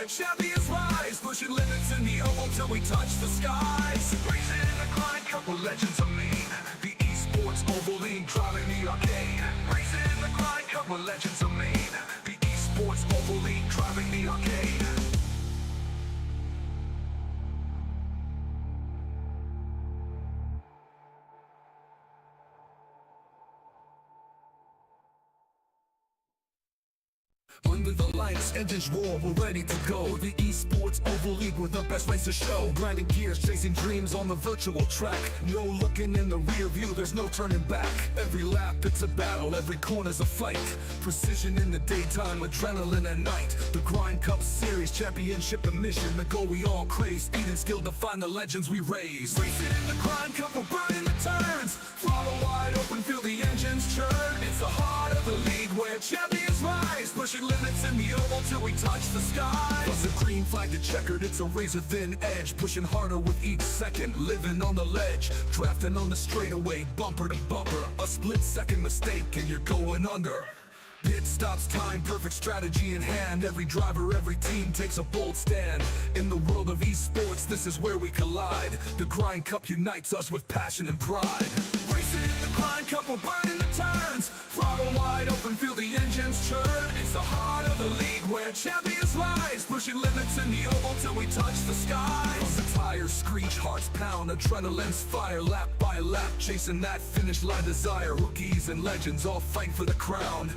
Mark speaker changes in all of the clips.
Speaker 1: champions rise, pushing limits in the oval till we touch the skies. Racing in the grind, couple legends of me. The esports oval league driving the arcade. Racing in the grind, couple legends of me. The esports oval league driving the arcade. Under the lights, engines roar, we're ready to go. The esports oval league with the best race to show. Grinding gears, chasing dreams on the virtual track. No looking in the rear view, there's no turning back. Every lap it's a battle, every corner's a fight. Precision in the daytime, adrenaline at night. The Grind Cup Series, championship and mission. The goal we all crave, speed and skill define the legends we raise. Racing in the Grind Cup, we're burning the turns. Throttle wide open, feel the engines churn. It's the heart of the league where champions rise, pushing limits in the oval till we touch the sky. Plus the green flag to checkered, it's a razor thin edge. Pushing harder with each second, living on the ledge. Drafting on the straightaway, bumper to bumper. A split second mistake and you're going under. Pit stops time, perfect strategy in hand. Every driver, every team takes a bold stand. In the world of esports, this is where we collide. The Grind Cup unites us with passion and pride. Racing in the Grind Cup, we're burning the turns. Throttle wide open, feel the engines churn. It's the heart of the league where champions rise, pushing limits in the oval till we touch the skies. The tires screech, hearts pound, adrenaline's fire. Lap by lap, chasing that finish line desire. Rookies and legends all fight for the crown,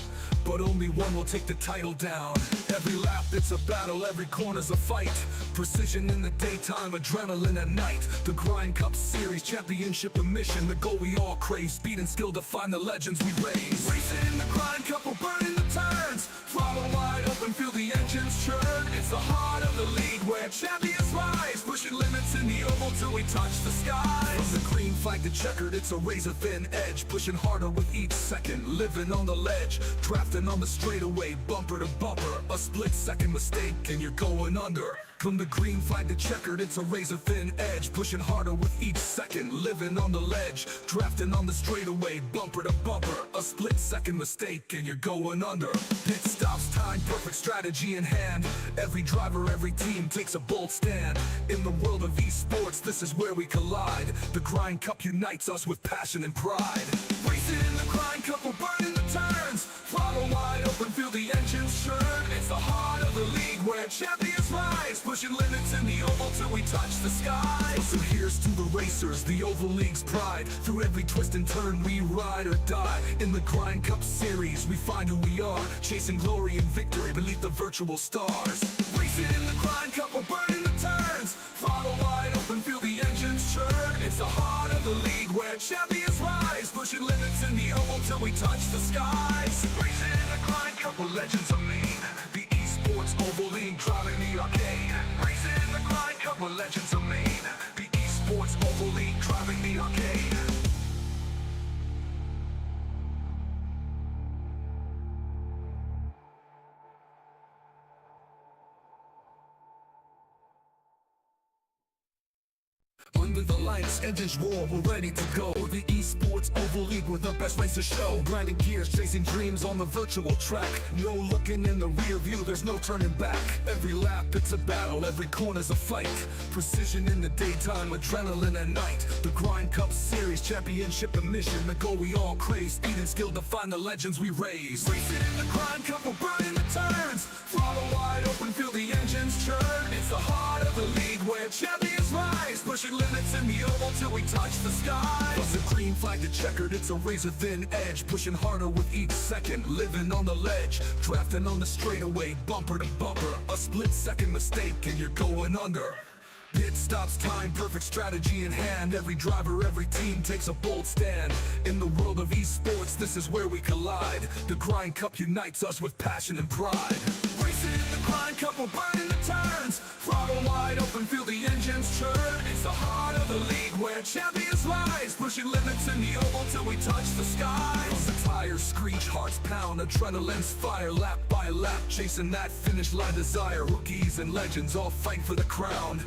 Speaker 1: but only one will take the title down. Every lap it's a battle, every corner's a fight. Precision in the daytime, adrenaline at night. The Grind Cup Series, championship and mission. The goal we all crave, speed and skill define the legends we raise. Racing in the Grind Cup, we're burning the turns. Throttle wide open, feel the engines churn. It's the heart of the league where champions rise, pushing limits in the oval till we touch the skies. From the green flag to checkered, it's a razor thin edge. Pushing harder with each second, living on the ledge. Drafting on the straightaway, bumper to bumper. A split second mistake and you're going under. From the green flag to checkered, it's a razor thin edge. Pushing harder with each second, living on the ledge. Drafting on the straightaway, bumper to bumper. A split second mistake and you're going under. Pit stops time, perfect strategy in hand. Every driver, every team takes a bold stand. In the world of esports, this is where we collide. The Grind Cup unites us with passion and pride. Racing in the Grind Cup, we're burning the turns. Throttle wide open, feel the engines churn. It's the heart of the league where champions rise, pushing limits in the oval till we touch the skies. So here's to the racers, the oval league's pride. Through every twist and turn we ride or die. In the Grind Cup Series we find who we are, chasing glory and victory beneath the virtual stars. Racing in the Grind Cup, we're burning the turns. Throttle wide open, feel the engines churn. It's the heart of the league where champions rise, pushing limits in the oval till we touch the skies. Racing in the Grind Cup, we're legends of me. The esports oval league driving the arcade. Racing in the Grind Cup, we're legends of me. The esports oval league driving the arcade. Under the lights, engines roar, we're ready to go. The esports oval league with the best race to show. Grinding gears, chasing dreams on the virtual track. No looking in the rear view, there's no turning back. Every lap it's a battle, every corner's a fight. Precision in the daytime, adrenaline at night. The Grind Cup Series, championship and mission. The goal we all crave, speed and skill define the legends we raise. Racing in the Grind Cup, we're burning the turns. Throttle wide open, feel the engines churn. It's the heart of the league where champions rise, pushing limits in the oval till we touch the skies. Plus the green flag to checkered, it's a razor thin edge. Pushing harder with each second, living on the ledge. Drafting on the straightaway, bumper to bumper. A split second mistake and you're going under. Pit stops time, perfect strategy in hand. Every driver, every team takes a bold stand. In the world of esports, this is where we collide. The Grind Cup unites us with passion and pride. Racing in the Grind Cup, we're burning the turns. Throttle wide open, feel the engines churn. It's the heart of the league where champions rise, pushing limits in the oval till we touch the skies. The tires screech, hearts pound, adrenaline's fire. Lap by lap, chasing that finish line desire. Rookies and legends all fight for the crown,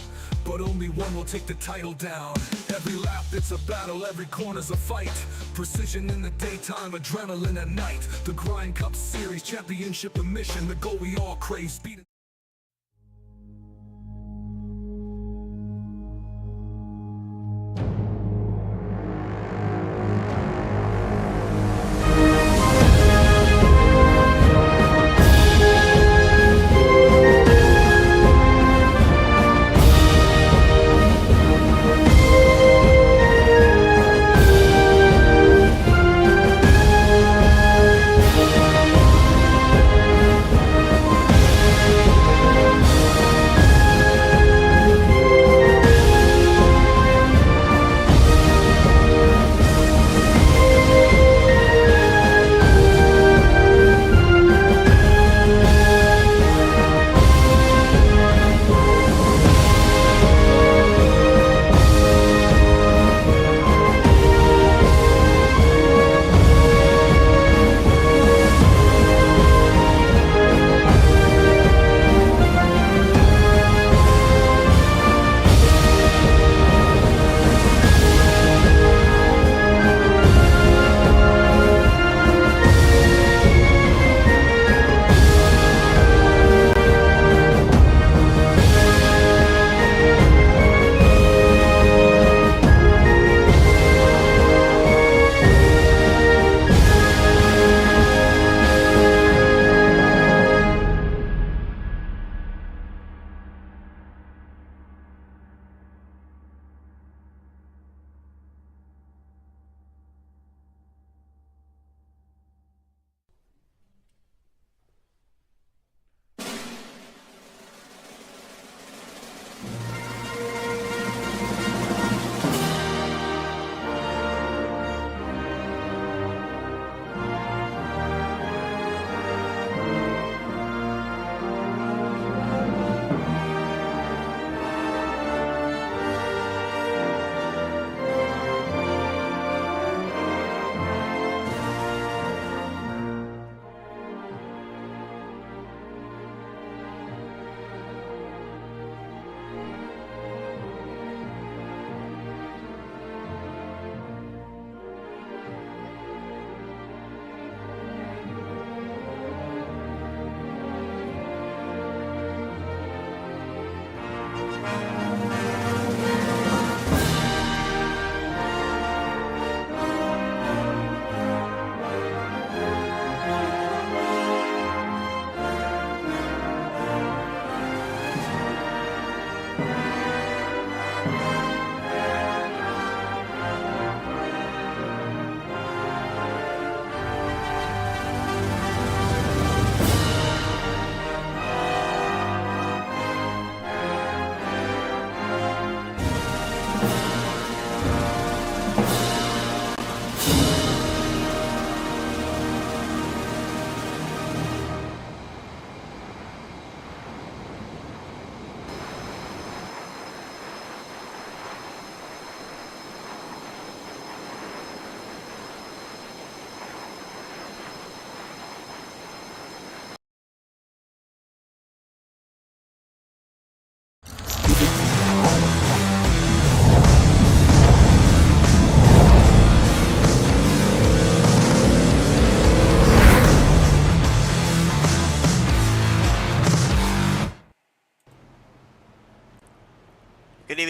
Speaker 1: but only one will take the title down. Every lap it's a battle, every corner's a fight. Precision in the daytime, adrenaline at night. The Grind Cup Series, championship and mission. The goal we all crave, speed.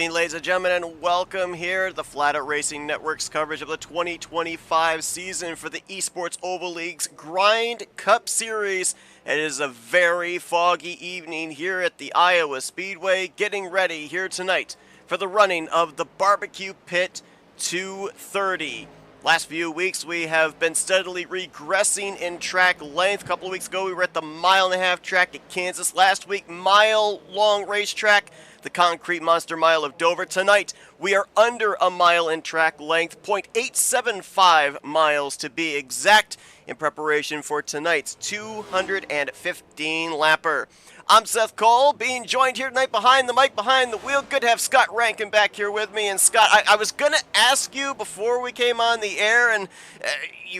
Speaker 2: evening, ladies and gentlemen, and welcome here to the Flatout Racing Network's coverage of the 2025 season for the ESports Oval League's Grind Cup Series. It is a very foggy evening here at the Iowa Speedway, getting ready here tonight for the running of the Barbecue Pit 230. Last few weeks, we have been steadily regressing in track length. A couple of weeks ago, we were at the mile-and-a-half track at Kansas. Last week, mile-long racetrack, the Concrete Monster Mile of Dover. Tonight, we are under a mile in track length, 0.875 miles to be exact, in preparation for tonight's 215-lapper. I'm Seth Cole, being joined here tonight behind the mic, behind the wheel. Good to have Scott Rankin back here with me. And Scott, I was going to ask you before we came on the air, and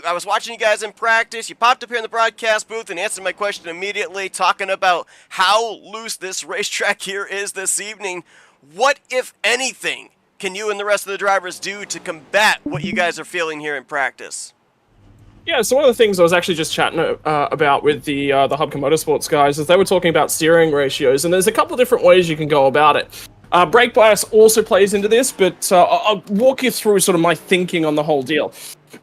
Speaker 2: I was watching you guys in practice. You popped up here in the broadcast booth and answered my question immediately, talking about how loose this racetrack here is this evening. What, if anything, can you and the rest of the drivers do to combat what you guys are feeling here in practice?
Speaker 3: Yeah, so one of the things I was actually just chatting about with the Hubka Motorsports guys is they were talking about steering ratios, and there's a couple of different ways you can go about it. Brake bias also plays into this, but I'll walk you through sort of my thinking on the whole deal.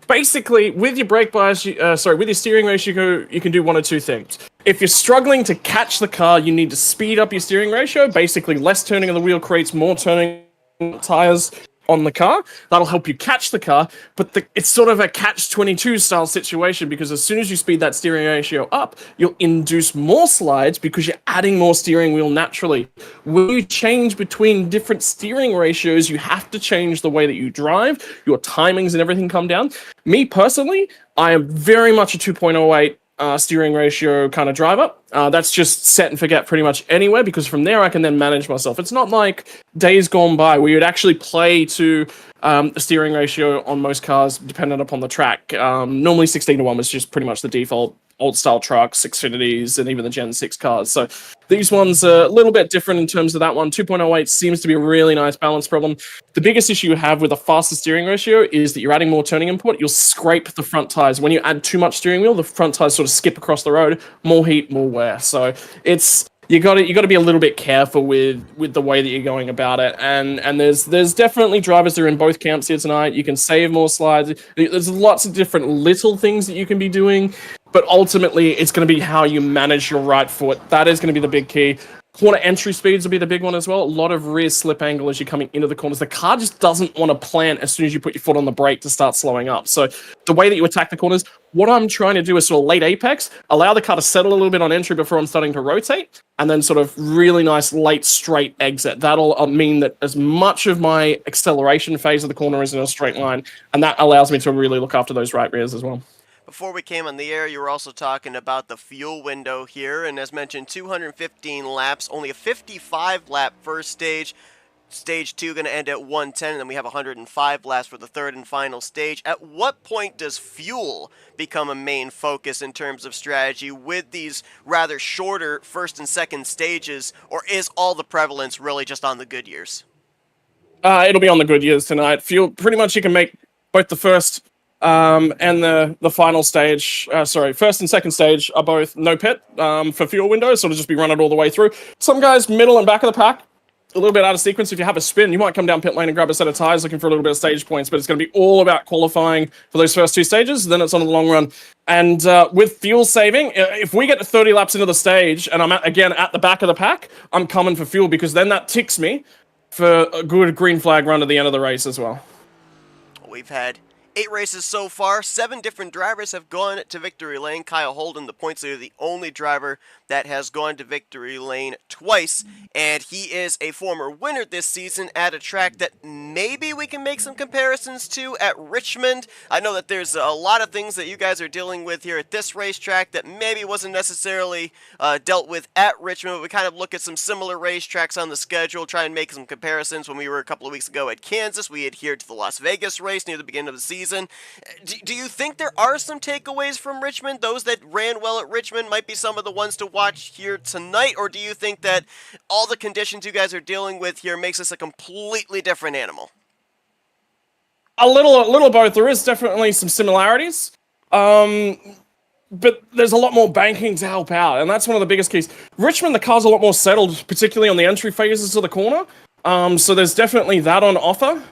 Speaker 3: Basically, with your brake bias, with your steering ratio, you can do one of two things. If you're struggling to catch the car, you need to speed up your steering ratio. Basically, less turning of the wheel creates more turning tires on the car. That'll help you catch the car, but it's sort of a catch-22 style situation, because as soon as you speed that steering ratio up, you'll induce more slides because you're adding more steering wheel naturally. When you change between different steering ratios, you have to change the way that you drive, your timings and everything come down. Me personally, I am very much a 2.08 steering ratio kind of driver. That's just set and forget pretty much anywhere, because from there I can then manage myself. It's not like days gone by where you'd actually play to a steering ratio on most cars dependent upon the track. Normally 16:1 was just pretty much the default old style trucks, Xfinities, and even the Gen 6 cars. So these ones are a little bit different in terms of that one. 2.08 seems to be a really nice balance problem. The biggest issue you have with a faster steering ratio is that you're adding more turning input. You'll scrape the front tires. When you add too much steering wheel, the front tires sort of skip across the road. More heat, more wear. So it's you got to be a little bit careful with the way that you're going about it. And there's definitely drivers that are in both camps here tonight. You can save more slides. There's lots of different little things that you can be doing, but ultimately it's going to be how you manage your right foot. That is going to be the big key. Corner entry speeds will be the big one as well. A lot of rear slip angle as you're coming into the corners. The car just doesn't want to plant as soon as you put your foot on the brake to start slowing up. So the way that you attack the corners, what I'm trying to do is sort of late apex, allow the car to settle a little bit on entry before I'm starting to rotate, and then sort of really nice late straight exit. That'll mean that as much of my acceleration phase of the corner is in a straight line, and that allows me to really look after those right rears as well.
Speaker 2: Before we came on the air, you were also talking about the fuel window here, and as mentioned, 215 laps, only a 55-lap first stage. Stage 2 going to end at 110, and then we have 105 laps for the third and final stage. At what point does fuel become a main focus in terms of strategy with these rather shorter first and second stages, or is all the prevalence really just on the good years?
Speaker 3: It'll be on the good years tonight. Fuel, pretty much you can make both the first and the final stage, first and second stage are both no pit for fuel windows, so it'll just be run it all the way through. Some guys middle and back of the pack, a little bit out of sequence. If you have a spin, you might come down pit lane and grab a set of tires looking for a little bit of stage points, but it's going to be all about qualifying for those first two stages, then it's on the long run. And with fuel saving, if we get to 30 laps into the stage and I'm again at the back of the pack, I'm coming for fuel, because then that ticks me for a good green flag run to the end of the race as well.
Speaker 2: We've had 8 races so far. 7 different drivers have gone to victory lane. Kyle Holden, the points leader, the only driver that has gone to victory lane twice, and he is a former winner this season at a track that maybe we can make some comparisons to at Richmond. I know that there's a lot of things that you guys are dealing with here at this racetrack that maybe wasn't necessarily dealt with at Richmond, but we kind of look at some similar racetracks on the schedule, try and make some comparisons. When we were a couple of weeks ago at Kansas, we adhered to the Las Vegas race near the beginning of the season. Do you think there are some takeaways from Richmond? Those that ran well at Richmond might be some of the ones to watch here tonight, or do you think that all the conditions you guys are dealing with here makes this a completely different animal?
Speaker 3: A little both. There is definitely some similarities, but there's a lot more banking to help out, and that's one of the biggest keys. Richmond, the car's a lot more settled, particularly on the entry phases of the corner. So there's definitely that on offer.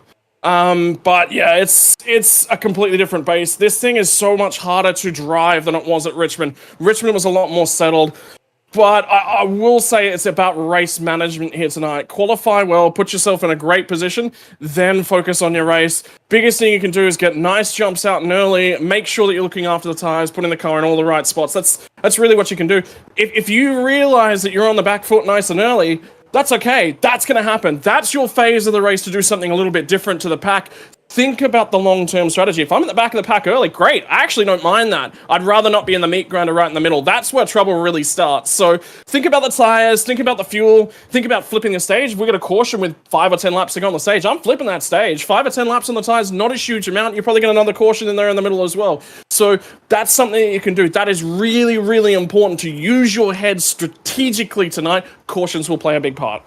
Speaker 3: But yeah, it's a completely different base. This thing is so much harder to drive than it was at Richmond. Richmond was a lot more settled. But I will say it's about race management here tonight. Qualify well, put yourself in a great position, then focus on your race. Biggest thing you can do is get nice jumps out and early, make sure that you're looking after the tires, putting the car in all the right spots. That's really what you can do. If you realize that you're on the back foot nice and early, that's okay. That's going to happen. That's your phase of the race to do something a little bit different to the pack. Think about the long-term strategy. If I'm at the back of the pack early, great. I actually don't mind that. I'd rather not be in the meat grinder right in the middle. That's where trouble really starts. So think about the tires, think about the fuel, think about flipping the stage. If we get a caution with 5 or 10 laps to go on the stage, I'm flipping that stage. 5 or 10 laps on the tires, not a huge amount. You're probably get another caution in there in the middle as well. So that's something that you can do. That is really, really important to use your head strategically tonight. Cautions will play a big part.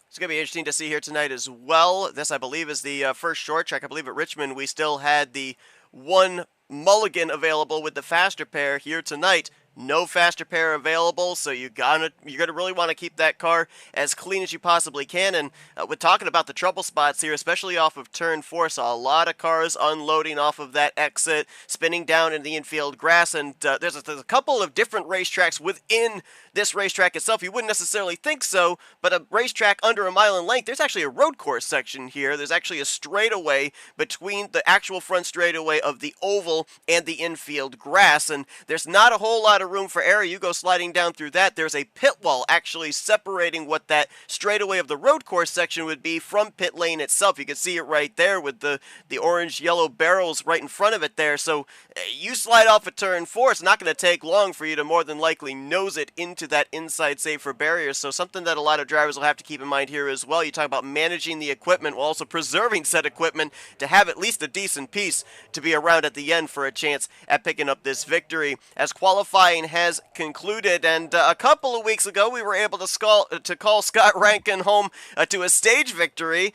Speaker 2: It's going to be interesting to see here tonight as well. This, I believe, is the first short track. I believe at Richmond we still had the one mulligan available with the faster pair. Here tonight, no faster pair available, so you're gonna really want to keep that car as clean as you possibly can. And we're talking about the trouble spots here, especially off of turn 4. Saw a lot of cars unloading off of that exit, spinning down in the infield grass, and there's a couple of different racetracks within this racetrack itself. You wouldn't necessarily think so, but a racetrack under a mile in length, there's actually a road course section here. There's actually a straightaway between the actual front straightaway of the oval and the infield grass, and there's not a whole lot of room for error. You go sliding down through that. There's a pit wall actually separating what that straightaway of the road course section would be from pit lane itself. You can see it right there with the orange yellow barrels right in front of it there. So you slide off at turn 4, it's not going to take long for you to more than likely nose it into that inside safer barrier. So something that a lot of drivers will have to keep in mind here as well. You talk about managing the equipment while also preserving said equipment to have at least a decent piece to be around at the end for a chance at picking up this victory. As qualifying has concluded, and a couple of weeks ago we were able to call Scott Rankin home to a stage victory.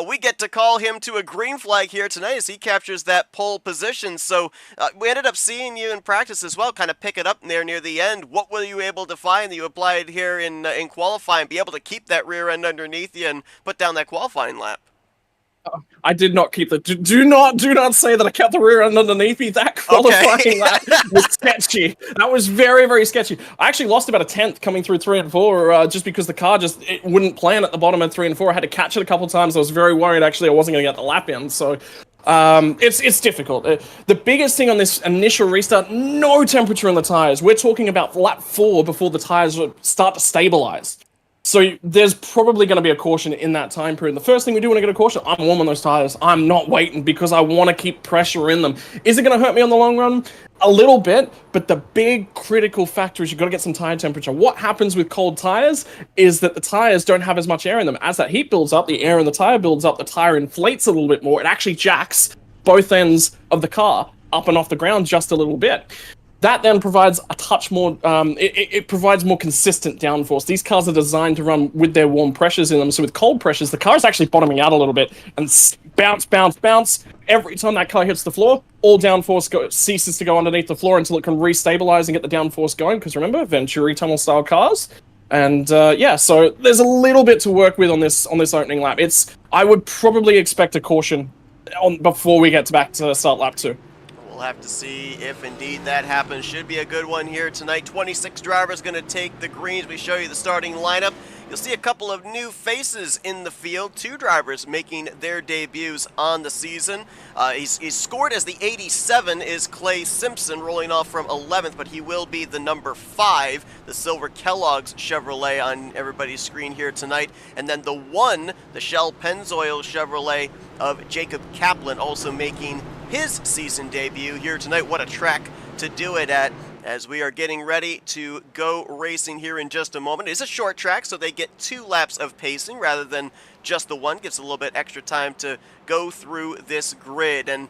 Speaker 2: We get to call him to a green flag here tonight as he captures that pole position. So we ended up seeing you in practice as well, kind of pick it up there near the end. What were you able to find that you applied here in qualifying, be able to keep that rear end underneath you and put down that qualifying lap?
Speaker 3: I did not keep the. Do not say that I kept the rear end underneath me. That qualifying lap was sketchy. That was very, very sketchy. I actually lost about a tenth coming through 3 and 4, just because the car it wouldn't plan at the bottom of 3 and 4. I had to catch it a couple times. I was very worried actually I wasn't going to get the lap in. So it's difficult. The biggest thing on this initial restart: no temperature in the tires. We're talking about lap 4 before the tires start to stabilize. So there's probably going to be a caution in that time period. The first thing we do when I get a caution, I'm warming those tires. I'm not waiting because I want to keep pressure in them. Is it going to hurt me on the long run? A little bit, but the big critical factor is you've got to get some tire temperature. What happens with cold tires is that the tires don't have as much air in them. As that heat builds up, the air in the tire builds up, the tire inflates a little bit more. It actually jacks both ends of the car up and off the ground just a little bit. That then provides a touch more, it provides more consistent downforce. These cars are designed to run with their warm pressures in them. So with cold pressures, the car is actually bottoming out a little bit and bounce, bounce, bounce. Every time that car hits the floor, all downforce ceases to go underneath the floor until it can restabilize and get the downforce going. Because remember, Venturi tunnel style cars. And yeah, so there's a little bit to work with on this opening lap. I would probably expect a caution before we get back to start lap 2.
Speaker 2: We'll have to see if indeed that happens. Should be a good one here tonight. 26 drivers going to take the greens. We show you the starting lineup. You'll see a couple of new faces in the field. 2 drivers making their debuts on the season. He's scored as the 87 is Clay Simpson, rolling off from 11th, but he will be the number 5, the silver Kellogg's Chevrolet on everybody's screen here tonight. And then the 1, the Shell Pennzoil Chevrolet of Jacob Kaplan, also making his season debut here tonight. What a track to do it at, as we are getting ready to go racing here in just a moment. It's a short track, so they get 2 laps of pacing rather than just the 1. Gives a little bit extra time to go through this grid. And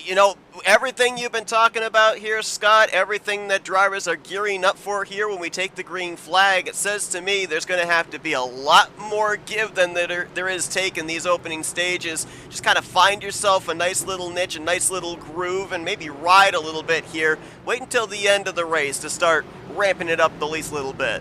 Speaker 2: you know, everything you've been talking about here, Scott, everything that drivers are gearing up for here when we take the green flag, it says to me there's going to have to be a lot more give than there is take in these opening stages. Just kind of find yourself a nice little niche, a nice little groove, and maybe ride a little bit here. Wait until the end of the race to start ramping it up the least little bit.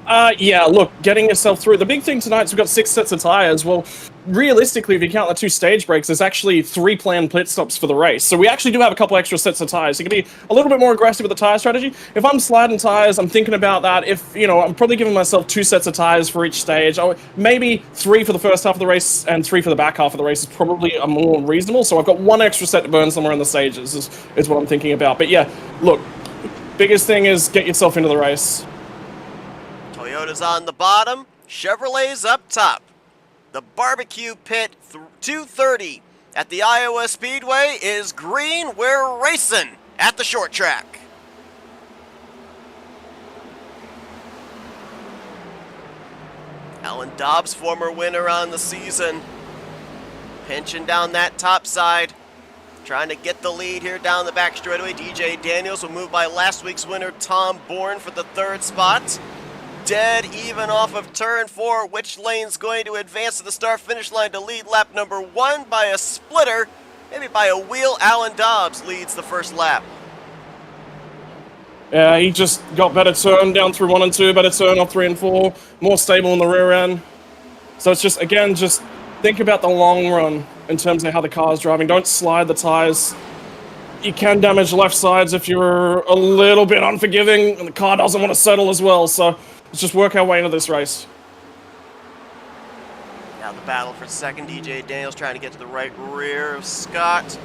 Speaker 3: Yeah, look, getting yourself through. The big thing tonight is we've got 6 sets of tires. Well, realistically, if you count the 2 stage breaks, there's actually 3 planned pit stops for the race. So we actually do have a couple extra sets of tires. You can be a little bit more aggressive with the tire strategy. If I'm sliding tires, I'm thinking about that. If, I'm probably giving myself 2 sets of tires for each stage. Maybe 3 for the first half of the race and 3 for the back half of the race is probably a more reasonable. So I've got 1 extra set to burn somewhere in the stages is what I'm thinking about. But yeah, look, biggest thing is get yourself into the race.
Speaker 2: Toyota's on the bottom, Chevrolet's up top. The barbecue pit 230 at the Iowa Speedway is green. We're racing at the short track. Alan Dobbs, former winner on the season, pinching down that top side, trying to get the lead here down the back straightaway. DJ Daniels will move by last week's winner Tom Bourne for the 3rd spot. Dead even off of turn 4. Which lane's going to advance to the start-finish line to lead lap number 1 by a splitter, maybe by a wheel? Alan Dobbs leads the first lap.
Speaker 3: Yeah, he just got better turn down through 1 and 2, better turn off 3 and 4, more stable in the rear end. So it's just, again, just think about the long run in terms of how the car's driving. Don't slide the tires. You can damage left sides if you're a little bit unforgiving, and the car doesn't want to settle as well, so let's just work our way into this race.
Speaker 2: Now the battle for second. DJ Daniels trying to get to the right rear of Scott.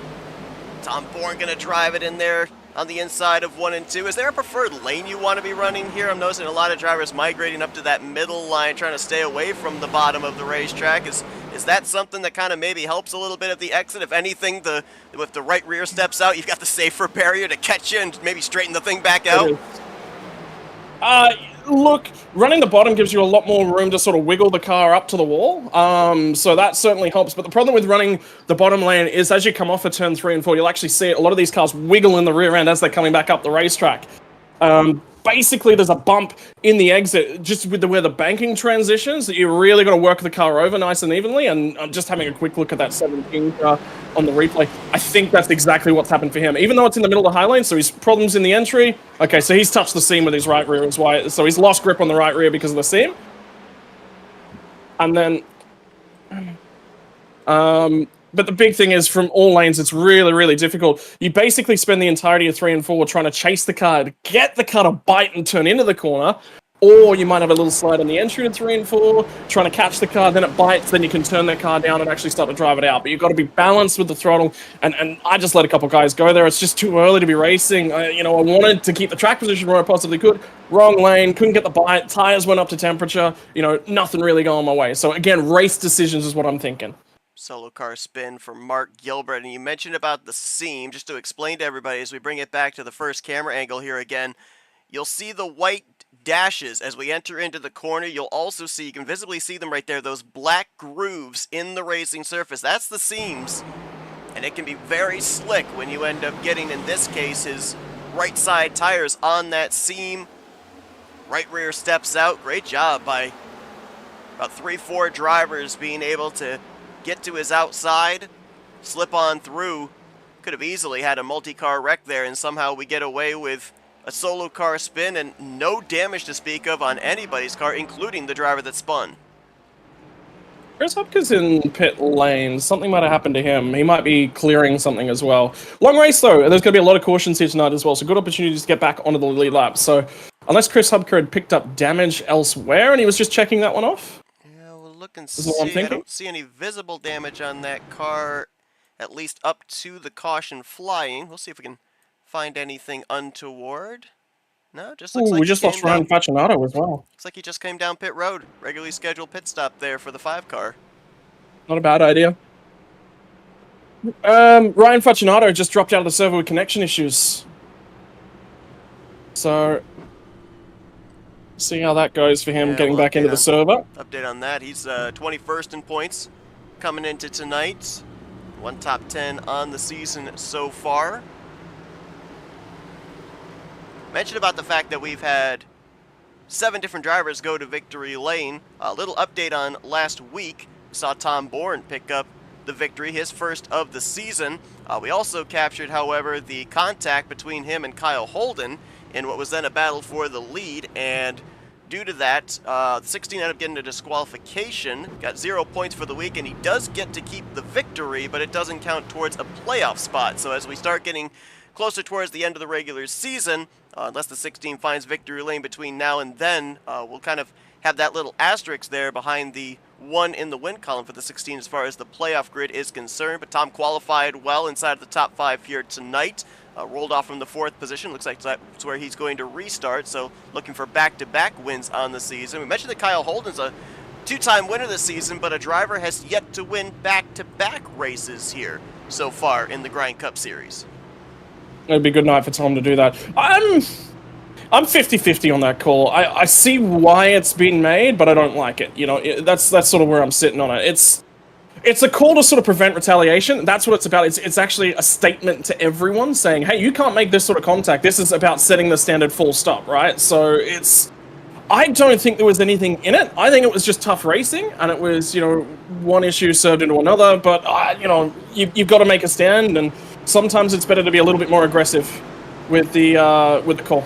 Speaker 2: Tom Bourne going to drive it in there on the inside of 1 and 2. Is there a preferred lane you want to be running here? I'm noticing a lot of drivers migrating up to that middle line, trying to stay away from the bottom of the racetrack. Is that something that kind of maybe helps a little bit at the exit? If anything, if the right rear steps out, you've got the safer barrier to catch you and maybe straighten the thing back out?
Speaker 3: Look, running the bottom gives you a lot more room to sort of wiggle the car up to the wall, so that certainly helps. But the problem with running the bottom lane is as you come off of turn 3 and 4, you'll actually see a lot of these cars wiggle in the rear end as they're coming back up the racetrack. Basically, there's a bump in the exit just with where the banking transitions that you really got to work the car over nice and evenly. And I'm just having a quick look at that 17 car on the replay. I think that's exactly what's happened for him. Even though it's in the middle of the high lane, so his problems in the entry. Okay, so he's touched the seam with his right rear as well. So he's lost grip on the right rear because of the seam. And then... But the big thing is, from all lanes, it's really, really difficult. You basically spend the entirety of 3 and 4 trying to chase the car, to get the car to bite and turn into the corner, or you might have a little slide on the entry to 3 and 4, trying to catch the car, then it bites, then you can turn that car down and actually start to drive it out. But you've got to be balanced with the throttle, and I just let a couple guys go there. It's just too early to be racing. I wanted to keep the track position where I possibly could. Wrong lane, couldn't get the bite, tires went up to temperature, nothing really going my way. So again, race decisions is what I'm thinking.
Speaker 2: Solo car spin for Mark Gilbert. And you mentioned about the seam. Just to explain to everybody as we bring it back to the first camera angle here again, you'll see the white dashes as we enter into the corner. You'll also see, you can visibly see them right there, those black grooves in the racing surface. That's the seams. And it can be very slick when you end up getting, in this case, his right side tires on that seam. Right rear steps out. Great job by about 3-4 drivers being able to get to his outside, slip on through. Could have easily had a multi-car wreck there, and somehow we get away with a solo car spin and no damage to speak of on anybody's car, including the driver that spun.
Speaker 3: Chris Hopkins in pit lane. Something might have happened to him. He might be clearing something as well. Long race, though, and there's going to be a lot of cautions here tonight as well, so good opportunities to get back onto the lead lap. So unless Chris Hubker had picked up damage elsewhere and he was just checking that one off?
Speaker 2: Look and see. I don't see any visible damage on that car, at least up to the caution flying. We'll see if we can find anything untoward. No, just looks like
Speaker 3: we just lost Ryan Facinato as well.
Speaker 2: Looks like he just came down pit road. Regularly scheduled pit stop there for the 5 car.
Speaker 3: Not a bad idea. Ryan Facinato just dropped out of the server with connection issues. So... see how that goes for him getting back into the server.
Speaker 2: Update on that. He's 21st in points coming into tonight. 1 top 10 on the season so far. Mentioned about the fact that we've had 7 different drivers go to victory lane. A little update on last week. We saw Tom Bourne pick up the victory, his first of the season. We also captured, however, the contact between him and Kyle Holden in what was then a battle for the lead, and due to that, the 16 ended up getting a disqualification, got 0 points for the week, and he does get to keep the victory, but it doesn't count towards a playoff spot. So as we start getting closer towards the end of the regular season, unless the 16 finds victory lane between now and then, we'll kind of have that little asterisk there behind the 1 in the win column for the 16 as far as the playoff grid is concerned. But Tom qualified well inside of the top 5 here tonight. Rolled off from the 4th position. Looks like that's where he's going to restart. So looking for back-to-back wins on the season. We mentioned that Kyle Holden's a 2-time winner this season, but a driver has yet to win back-to-back races here so far in the Grind Cup Series.
Speaker 3: It'd be a good night for Tom to do that. I'm 50-50 on that call. I see why it's been made, but I don't like it. You know, that's sort of where I'm sitting on it. It's a call to sort of prevent retaliation. That's what it's about. It's actually a statement to everyone saying, hey, you can't make this sort of contact. This is about setting the standard full stop, right? So I don't think there was anything in it. I think it was just tough racing, and it was, you know, one issue served into another, but, you know, you've got to make a stand, and sometimes it's better to be a little bit more aggressive with the call.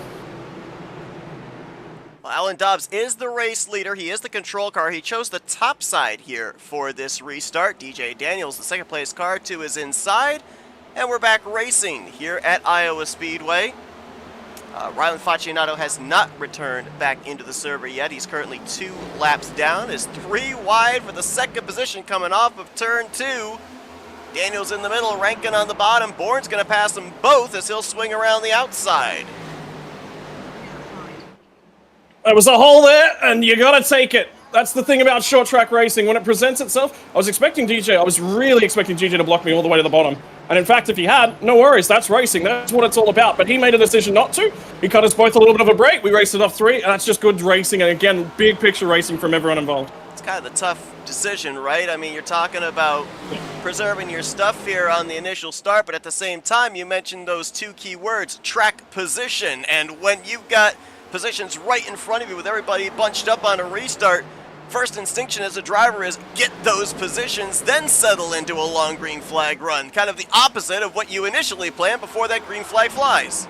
Speaker 2: Well, Alan Dobbs is the race leader. He is the control car. He chose the top side here for this restart. DJ Daniels, the second place car, to his inside. And we're back racing here at Iowa Speedway. Rylan Faccianato has not returned back into the server yet. He's currently 2 laps down. Is 3 wide for the second position coming off of turn 2. Daniels in the middle, Rankin on the bottom. Bourne's going to pass them both as he'll swing around the outside.
Speaker 3: There was a hole there, and you gotta take it. That's the thing about short track racing. When it presents itself, I was really expecting DJ to block me all the way to the bottom. And in fact, if he had, no worries, that's racing. That's what it's all about. But he made a decision not to. He cut us both a little bit of a break. We raced it off 3, and that's just good racing. And again, big picture racing from everyone involved.
Speaker 2: It's kind of the tough decision, right? I mean, you're talking about preserving your stuff here on the initial start, but at the same time, you mentioned those 2 key words, track position. And when you've got positions right in front of you with everybody bunched up on a restart, first instinction as a driver is get those positions, then settle into a long green flag run. Kind of the opposite of what you initially planned before that green flag flies.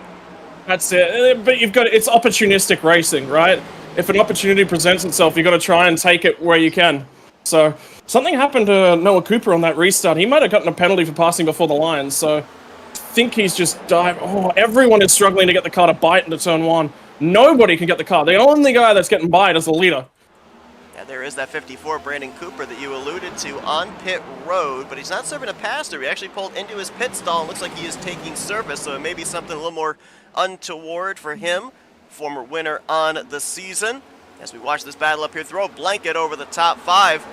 Speaker 3: That's it. But it's opportunistic racing, right? If an opportunity presents itself, you got to try and take it where you can. So something happened to Noah Cooper on that restart. He might have gotten a penalty for passing before the line. So I think he's just dived. Oh, everyone is struggling to get the car to bite into turn 1. Nobody can get the car. The only guy that's getting by is the leader.
Speaker 2: Yeah, there is that 54 Brandon Cooper that you alluded to on pit road, but he's not serving a pass through. He actually pulled into his pit stall and looks like he is taking service, so it may be something a little more untoward for him. Former winner on the season. As we watch this battle up here, throw a blanket over the top 5.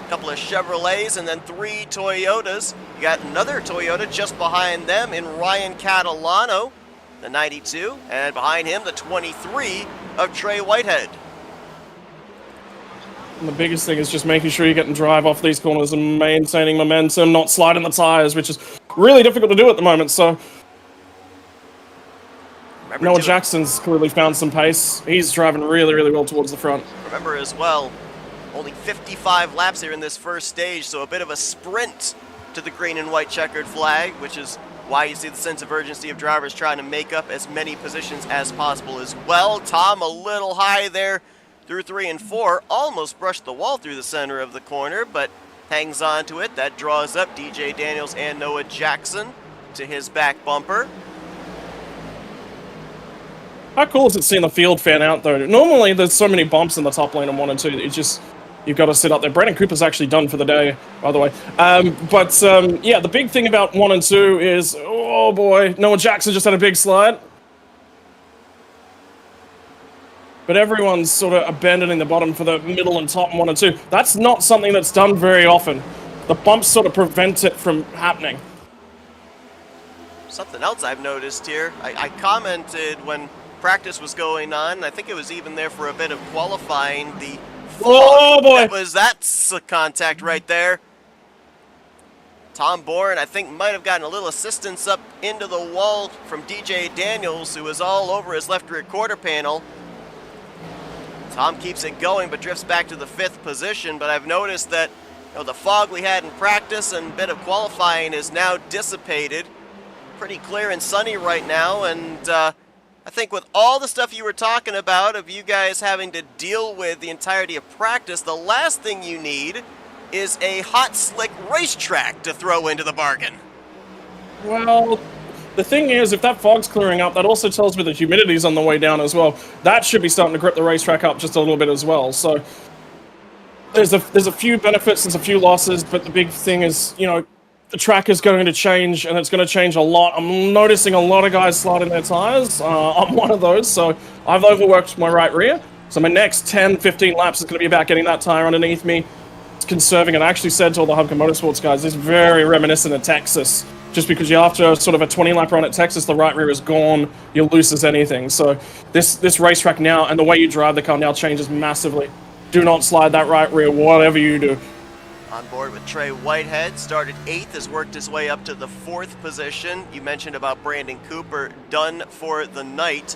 Speaker 2: A couple of Chevrolets and then 3 Toyotas. You got another Toyota just behind them in Ryan Catalano, the 92, and behind him, the 23 of Trey Whitehead.
Speaker 3: And the biggest thing is just making sure you're getting drive off these corners and maintaining momentum, not sliding the tires, which is really difficult to do at the moment. So Noah Jackson's clearly found some pace. He's driving really, really well towards the front.
Speaker 2: Remember as well, only 55 laps here in this first stage, so a bit of a sprint to the green and white checkered flag, which is why you see the sense of urgency of drivers trying to make up as many positions as possible as well. Tom a little high there through 3 and 4, almost brushed the wall through the center of the corner, but hangs on to it. That draws up DJ Daniels and Noah Jackson to his back bumper.
Speaker 3: How cool is it seeing the field fan out, though? Normally, there's so many bumps in the top lane on 1 and 2 that you've got to sit up there. Brandon Cooper's actually done for the day, by the way. Yeah, the big thing about 1 and 2 is, oh boy, Noah Jackson just had a big slide. But everyone's sort of abandoning the bottom for the middle and top in 1 and 2. That's not something that's done very often. The bumps sort of prevent it from happening.
Speaker 2: Something else I've noticed here, I commented when practice was going on, I think it was even there for a bit of qualifying, the
Speaker 3: oh boy,
Speaker 2: that's a contact right there. Tom Bourne, I think, might have gotten a little assistance up into the wall from DJ Daniels, who was all over his left rear quarter panel. Tom keeps it going, but drifts back to the 5th position. But I've noticed that, you know, the fog we had in practice and a bit of qualifying is now dissipated. Pretty clear and sunny right now, and I I think with all the stuff you were talking about of you guys having to deal with the entirety of practice, the last thing you need is a hot, slick racetrack to throw into the bargain.
Speaker 3: Well, the thing is, if that fog's clearing up, that also tells me the humidity's on the way down as well. That should be starting to grip the racetrack up just a little bit as well. So there's a few benefits, there's a few losses, but the big thing is, you know, the track is going to change, and it's going to change a lot. I'm noticing a lot of guys sliding their tires. I'm one of those, so I've overworked my right rear. So my next 10, 15 laps is going to be about getting that tire underneath me, conserving. And I actually said to all the Hubka Motorsports guys, this is very reminiscent of Texas. Just because after sort of a 20-lap run at Texas, the right rear is gone, you're loose as anything. So this racetrack now, and the way you drive the car now changes massively. Do not slide that right rear, whatever you do.
Speaker 2: On board with Trey Whitehead, started 8th, has worked his way up to the 4th position. You mentioned about Brandon Cooper, done for the night.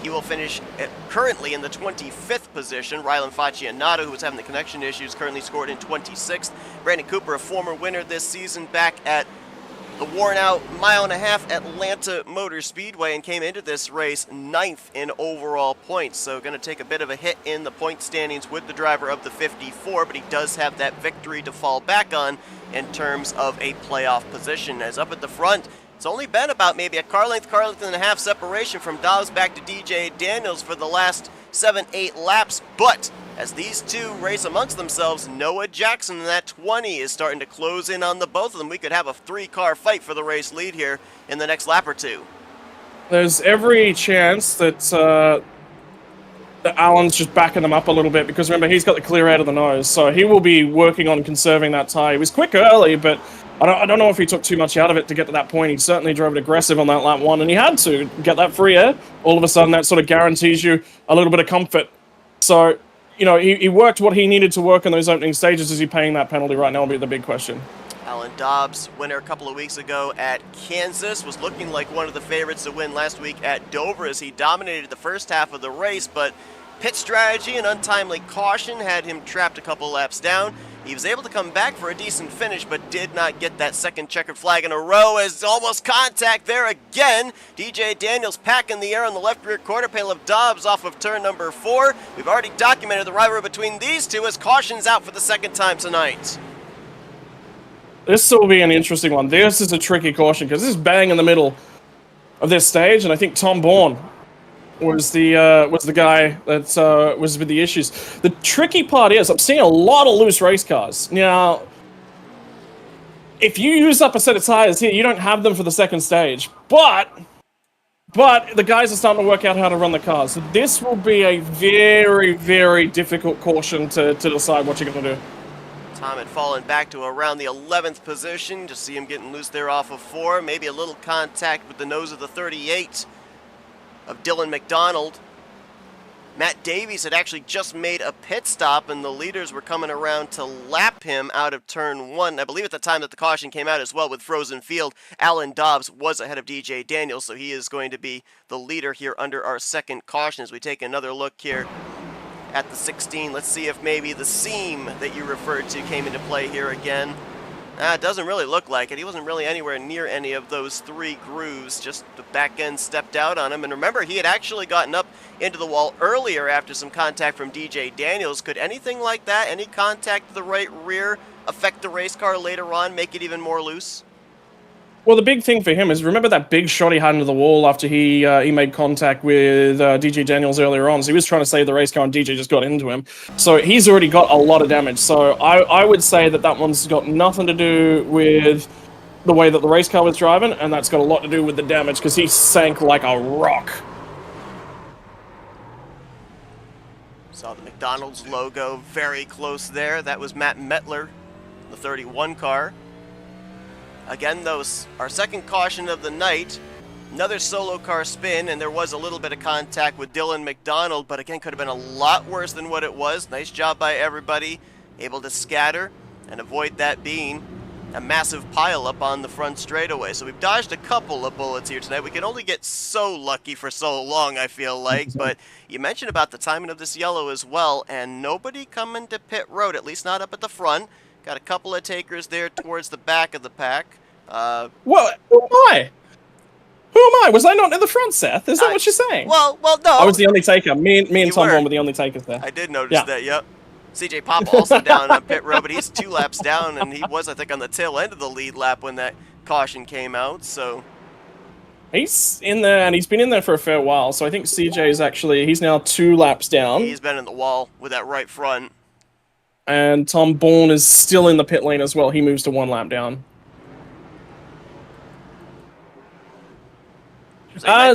Speaker 2: He will finish currently in the 25th position. Rylan Faccianato, who was having the connection issues, currently scored in 26th. Brandon Cooper, a former winner this season back at the worn-out mile-and-a-half Atlanta Motor Speedway, and came into this race 9th in overall points. So going to take a bit of a hit in the point standings with the driver of the 54, but he does have that victory to fall back on in terms of a playoff position. As up at the front, it's only been about maybe a car length and a half separation from Dobbs back to DJ Daniels for the last 7-8 laps, but as these two race amongst themselves, Noah Jackson in that 20 is starting to close in on the both of them. We could have a 3-car fight for the race lead here in the next lap or two.
Speaker 3: There's every chance that that Alan's just backing them up a little bit, because remember, he's got the clear out of the nose, so he will be working on conserving that tire. He was quick early, but I don't know if he took too much out of it to get to that point. He certainly drove it aggressive on that lap 1, and he had to get that free air. All of a sudden, that sort of guarantees you a little bit of comfort. So, you know, he worked what he needed to work in those opening stages. Is he paying that penalty right now will be the big question.
Speaker 2: Alan Dobbs, winner a couple of weeks ago at Kansas, was looking like one of the favorites to win last week at Dover as he dominated the first half of the race, but pit strategy and untimely caution had him trapped a couple laps down. He was able to come back for a decent finish, but did not get that second checkered flag in a row, as almost contact there again. DJ Daniels packing the air on the left rear quarter panel of Dobbs off of turn number 4. We've already documented the rivalry between these two as caution's out for the second time tonight.
Speaker 3: This will be an interesting one. This is a tricky caution, because this is bang in the middle of this stage, and I think Tom Bourne was the guy that was with the issues. The tricky part is I'm seeing a lot of loose race cars. Now, if you use up a set of tires here, you don't have them for the second stage. But the guys are starting to work out how to run the cars. So this will be a very, very difficult caution to decide what you're going to do.
Speaker 2: Tom had fallen back to around the 11th position. Just see him getting loose there off of 4. Maybe a little contact with the nose of the 38 of Dylan McDonald. Matt Davies had actually just made a pit stop, and the leaders were coming around to lap him out of turn 1. I believe at the time that the caution came out as well with frozen field, Alan Dobbs was ahead of DJ Daniels, so he is going to be the leader here under our second caution. As we take another look here at the 16, let's see if maybe the seam that you referred to came into play here again. It doesn't really look like it. He wasn't really anywhere near any of those 3 grooves. Just the back end stepped out on him. And remember, he had actually gotten up into the wall earlier after some contact from DJ Daniels. Could anything like that, any contact to the right rear, affect the race car later on, make it even more loose?
Speaker 3: Well, the big thing for him is, remember that big shot he had into the wall after he made contact with DJ Daniels earlier on? So he was trying to save the race car, and DJ just got into him. So he's already got a lot of damage. So I would say that one's got nothing to do with the way that the race car was driving, and that's got a lot to do with the damage, because he sank like a rock.
Speaker 2: Saw the McDonald's logo very close there. That was Matt Mettler, the 31 car. Again, our second caution of the night, another solo car spin, and there was a little bit of contact with Dylan McDonald, but again, could have been a lot worse than what it was. Nice job by everybody, able to scatter and avoid that being a massive pileup on the front straightaway. So we've dodged a couple of bullets here tonight. We can only get so lucky for so long, I feel like, but you mentioned about the timing of this yellow as well, and nobody coming to pit road, at least not up at the front. Got a couple of takers there towards the back of the pack.
Speaker 3: What? Why? Who am I? Was I not in the front, Seth? Is that what you're saying?
Speaker 2: Well, no.
Speaker 3: I was the only taker. Me and
Speaker 2: You
Speaker 3: Tom
Speaker 2: were.
Speaker 3: Bourne were the only takers there.
Speaker 2: I did notice
Speaker 3: Yeah.
Speaker 2: that, yep. CJ Papa also down on pit road, but he's 2 laps down, and he was, I think, on the tail end of the lead lap when that caution came out, so...
Speaker 3: He's in there, and he's been in there for a fair while, so I think CJ is actually... He's now 2 laps down.
Speaker 2: He's been in the wall with that right front.
Speaker 3: And Tom Bourne is still in the pit lane as well. He moves to 1 lap down.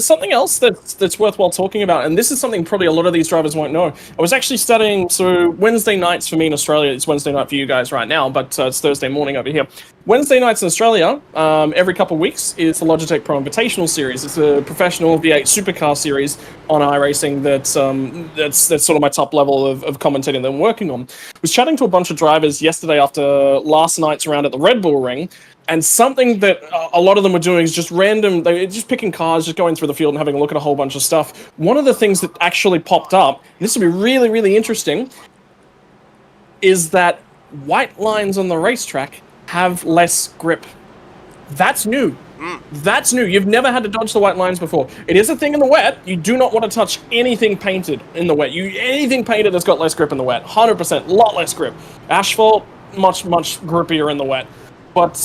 Speaker 3: Something else that's worthwhile talking about, and this is something probably a lot of these drivers won't know. I was actually studying, so Wednesday nights for me in Australia, it's Wednesday night for you guys right now, but it's Thursday morning over here. Wednesday nights in Australia, every couple of weeks, is the Logitech Pro Invitational Series. It's a professional V8 supercar series on iRacing that's sort of my top level of commentating that I'm working on. I was chatting to a bunch of drivers yesterday after last night's round at the Red Bull Ring, and something that a lot of them were doing is just random, they're just picking cars, just going through the field and having a look at a whole bunch of stuff. One of the things that actually popped up, this will be really, really interesting, is that white lines on the racetrack have less grip. That's new. That's new. You've never had to dodge the white lines before. It is a thing in the wet. You do not want to touch anything painted in the wet. Anything painted has got less grip in the wet. 100%, lot less grip. Asphalt, much, much grippier in the wet. But,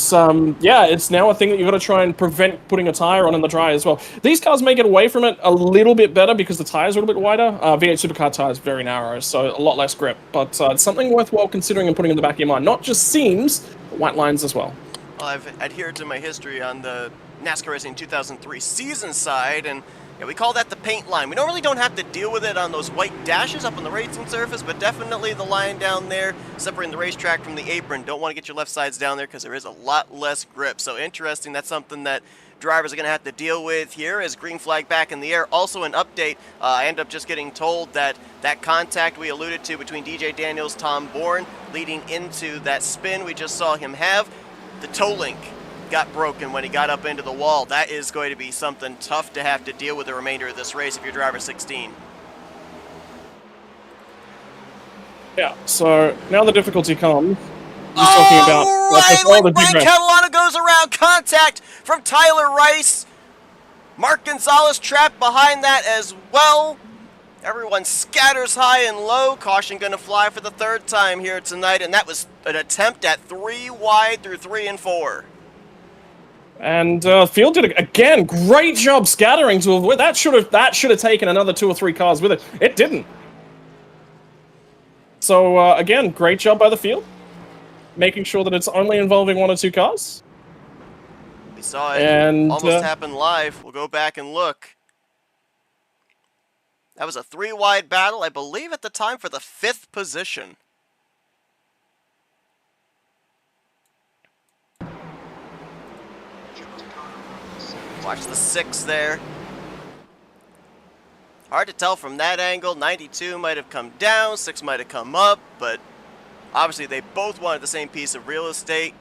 Speaker 3: yeah, it's now a thing that you've got to try and prevent putting a tyre on in the dry as well. These cars may get away from it a little bit better because the tyres are a little bit wider. V8 supercar tyres very narrow, so a lot less grip. But it's something worthwhile considering and putting in the back of your mind. Not just seams, but white lines as well.
Speaker 2: Well, I've adhered to my history on the NASCAR Racing 2003 season side, and yeah, we call that the paint line. We don't have to deal with it on those white dashes up on the racing surface, but definitely the line down there separating the racetrack from the apron. Don't want to get your left sides down there because there is a lot less grip. So interesting. That's something that drivers are going to have to deal with here as green flag back in the air. Also an update, I end up just getting told that that contact we alluded to between DJ Daniels, Tom Bourne, leading into that spin we just saw him have, the toe link got broken when he got up into the wall. That is going to be something tough to have to deal with the remainder of this race if you're driver 16.
Speaker 3: Yeah, so now the difficulty comes. Just talking about
Speaker 2: Like Brian Catalano goes around, contact from Tyler Rice. Mark Gonzalez trapped behind that as well. Everyone scatters high and low. Caution going to fly for the 3rd time here tonight, and that was an attempt at 3 wide through 3 and 4.
Speaker 3: And Field did again. Great job scattering to avoid that. Should have taken another 2 or 3 cars with it. It didn't. So again, great job by the Field, making sure that it's only involving 1 or 2 cars.
Speaker 2: We saw it almost happen live. We'll go back and look. That was a 3 wide battle, I believe, at the time for the 5th position. Watch the 6 there. Hard to tell from that angle. 92 might have come down, 6 might have come up, but obviously they both wanted the same piece of real estate.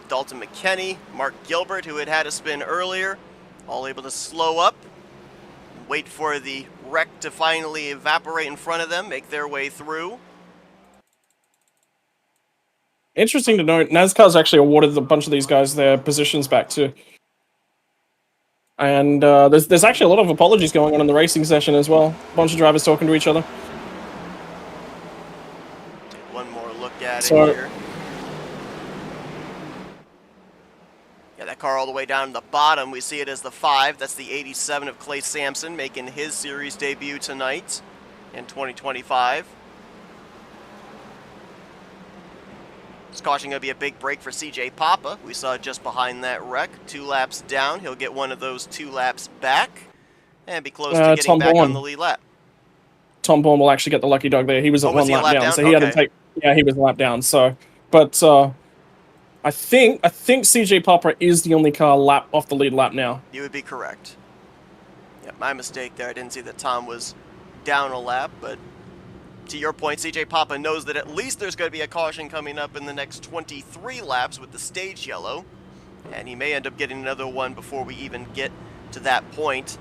Speaker 2: Dalton McKenney, Mark Gilbert, who had a spin earlier, all able to slow up, wait for the wreck to finally evaporate in front of them, make their way through.
Speaker 3: Interesting to note, NASCAR's actually awarded a bunch of these guys their positions back too. And there's actually a lot of apologies going on in the racing session as well. A bunch of drivers talking to each other.
Speaker 2: Take one more look at it here. Yeah, that car all the way down to the bottom. We see it as the 5. That's the 87 of Clay Sampson making his series debut tonight in 2025. This caution going to be a big break for CJ Papa. We saw just behind that wreck. 2 laps down. He'll get one of those 2 laps back and be close to getting
Speaker 3: Tom
Speaker 2: back
Speaker 3: Bourne.
Speaker 2: on the lead lap.
Speaker 3: Tom Bourne will actually get the lucky dog there. He was at 1 lap down, so he had to take. Yeah, he was a lap down. So, but I think CJ Papa is the only car lap off the lead lap now.
Speaker 2: You would be correct. Yeah, my mistake there. I didn't see that Tom was down a lap, but to your point, CJ Papa knows that at least there's going to be a caution coming up in the next 23 laps with the stage yellow, and he may end up getting another one before we even get to that point.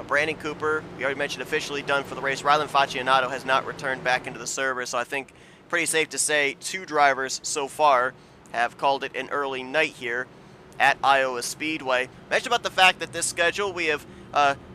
Speaker 2: Brandon Cooper, we already mentioned, officially done for the race. Rylan Faccianato has not returned back into the server, so I think pretty safe to say 2 drivers so far have called it an early night here. at Iowa Speedway. Mentioned about the fact that this schedule, we have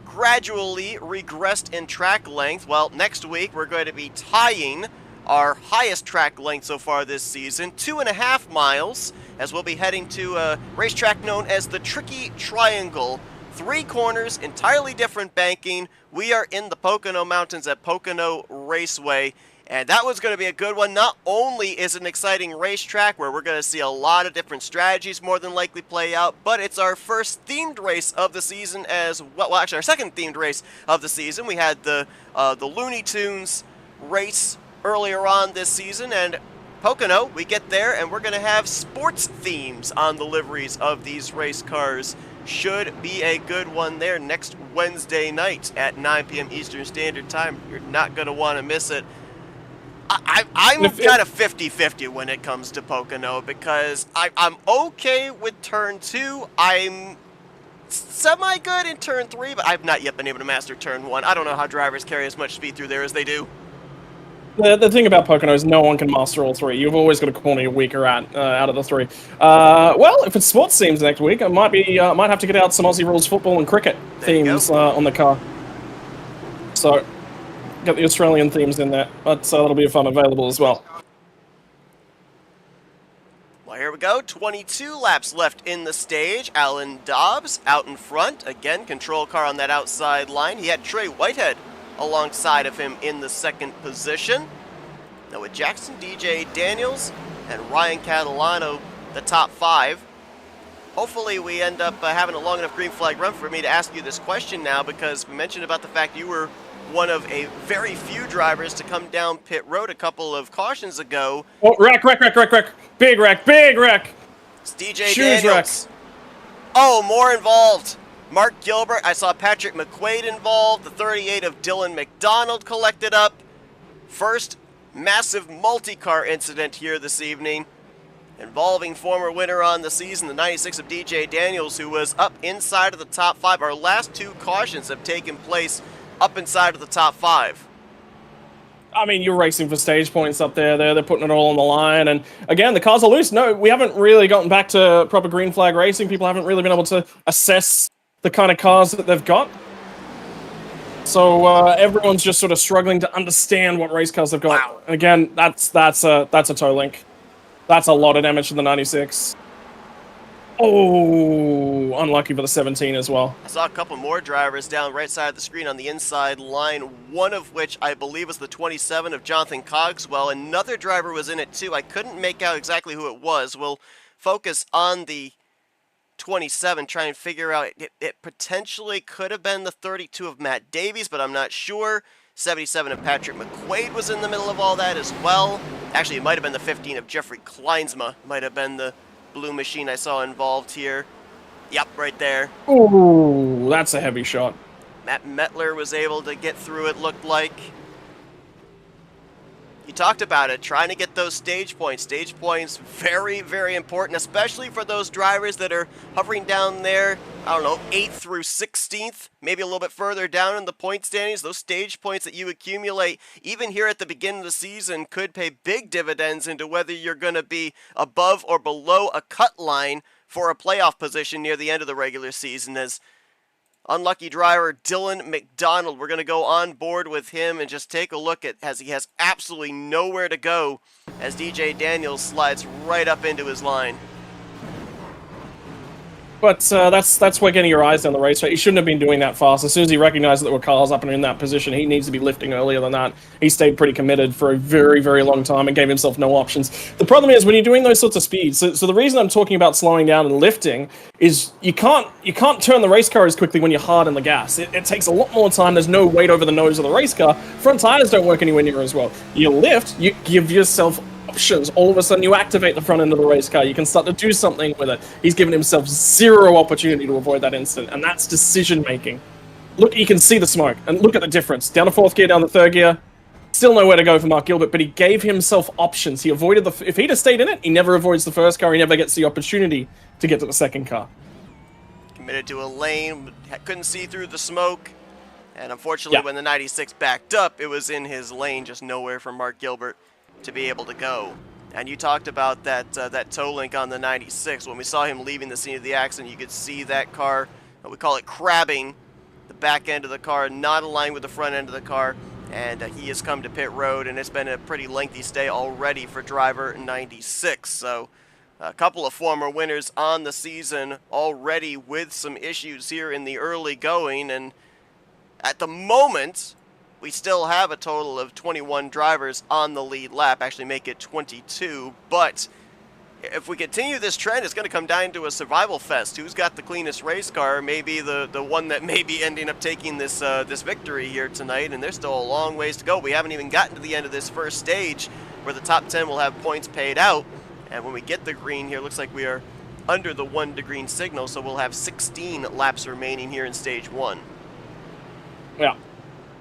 Speaker 2: gradually regressed in track length. Well, next week we're going to be tying our highest track length so far this season, 2.5 miles, as we'll be heading to a racetrack known as the Tricky Triangle. 3 corners, entirely different banking. We are in the Pocono Mountains at Pocono Raceway, and that one's going to be a good one. Not only is it an exciting racetrack where we're going to see a lot of different strategies more than likely play out, but it's our first themed race of the season as well. Well, actually, our second themed race of the season. We had the Looney Tunes race earlier on this season, and Pocono, we get there and we're going to have sports themes on the liveries of these race cars. Should be a good one there next Wednesday night at 9 p.m. Eastern Standard Time. You're not going to want to miss it. I'm kind of 50-50 when it comes to Pocono, because I'm okay with turn 2. I'm semi-good in turn 3, but I've not yet been able to master turn 1. I don't know how drivers carry as much speed through there as they do.
Speaker 3: The thing about Pocono is no one can master all 3. You've always got a corner you're weaker at out of the 3. Well, if it's sports themes next week, I might have to get out some Aussie rules football and cricket themes on the car. So, get the Australian themes in there, but that'll be fun available as well.
Speaker 2: Well, here we go. 22 laps left in the stage. Alan Dobbs out in front. Again, control car on that outside line. He had Trey Whitehead alongside of him in the second position. Now with Jackson, DJ Daniels, and Ryan Catalano, the top 5. Hopefully we end up having a long enough green flag run for me to ask you this question now, because we mentioned about the fact you were one of a very few drivers to come down pit road a couple of cautions ago.
Speaker 3: Oh, wreck. Big wreck.
Speaker 2: It's DJ Daniels. Oh, more involved. Mark Gilbert, I saw Patrick McQuaid involved. The 38 of Dylan McDonald collected up. First massive multi-car incident here this evening, involving former winner on the season, the 96 of DJ Daniels, who was up inside of the top 5. Our last 2 cautions have taken place up inside of the top 5.
Speaker 3: I mean, you're racing for stage points up there. They're putting it all on the line. And again, the cars are loose. No, we haven't really gotten back to proper green flag racing. People haven't really been able to assess the kind of cars that they've got. So everyone's just sort of struggling to understand what race cars they've got.
Speaker 2: Wow.
Speaker 3: And again, that's a toe link. That's a lot of damage to the 96. Oh, unlucky for the 17 as well.
Speaker 2: I saw a couple more drivers down right side of the screen on the inside line, one of which I believe was the 27 of Jonathan Cogswell. Another driver was in it too. I couldn't make out exactly who it was. We'll focus on the 27, try and figure out, it potentially could have been the 32 of Matt Davies, but I'm not sure. 77 of Patrick McQuaid was in the middle of all that as well. Actually, it might have been the 15 of Jeffrey Kleinsma. Might have been the blue machine I saw involved here. Yep, right there.
Speaker 3: Ooh, that's a heavy shot.
Speaker 2: Matt Mettler was able to get through, it looked like. You talked about it, trying to get those stage points. Stage points, very, very important, especially for those drivers that are hovering down there, I don't know, 8th through 16th, maybe a little bit further down in the point standings. Those stage points that you accumulate, even here at the beginning of the season, could pay big dividends into whether you're going to be above or below a cut line for a playoff position near the end of the regular season. As unlucky driver Dylan McDonald, we're going to go on board with him and just take a look at, as he has absolutely nowhere to go, as DJ Daniels slides right up into his line.
Speaker 3: But that's where getting your eyes down the race. He shouldn't have been doing that fast. As soon as he recognized that there were cars up and in that position, he needs to be lifting earlier than that. He stayed pretty committed for a very, very long time and gave himself no options. The problem is when you're doing those sorts of speeds, so the reason I'm talking about slowing down and lifting is you can't turn the race car as quickly when you're hard on the gas. It takes a lot more time. There's no weight over the nose of the race car. Front tires don't work anywhere near as well. You lift, you give yourself options. All of a sudden you activate the front end of the race car. You can start to do something with it. He's given himself zero opportunity to avoid that instant, and that's decision making. Look, you can see the smoke, and look at the difference. Down to 4th gear, down to 3rd gear. Still nowhere to go for Mark Gilbert, but he gave himself options. He avoided if he'd have stayed in it, he never avoids the first car. He never gets the opportunity to get to the second car.
Speaker 2: Committed to a lane, couldn't see through the smoke, and unfortunately when the 96 backed up, it was in his lane, just nowhere for Mark Gilbert to be able to go. And you talked about that toe link on the 96. When we saw him leaving the scene of the accident, you could see that car, we call it crabbing, the back end of the car, not aligned with the front end of the car. And he has come to pit road, and it's been a pretty lengthy stay already for driver 96. So a couple of former winners on the season already with some issues here in the early going. And at the moment, we still have a total of 21 drivers on the lead lap, actually make it 22, but if we continue this trend, it's going to come down to a survival fest. Who's got the cleanest race car? Maybe the one that may be ending up taking this this victory here tonight, and there's still a long ways to go. We haven't even gotten to the end of this first stage where the top 10 will have points paid out, and when we get the green here, looks like we are under the 1 to green signal, so we'll have 16 laps remaining here in stage 1.
Speaker 3: Yeah.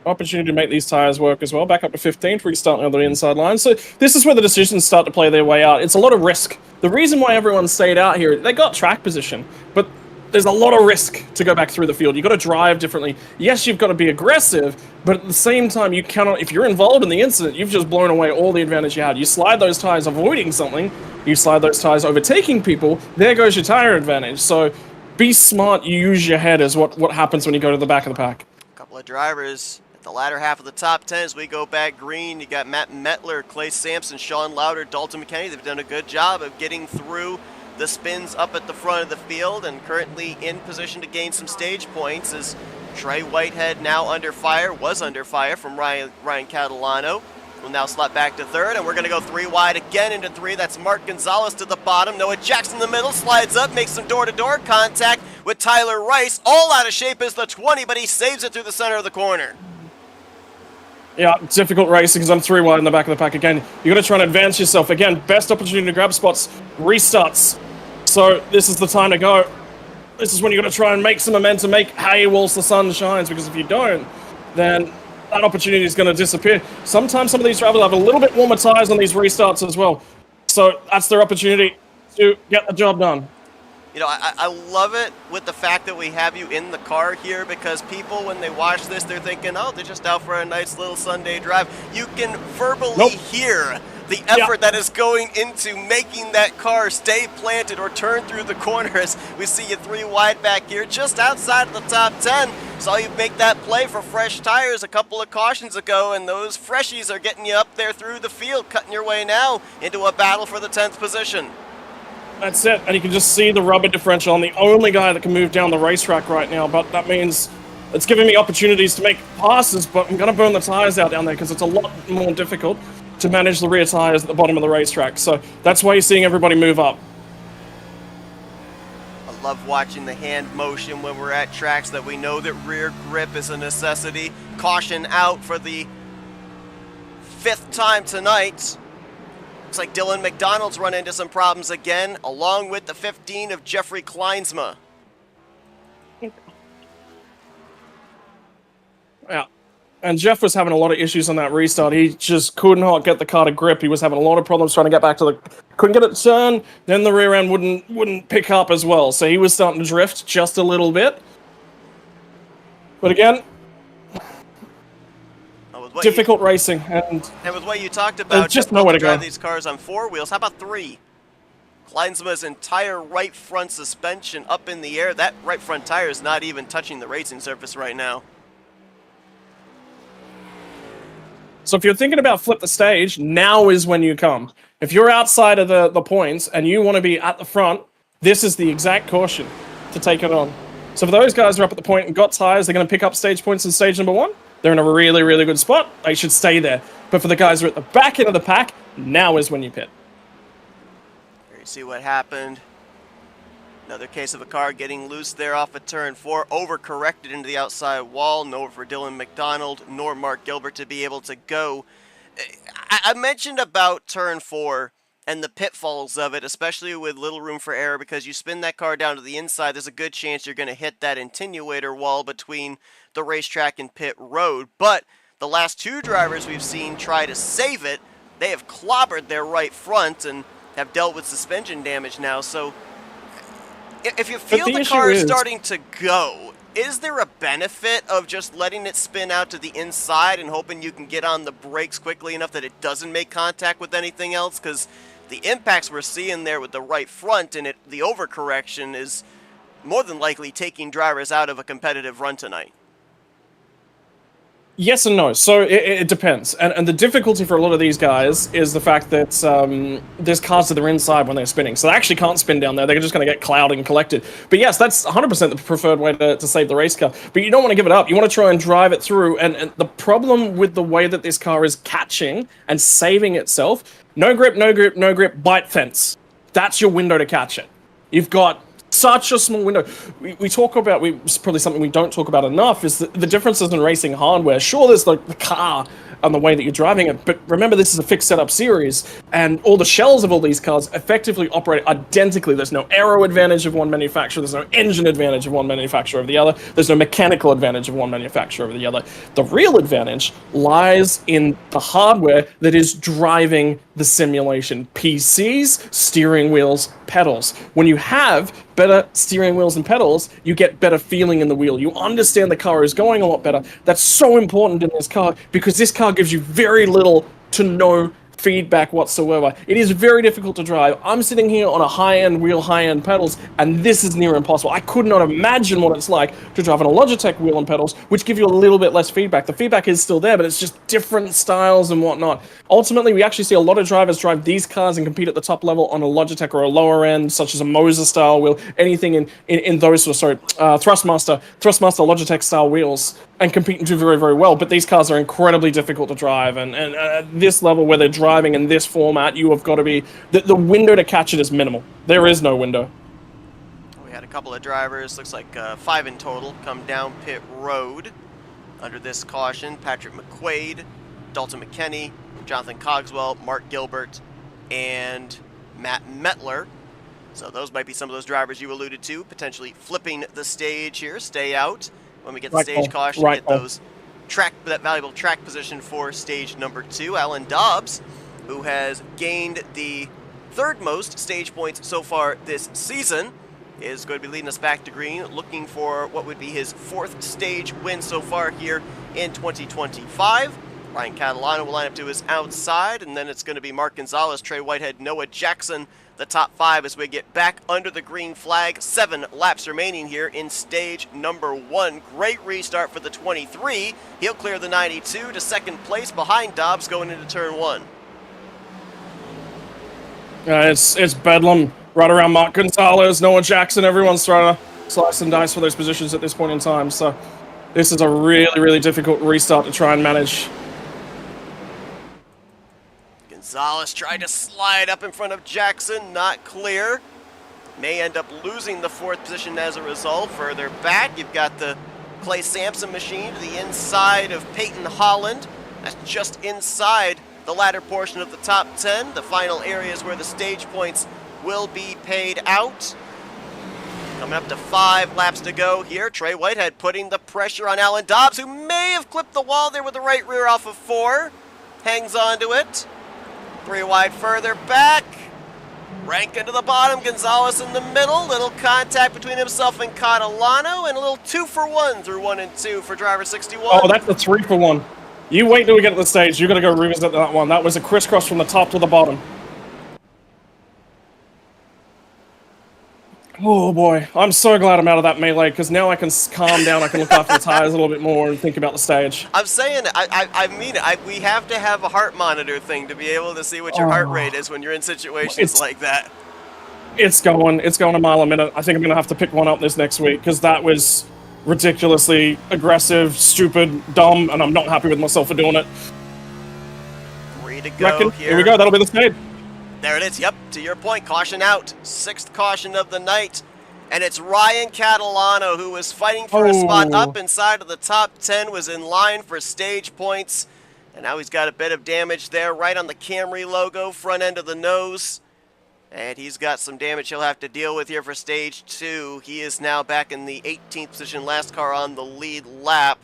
Speaker 3: Opportunity to make these tires work as well. Back up to 15th, restarting on the inside line. So this is where the decisions start to play their way out. It's a lot of risk. The reason why everyone stayed out here, they got track position, but there's a lot of risk to go back through the field. You've got to drive differently. Yes, you've got to be aggressive, but at the same time, you cannot, if you're involved in the incident, you've just blown away all the advantage you had. You slide those tires avoiding something, you slide those tires overtaking people, there goes your tire advantage. So be smart, you use your head is what happens when you go to the back of the pack.
Speaker 2: A couple of drivers at the latter half of the top 10 as we go back green. You got Matt Mettler, Clay Sampson, Sean Lauder, Dalton McKenney. They've done a good job of getting through the spins up at the front of the field and currently in position to gain some stage points as Trey Whitehead now under fire, was under fire from Ryan Catalano. Will now slot back to third, and we're going to go 3 wide again into 3. That's Mark Gonzalez to the bottom. Noah Jackson in the middle, slides up, makes some door-to-door contact with Tyler Rice. All out of shape is the 20, but he saves it through the center of the corner.
Speaker 3: Yeah, difficult racing because I'm 3 wide in the back of the pack again. You got to try and advance yourself. Again, best opportunity to grab spots, restarts. So this is the time to go. This is when you got to try and make some momentum, make hay whilst the sun shines, because if you don't, then that opportunity is going to disappear. Sometimes some of these drivers have a little bit warmer tires on these restarts as well. So that's their opportunity to get the job done.
Speaker 2: You know, I love it with the fact that we have you in the car here, because people, when they watch this, they're thinking, oh, they're just out for a nice little Sunday drive. You can verbally hear the effort that is going into making that car stay planted or turn through the corners. We see you 3 wide back here, just outside of the top 10. Saw you make that play for fresh tires a couple of cautions ago, and those freshies are getting you up there through the field, cutting your way now into a battle for the 10th position.
Speaker 3: That's it, and you can just see the rubber differential. I'm the only guy that can move down the racetrack right now, but that means it's giving me opportunities to make passes, but I'm going to burn the tires out down there because it's a lot more difficult to manage the rear tires at the bottom of the racetrack. So that's why you're seeing everybody move up.
Speaker 2: I love watching the hand motion when we're at tracks that we know that rear grip is a necessity. Caution out for the 5th time tonight. Looks like Dylan McDonald's run into some problems again, along with the 15 of Jeffrey Kleinsma.
Speaker 3: Yeah, and Jeff was having a lot of issues on that restart. He just could not get the car to grip. He was having a lot of problems trying to get back to the... Couldn't get it to turn, then the rear end wouldn't pick up as well. So he was starting to drift just a little bit. But again... difficult racing, and
Speaker 2: with what you talked about,
Speaker 3: just nowhere to
Speaker 2: drive
Speaker 3: go.
Speaker 2: These cars on 4 wheels. How about 3? Kleinsma's entire right front suspension up in the air. That right front tire is not even touching the racing surface right now.
Speaker 3: So if you're thinking about flip the stage, now is when you come. If you're outside of the points and you want to be at the front, this is the exact caution to take it on. So for those guys who are up at the point and got tires, they're going to pick up stage points in stage number 1. They're in a really, really good spot. They should stay there. But for the guys who are at the back end of the pack, now is when you pit.
Speaker 2: Here you see what happened. Another case of a car getting loose there off of turn 4, overcorrected into the outside wall. No for Dylan McDonald nor Mark Gilbert to be able to go. I mentioned about turn 4 and the pitfalls of it, especially with little room for error, because you spin that car down to the inside, there's a good chance you're going to hit that attenuator wall between the racetrack and pit road. But the last 2 drivers we've seen try to save it, they have clobbered their right front and have dealt with suspension damage now. So if you feel the car is starting to go, is there a benefit of just letting it spin out to the inside and hoping you can get on the brakes quickly enough that it doesn't make contact with anything else? Because the impacts we're seeing there with the right front and the overcorrection is more than likely taking drivers out of a competitive run tonight.
Speaker 3: Yes and no. So it depends. And the difficulty for a lot of these guys is the fact that there's cars to their inside when they're spinning. So they actually can't spin down there. They're just going to get clouded and collected. But yes, that's 100% the preferred way to save the race car. But you don't want to give it up. You want to try and drive it through. And the problem with the way that this car is catching and saving itself, no grip, no grip, no grip, bite fence. That's your window to catch it. You've got such a small window. We talk about, it's probably something we don't talk about enough, is the differences in racing hardware. Sure, there's the car and the way that you're driving it, but remember this is a fixed setup series, and all the shells of all these cars effectively operate identically. There's no aero advantage of one manufacturer, there's no engine advantage of one manufacturer over the other, there's no mechanical advantage of one manufacturer over the other. The real advantage lies in the hardware that is driving the simulation. PCs, steering wheels, pedals. When you have better steering wheels and pedals, you get better feeling in the wheel. You understand the car is going a lot better. That's so important in this car because this car gives you very little to no feedback whatsoever. It is very difficult to drive. I'm sitting here on a high-end wheel, high-end pedals, and this is near impossible. I could not imagine what it's like to drive on a Logitech wheel and pedals, which give you a little bit less feedback. The feedback is still there, but it's just different styles and whatnot. Ultimately, we actually see a lot of drivers drive these cars and compete at the top level on a Logitech or a lower end, such as a Moser style wheel, anything in those, Thrustmaster Logitech style wheels, and compete and do very, very well. But these cars are incredibly difficult to drive, and at this level where they're driving in this format, you have got to be, the window to catch it is minimal. There is no window.
Speaker 2: We had a couple of drivers, looks like 5 in total, come down pit road under this caution. Patrick McQuaid, Dalton McKenney, Jonathan Cogswell, Mark Gilbert, and Matt Metler. So those might be some of those drivers you alluded to, potentially flipping the stage here, stay out when we get the stage caution, get those that valuable track position for stage number 2. Alan Dobbs, who has gained the third most stage points so far this season, is going to be leading us back to green, looking for what would be his 4th stage win so far here in 2025. Ryan Catalano will line up to his outside, and then it's going to be Mark Gonzalez, Trey Whitehead, Noah Jackson, the top 5 as we get back under the green flag. 7 laps remaining here in stage number 1. Great restart for the 23. He'll clear the 92 to 2nd place behind Dobbs going into turn 1.
Speaker 3: It's bedlam right around Mark Gonzalez, Noah Jackson. Everyone's trying to slice and dice for those positions at this point in time. So this is a really, really difficult restart to try and manage.
Speaker 2: Gonzalez tried to slide up in front of Jackson, not clear. May end up losing the 4th position as a result. Further back, you've got the Clay Sampson machine to the inside of Peyton Holland. That's just inside the latter portion of the top 10. The final areas where the stage points will be paid out. Coming up to 5 laps to go here. Trey Whitehead putting the pressure on Alan Dobbs, who may have clipped the wall there with the right rear off of 4. Hangs on to it. 3 wide further back. Rank into the bottom. Gonzalez in the middle. Little contact between himself and Catalano, and a little 2-for-1 through 1 and 2 for driver 61.
Speaker 3: Oh, that's a 3-for-1. You wait till we get to the stage. You got to go revisit that one. That was a crisscross from the top to the bottom. Oh boy, I'm so glad I'm out of that melee, because now I can calm down, I can look after the tires a little bit more and think about the stage.
Speaker 2: I'm saying, I mean, we have to have a heart monitor thing to be able to see what your heart rate is when you're in situations like that.
Speaker 3: It's going a mile a minute. I think I'm going to have to pick one up this next week, because that was ridiculously aggressive, stupid, dumb, and I'm not happy with myself for doing it.
Speaker 2: 3 to go here.
Speaker 3: Here we go, that'll be the stage.
Speaker 2: There it is, yep, to your point, caution out. 6th caution of the night. And it's Ryan Catalano, who was fighting for a spot up inside of the top 10, was in line for stage points. And now he's got a bit of damage there, right on the Camry logo, front end of the nose. And he's got some damage he'll have to deal with here for stage 2. He is now back in the 18th position, last car on the lead lap.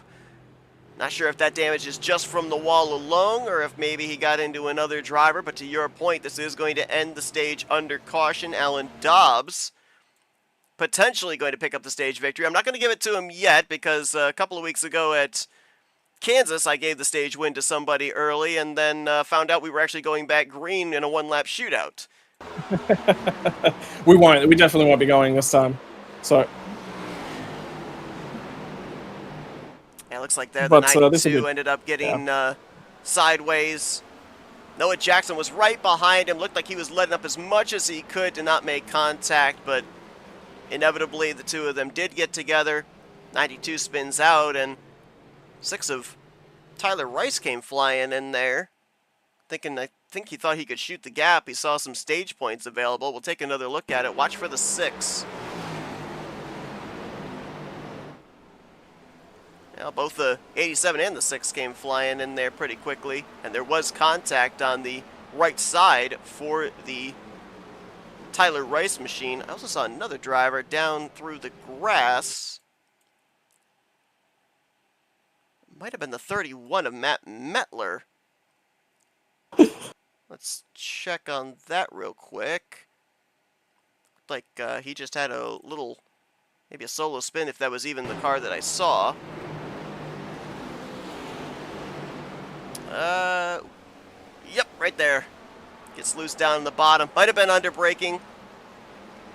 Speaker 2: Not sure if that damage is just from the wall alone or if maybe he got into another driver, but to your point, this is going to end the stage under caution. Alan Dobbs potentially going to pick up the stage victory. I'm not going to give it to him yet because a couple of weeks ago at Kansas, I gave the stage win to somebody early, and then found out we were actually going back green in a one-lap shootout.
Speaker 3: We won't. We definitely won't be going this time. So.
Speaker 2: Yeah, it looks like there the
Speaker 3: But,
Speaker 2: 92
Speaker 3: be,
Speaker 2: ended up getting sideways. Noah Jackson was right behind him. Looked like he was letting up as much as he could to not make contact, but inevitably the two of them did get together. 92 spins out, and 6 of Tyler Rice came flying in there. I think he thought he could shoot the gap. He saw some stage points available. We'll take another look at it. Watch for the 6. Now, both the 87 and the 6 came flying in there pretty quickly, and there was contact on the right side for the Tyler Rice machine. I also saw another driver down through the grass. Might have been the 31 of Matt Metler. Let's check on that real quick. Looked like he just had a little, maybe a solo spin if that was even the car that I saw. Yep, right there. Gets loose down in the bottom. Might have been under braking.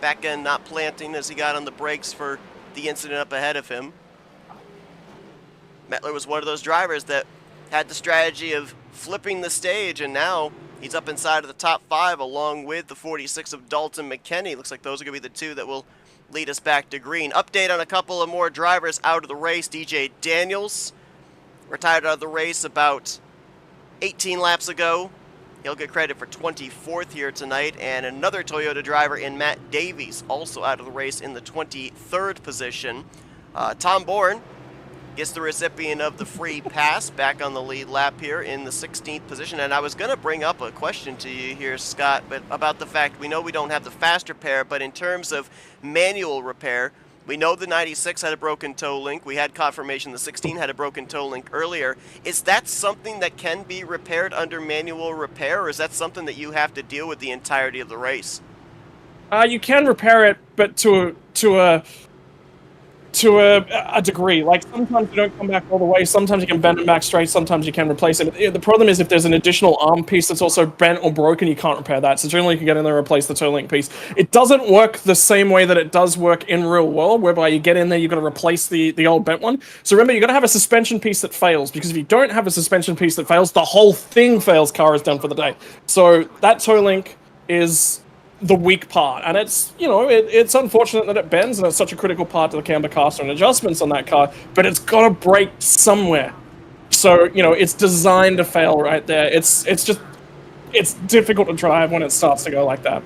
Speaker 2: Back end not planting as he got on the brakes for the incident up ahead of him. Metler was one of those drivers that had the strategy of flipping the stage, and now he's up inside of the top 5 along with the 46 of Dalton McKinney. Looks like those are going to be the 2 that will lead us back to green. Update on a couple of more drivers out of the race. DJ Daniels retired out of the race about 18 laps ago. He'll get credit for 24th here tonight. And another Toyota driver in Matt Davies, also out of the race in the 23rd position. Tom Bourne gets the recipient of the free pass back on the lead lap here in the 16th position. And I was going to bring up a question to you here, Scott, but about the fact we know we don't have the fast repair, but in terms of manual repair, we know the 96 had a broken toe link. We had confirmation the 16 had a broken toe link earlier. Is that something that can be repaired under manual repair, or is that something that you have to deal with the entirety of the race?
Speaker 3: You can repair it, but to a degree. Like, sometimes you don't come back all the way, sometimes you can bend it back straight, sometimes you can replace it. The problem is if there's an additional arm piece that's also bent or broken, you can't repair that. So generally you can get in there and replace the toe link piece. It doesn't work the same way that it does work in real world, whereby you get in there, you've got to replace the old bent one. So remember, you've got to have a suspension piece that fails, because if you don't have a suspension piece that fails, the whole thing fails, car is done for the day. So that toe link is the weak part, and it's, you know, it's unfortunate that it bends, and it's such a critical part to the camber caster and adjustments on that car, but it's got to break somewhere. So, you know, it's designed to fail right there. It's difficult to drive when it starts to go like that.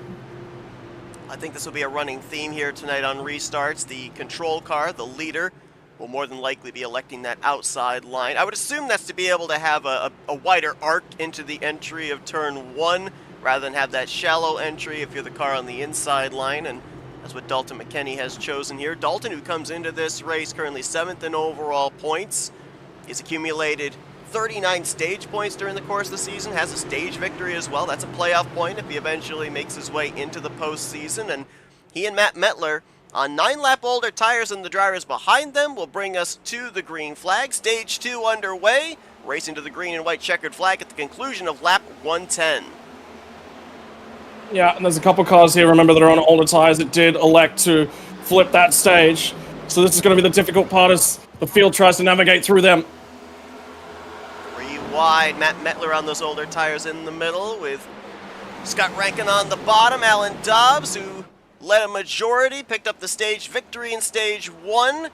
Speaker 2: I think this will be a running theme here tonight on restarts. The control car, the leader, will more than likely be electing that outside line. I would assume that's to be able to have a wider arc into the entry of turn 1, rather than have that shallow entry if you're the car on the inside line, and that's what Dalton McKinney has chosen here. Dalton, who comes into this race currently 7th in overall points, he's accumulated 39 stage points during the course of the season, has a stage victory as well. That's a playoff point if he eventually makes his way into the postseason, and he and Matt Metler on 9-lap older tires than the drivers behind them will bring us to the green flag. Stage 2 underway, racing to the green and white checkered flag at the conclusion of lap 110.
Speaker 3: Yeah, and there's a couple cars here, remember, that are on older tires that did elect to flip that stage. So this is going to be the difficult part as the field tries to navigate through them.
Speaker 2: 3 wide, Matt Metler on those older tires in the middle, with Scott Rankin on the bottom. Alan Dobbs, who led a majority, picked up the stage victory in stage 1.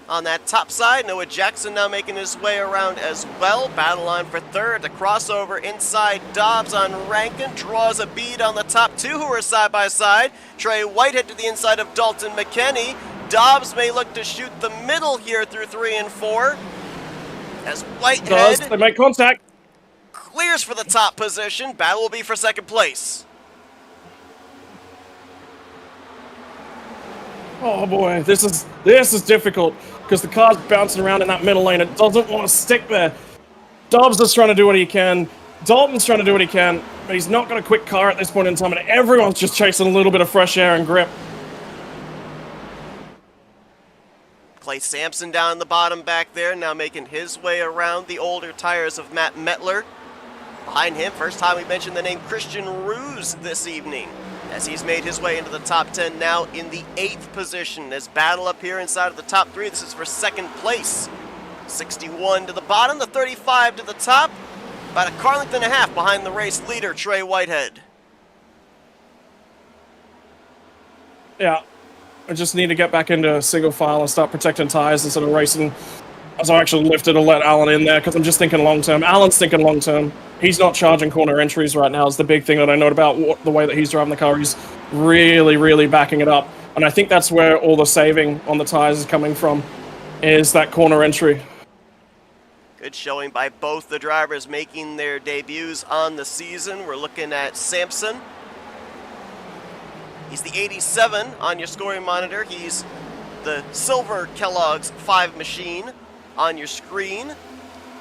Speaker 2: On that top side, Noah Jackson now making his way around as well. Battle line for 3rd. The crossover inside Dobbs on Rankin. Draws a bead on the top 2 who are side by side. Trey Whitehead to the inside of Dalton McKinney. Dobbs may look to shoot the middle here through 3 and 4. As Whitehead
Speaker 3: They make contact.
Speaker 2: Clears for the top position. Battle will be for 2nd place.
Speaker 3: Oh boy, this is difficult, because the car's bouncing around in that middle lane. It doesn't want to stick there. Dobbs is trying to do what he can. Dalton's trying to do what he can, but he's not got a quick car at this point in time, and everyone's just chasing a little bit of fresh air and grip.
Speaker 2: Clay Sampson down in the bottom back there, now making his way around the older tires of Matt Mettler. Behind him, first time we mentioned the name Christian Ruse this evening, as he's made his way into the top 10 now in the 8th position. As battle up here inside of the top 3, this is for 2nd place. 61 to the bottom, the 35 to the top, about a car length and a half behind the race leader, Trey Whitehead.
Speaker 3: Yeah, I just need to get back into single file and start protecting tires instead of racing. As I actually lifted and let Alan in there, because I'm just thinking long term. Alan's thinking long term. He's not charging corner entries right now is the big thing that I know about the way that he's driving the car. He's really, really backing it up. And I think that's where all the saving on the tires is coming from, is that corner entry.
Speaker 2: Good showing by both the drivers making their debuts on the season. We're looking at Sampson. He's the 87 on your scoring monitor. He's the silver Kellogg's 5 machine on your screen.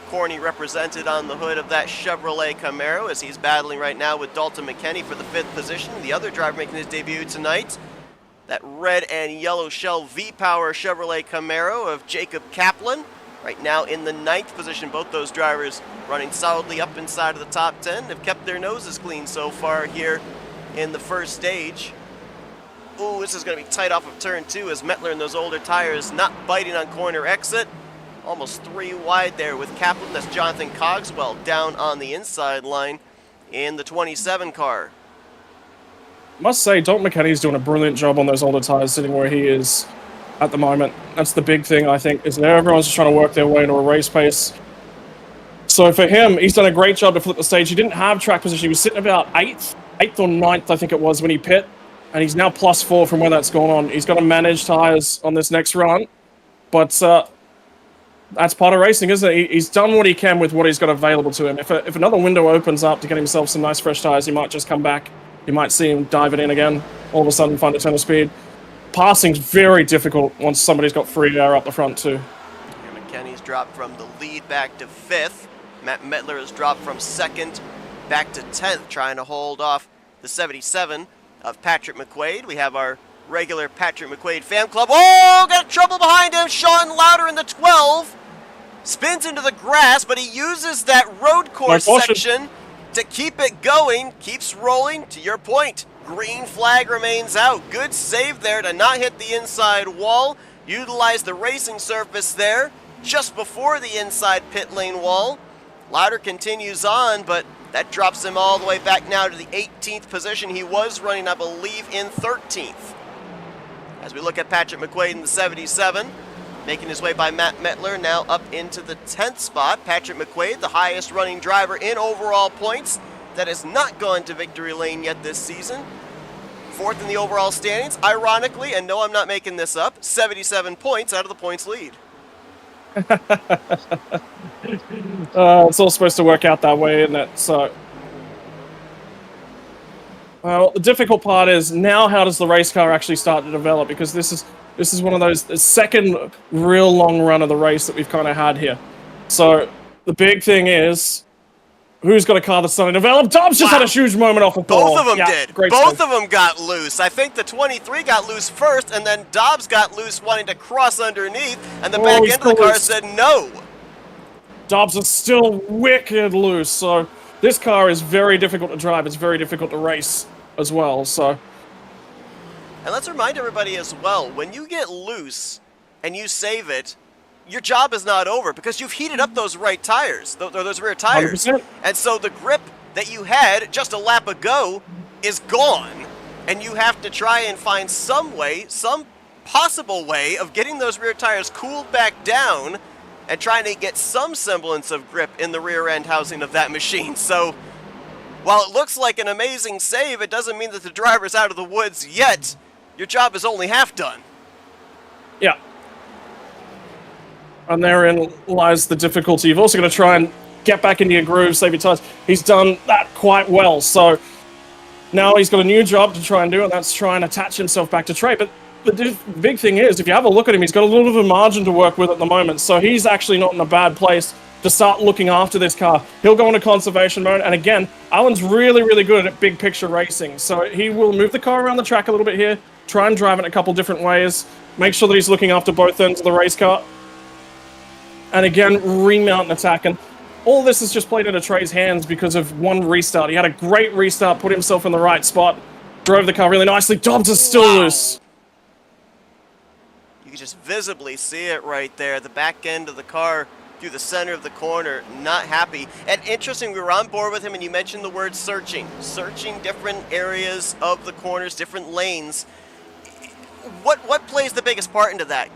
Speaker 2: Corny represented on the hood of that Chevrolet Camaro as he's battling right now with Dalton McKenney for the 5th position. The other driver making his debut tonight, that red and yellow shell V-Power Chevrolet Camaro of Jacob Kaplan. Right now in the 9th position, both those drivers running solidly up inside of the top 10. Have kept their noses clean so far here in the first stage. Ooh, this is going to be tight off of turn 2 as Mettler and those older tires not biting on corner exit. Almost 3 wide there with Kaplan. That's Jonathan Cogswell down on the inside line in the 27 car.
Speaker 3: Must say, Dalton McKenney's doing a brilliant job on those older tires sitting where he is at the moment. That's the big thing, I think, is that everyone's just trying to work their way into a race pace. So for him, he's done a great job to flip the stage. He didn't have track position. He was sitting about 8th or 9th, I think it was, when he pit. And he's now +4 from where that's going on. He's got to manage tires on this next run. But that's part of racing, isn't it? He's done what he can with what he's got available to him. If another window opens up to get himself some nice fresh tires, he might just come back. You might see him dive it in again. All of a sudden find a ton of speed. Passing's very difficult once somebody's got free air up the front too.
Speaker 2: McKenney's dropped from the lead back to 5th. Matt Mettler has dropped from 2nd back to 10th, trying to hold off the 77 of Patrick McQuaid. We have our regular Patrick McQuaid fan club. Oh, got trouble behind him. Sean Louder in the 12. Spins into the grass, but he uses that road course section to keep it going. Keeps rolling. To your point, green flag remains out. Good save there to not hit the inside wall. Utilize the racing surface there just before the inside pit lane wall. Louder continues on, but that drops him all the way back now to the 18th position. He was running, I believe, in 13th. As we look at Patrick McQuaid in the 77, making his way by Matt Mettler, now up into the 10th spot. Patrick McQuaid, the highest running driver in overall points, that has not gone to victory lane yet this season. 4th in the overall standings, ironically, and no, I'm not making this up, 77 points out of the points lead.
Speaker 3: It's all supposed to work out that way, isn't it? So, well, the difficult part is now how does the race car actually start to develop? Because this is one of those, the second real long run of the race that we've kind of had here. So the big thing is, who's got a car that's starting to develop? Dobbs just had a huge moment off the ball.
Speaker 2: Both of them did. Both
Speaker 3: save.
Speaker 2: of them got loose. I think the 23 got loose first, and then Dobbs got loose wanting to cross underneath, and the back end of the car said no.
Speaker 3: Dobbs is still wicked loose, so this car is very difficult to drive. It's very difficult to race as well, so.
Speaker 2: And let's remind everybody as well, when you get loose and you save it, your job is not over because you've heated up those right tires, those rear tires.
Speaker 3: 100%.
Speaker 2: And so the grip that you had just a lap ago is gone, and you have to try and find some way, some possible way of getting those rear tires cooled back down and trying to get some semblance of grip in the rear end housing of that machine. So while it looks like an amazing save, it doesn't mean that the driver's out of the woods yet. Your job is only half done.
Speaker 3: Yeah. And therein lies the difficulty. You've also got to try and get back into your groove, save your tires. He's done that quite well. So now he's got a new job to try and do, and that's try and attach himself back to Trey. But the big thing is, if you have a look at him, he's got a little bit of a margin to work with at the moment. So he's actually not in a bad place to start looking after this car. He'll go into conservation mode. And again, Alan's really, really good at big picture racing. So he will move the car around the track a little bit here, try and drive it a couple different ways, Make sure that he's looking after both ends of the race car. And again, remount and attacking. All this is just played into Trey's hands because of one restart. He had a great restart, put himself in the right spot, drove the car really nicely. Dobbs is still loose.
Speaker 2: You can just visibly see it right there. The back end of the car through the center of the corner, not happy. And interesting, we were on board with him and you mentioned the word searching. Searching different areas of the corners, different lanes. What plays the biggest part into that?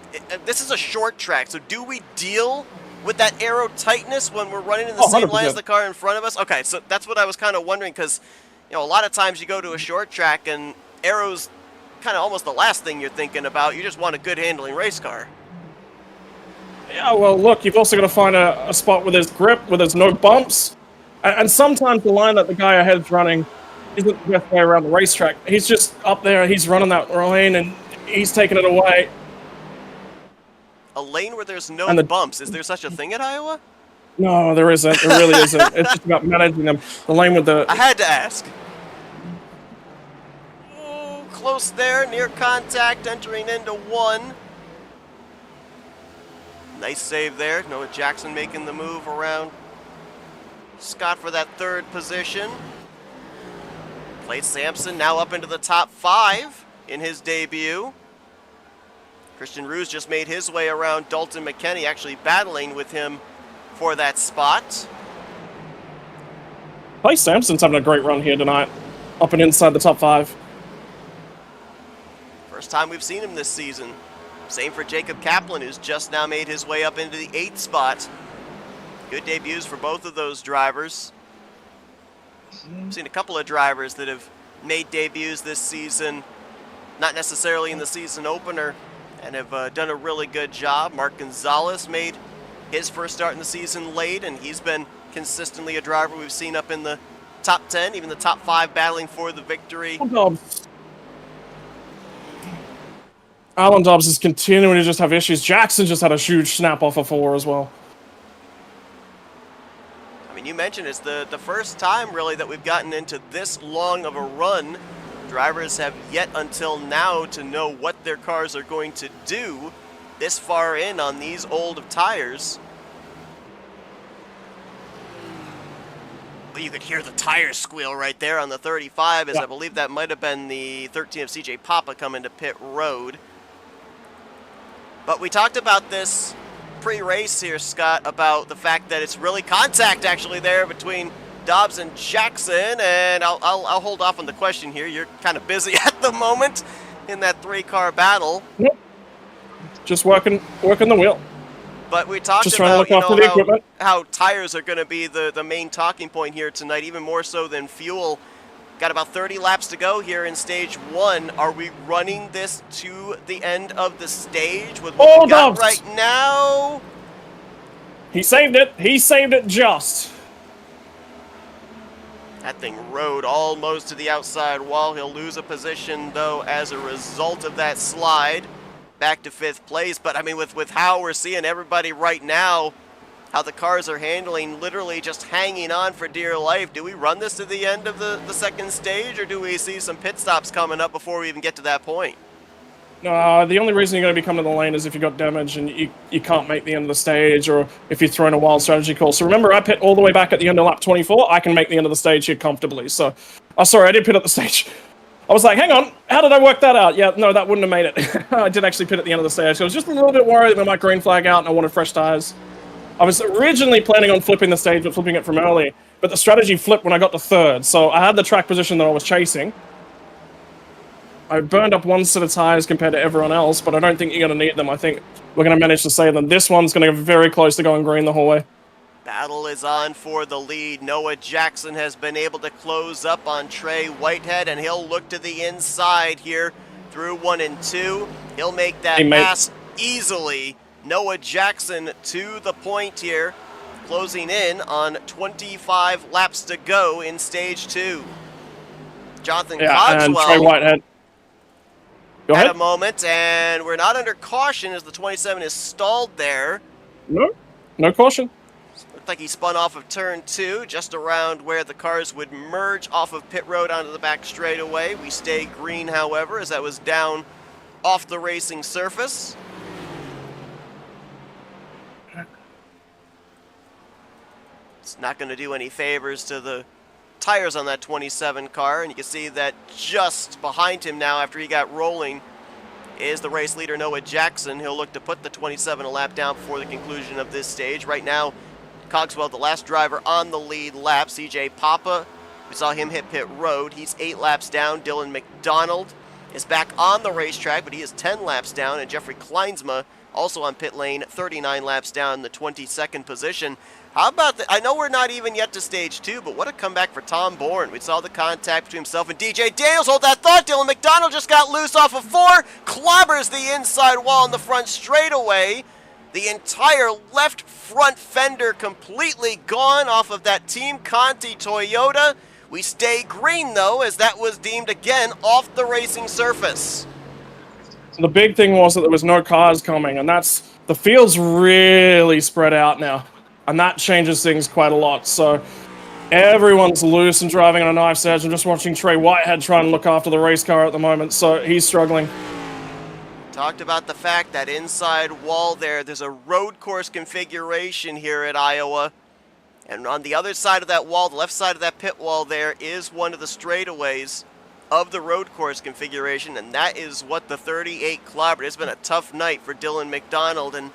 Speaker 2: This is a short track, so do we deal with that aero tightness when we're running in the same line as the car in front of us? Okay, so that's what I was kind of wondering, because a lot of times you go to a short track and aero's kind of almost the last thing you're thinking about. You just want a good handling race car.
Speaker 3: Yeah, well, look, you've also got to find a spot where there's grip, where there's no bumps. And sometimes the line that the guy ahead's running isn't the best way around the racetrack. He's just up there, he's running that lane, and he's taking it away.
Speaker 2: A lane where there's no bumps. Is there such a thing at Iowa?
Speaker 3: No, there isn't. There really isn't. It's just about managing them. The lane with the...
Speaker 2: I had to ask. Ooh, close there, near contact, entering into one. Nice save there. Noah Jackson making the move around Scott for that third position. Clay Sampson now up into the top 5 in his debut. Christian Roos just made his way around Dalton McKenney, actually battling with him for that spot.
Speaker 3: Clay Sampson's having a great run here tonight, up and inside the top 5.
Speaker 2: First time we've seen him this season. Same for Jacob Kaplan, who's just now made his way up into the 8th spot. Good debuts for both of those drivers. I've seen a couple of drivers that have made debuts this season, not necessarily in the season opener, and have done a really good job. Mark Gonzalez made his first start in the season late, and he's been consistently a driver we've seen up in the top 10, even the top 5, battling for the victory.
Speaker 3: Alan Dobbs is continuing to just have issues. Jackson just had a huge snap off of 4 as well.
Speaker 2: I mean, you mentioned it's the first time, really, that we've gotten into this long of a run. Drivers have yet until now to know what their cars are going to do this far in on these old of tires. But you could hear the tires squeal right there on the 35, as I believe that might have been the 13 of CJ Papa coming to pit road. But we talked about this pre-race here, Scott, about the fact that it's really contact actually there between Dobbs and Jackson, and I'll hold off on the question here. You're kind of busy at the moment in that 3-car battle.
Speaker 3: Yep. Just working the wheel.
Speaker 2: But we talked
Speaker 3: just
Speaker 2: about how tires are going to be the main talking point here tonight, even more so than fuel. Got about 30 laps to go here in stage 1. Are we running this to the end of the stage with what we got right now?
Speaker 3: He saved it. He saved it just.
Speaker 2: That thing rode almost to the outside wall. He'll lose a position, though, as a result of that slide. Back to 5th place. But, I mean, with how we're seeing everybody right now, how the cars are handling, literally just hanging on for dear life. Do we run this to the end of the second stage, or do we see some pit stops coming up before we even get to that point?
Speaker 3: The only reason you're going to be coming to the lane is if you got damage and you can't make the end of the stage, or if you're throwing a wild strategy call. So remember, I pit all the way back at the end of lap 24. I can make the end of the stage here comfortably. So, sorry, I did pit at the stage. I was like, hang on, how did I work that out? Yeah, no, that wouldn't have made it. I did actually pit at the end of the stage. So I was just a little bit worried with my green flag out and I wanted fresh tires. I was originally planning on flipping the stage, but flipping it from early. But the strategy flipped when I got to 3rd. So I had the track position that I was chasing. I burned up one set of tires compared to everyone else, but I don't think you're going to need them. I think we're going to manage to save them. This one's going to get very close to going green the whole way.
Speaker 2: Battle is on for the lead. Noah Jackson has been able to close up on Trey Whitehead, and he'll look to the inside here through 1 and 2. He'll make that pass easily. Noah Jackson to the point here, closing in on 25 laps to go in stage 2. Jonathan Cogswell.
Speaker 3: And Trey Whitehead. Go ahead.
Speaker 2: At a moment, and we're not under caution as the 27 is stalled there.
Speaker 3: No caution.
Speaker 2: Looked like he spun off of turn 2, just around where the cars would merge off of pit road onto the back straightaway. We stay green, however, as that was down off the racing surface. It's not going to do any favors to the tires on that 27 car, and you can see that just behind him now after he got rolling is the race leader Noah Jackson. He'll look to put the 27 a lap down before the conclusion of this stage. Right now, Cogswell, the last driver on the lead lap. CJ Papa, we saw him hit pit road. He's 8 laps down. Dylan McDonald is back on the racetrack, but he is 10 laps down. And Jeffrey Kleinsma, also on pit lane, 39 laps down in the 22nd position. How about that? I know we're not even yet to stage 2, but what a comeback for Tom Bourne. We saw the contact between himself and DJ Daniels. Hold that thought. Dylan McDonald just got loose off of 4. Clobbers the inside wall in the front straightaway. The entire left front fender completely gone off of that Team Conti Toyota. We stay green, though, as that was deemed again off the racing surface.
Speaker 3: The big thing was that there was no cars coming, and the field's really spread out now. And that changes things quite a lot. So everyone's loose and driving on a knife's edge. I'm just watching Trey Whitehead trying to look after the race car at the moment, so he's struggling.
Speaker 2: Talked about the fact that inside wall there's a road course configuration here at Iowa. And on the other side of that wall, the left side of that pit wall there, is one of the straightaways of the road course configuration, and that is what the 38 clobbered. It's been a tough night for Dylan McDonald, and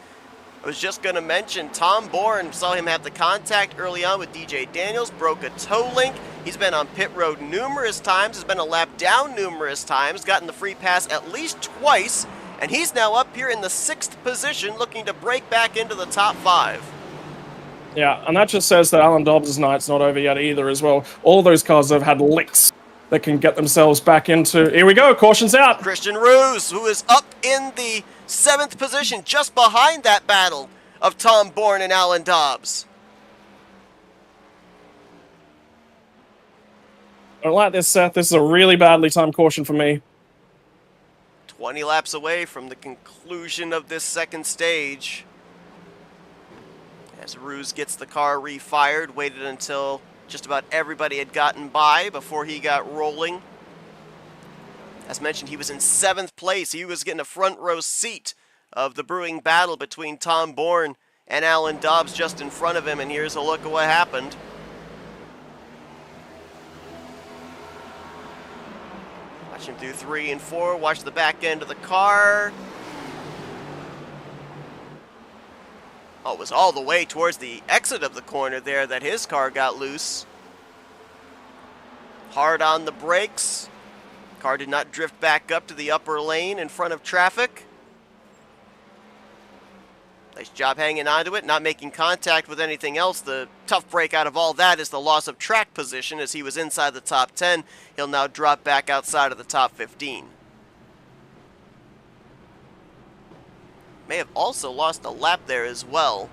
Speaker 2: I was just going to mention, Tom Bourne, saw him have the contact early on with DJ Daniels, broke a toe link. He's been on pit road numerous times, has been a lap down numerous times, gotten the free pass at least twice, and he's now up here in the 6th position looking to break back into the top 5.
Speaker 3: Yeah, and that just says that Alan Dobbs' night's not over yet either as well. All those cars have had licks that can get themselves back into... Here we go, caution's out.
Speaker 2: Christian Roos, who is up in the 7th position, just behind that battle of Tom Bourne and Alan Dobbs.
Speaker 3: I don't like this, Seth. This is a really badly timed caution for me.
Speaker 2: 20 laps away from the conclusion of this second stage. As Roos gets the car refired, waited until just about everybody had gotten by before he got rolling. As mentioned, he was in 7th place. He was getting a front row seat of the brewing battle between Tom Bourne and Alan Dobbs just in front of him, and here's a look at what happened. Watch him through 3 and 4, watch the back end of the car. Oh, it was all the way towards the exit of the corner there that his car got loose. Hard on the brakes. Car did not drift back up to the upper lane in front of traffic. Nice job hanging onto it, not making contact with anything else. The tough break out of all that is the loss of track position as he was inside the top 10. He'll now drop back outside of the top 15. May have also lost a lap there as well,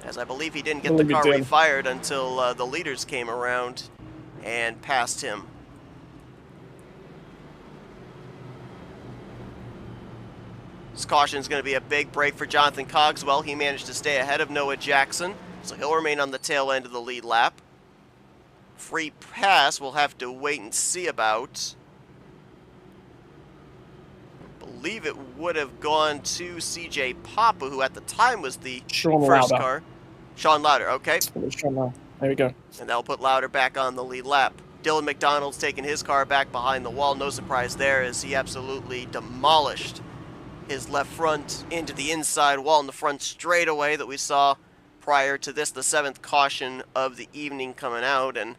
Speaker 2: as I believe he didn't get the car refired until the leaders came around and passed him. This caution is going to be a big break for Jonathan Cogswell. He managed to stay ahead of Noah Jackson, so he'll remain on the tail end of the lead lap. Free pass we'll have to wait and see about. I believe it would have gone to CJ Papa, who at the time was the first car. Sean Lauder, okay.
Speaker 3: There we go.
Speaker 2: And that'll put Lauder back on the lead lap. Dylan McDonald's taking his car back behind the wall. No surprise there, as he absolutely demolished his left front into the inside wall in the front straightaway that we saw prior to this, the 7th caution of the evening coming out. And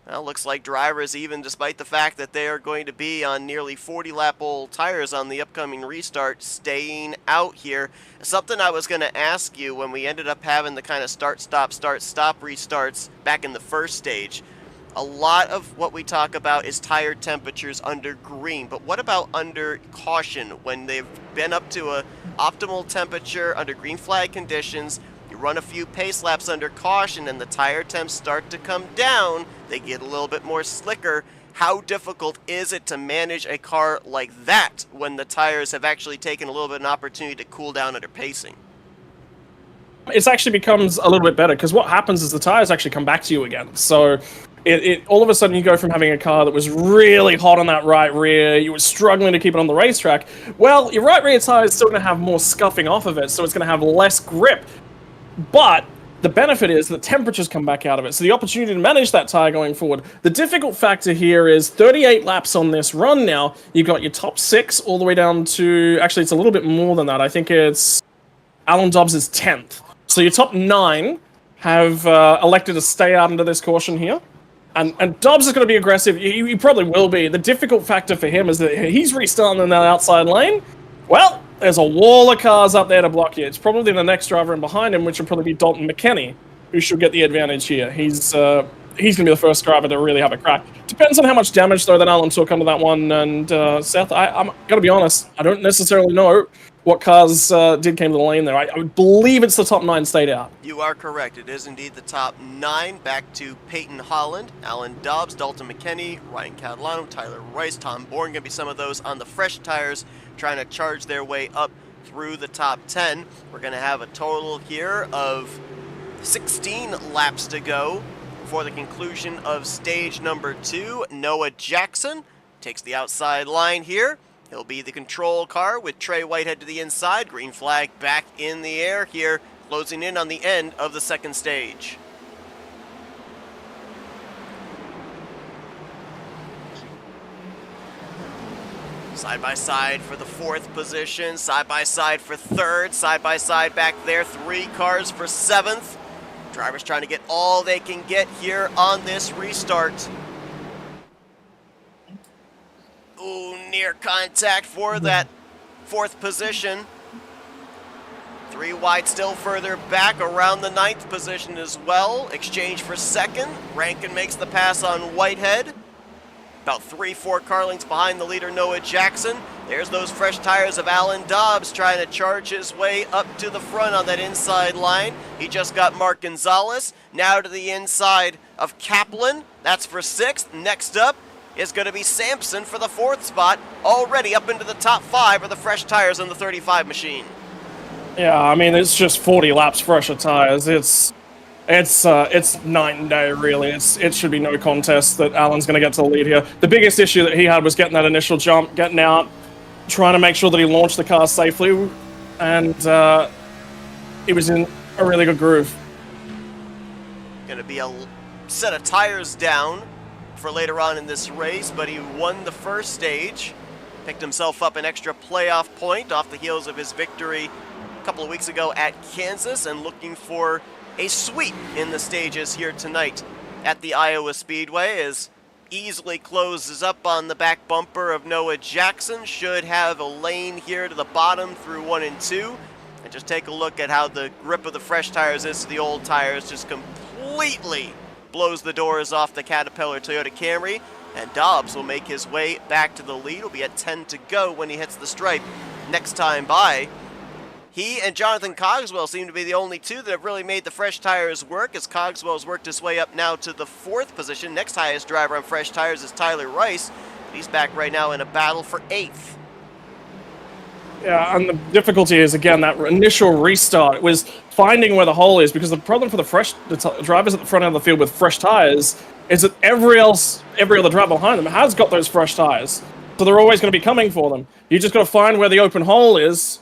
Speaker 2: well, looks like drivers, even despite the fact that they are going to be on nearly 40-lap-old tires on the upcoming restart, staying out here. Something I was going to ask you when we ended up having the kind of start-stop restarts back in the first stage. A lot of what we talk about is tire temperatures under green, but what about under caution when they've been up to a optimal temperature under green flag conditions? You run a few pace laps under caution and the tire temps start to come down, they get a little bit more slicker. How difficult is it to manage a car like that when the tires have actually taken a little bit of an opportunity to cool down under pacing?
Speaker 3: It actually becomes a little bit better because what happens is the tires actually come back to you again. So all of a sudden you go from having a car that was really hot on that right rear, you were struggling to keep it on the racetrack. Well, your right rear tire is still going to have more scuffing off of it, so it's going to have less grip. But the benefit is the temperatures come back out of it, so the opportunity to manage that tire going forward. The difficult factor here is 38 laps on this run now. You've got your top 6 all the way down to... Actually, it's a little bit more than that. I think it's... Alan Dobbs is 10th. So your top 9 have elected to stay out under this caution here. And Dobbs is going to be aggressive. He probably will be. The difficult factor for him is that he's restarting in that outside lane. Well, there's a wall of cars up there to block you. It's probably the next driver in behind him, which will probably be Dalton McKenney, who should get the advantage here. He's going to be the first driver to really have a crack. Depends on how much damage, though, that Alan took under that one. And Seth, I'm going to be honest, I don't necessarily know what cars came to the lane there. I believe it's the top 9 stayed out.
Speaker 2: You are correct. It is indeed the top 9. Back to Peyton Holland, Alan Dobbs, Dalton McKenney, Ryan Catalano, Tyler Rice, Tom Bourne. Going to be some of those on the fresh tires trying to charge their way up through the top 10. We're going to have a total here of 16 laps to go before the conclusion of stage number 2. Noah Jackson takes the outside line here. He'll be the control car with Trey Whitehead to the inside. Green flag back in the air here, closing in on the end of the second stage. Side by side for the 4th position, side by side for 3rd, side by side back there, 3 cars for 7th. Drivers trying to get all they can get here on this restart. Ooh, near contact for that 4th position. 3 wide still further back around the 9th position as well. Exchange for 2nd. Rankin makes the pass on Whitehead. About 3-4 car lengths behind the leader, Noah Jackson. There's those fresh tires of Alan Dobbs trying to charge his way up to the front on that inside line. He just got Mark Gonzalez. Now to the inside of Kaplan. That's for 6th. Next up is going to be Sampson for the 4th spot. Already up into the top 5 are the fresh tires on the 35 machine.
Speaker 3: Yeah, I mean, it's just 40 laps fresher tires. It's night and day, really. It should be no contest that Alan's going to get to the lead here. The biggest issue that he had was getting that initial jump, getting out, trying to make sure that he launched the car safely, and he was in a really good groove.
Speaker 2: Going to be a set of tires down for later on in this race, but he won the first stage, picked himself up an extra playoff point off the heels of his victory a couple of weeks ago at Kansas, and looking for a sweep in the stages here tonight at the Iowa Speedway, as easily closes up on the back bumper of Noah Jackson. Should have a lane here to the bottom through 1 and 2. And just take a look at how the grip of the fresh tires is to the old tires. Just completely blows the doors off the Caterpillar Toyota Camry. And Dobbs will make his way back to the lead. He'll be at 10 to go when he hits the stripe next time by. He and Jonathan Cogswell seem to be the only 2 that have really made the fresh tires work, as Cogswell's worked his way up now to the 4th position. Next highest driver on fresh tires is Tyler Rice. He's back right now in a battle for 8th.
Speaker 3: Yeah, and the difficulty is, again, that initial restart. It was finding where the hole is, because the problem for the drivers at the front end of the field with fresh tires is that every other driver behind them has got those fresh tires. So they're always going to be coming for them. You just got to find where the open hole is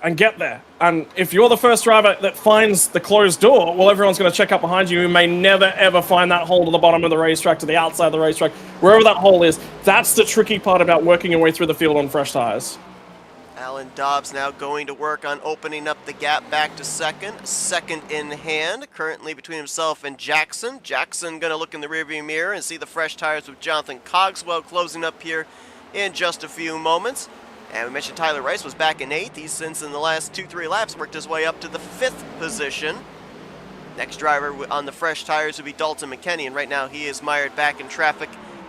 Speaker 3: and get there. And if you're the first driver that finds the closed door, well, everyone's going to check up behind you. You may never, ever find that hole to the bottom of the racetrack, to the outside of the racetrack, wherever that hole is. That's the tricky part about working your way through the field on fresh tires.
Speaker 2: Alan Dobbs now going to work on opening up the gap back to 2nd. 2nd in hand, currently between himself and Jackson. Jackson going to look in the rearview mirror and see the fresh tires with Jonathan Cogswell closing up here in just a few moments. And we mentioned Tyler Rice was back in 8th. He's since in the last 2-3 laps worked his way up to the 5th position. Next driver on the fresh tires would be Dalton McKenney, and right now he is mired back in traffic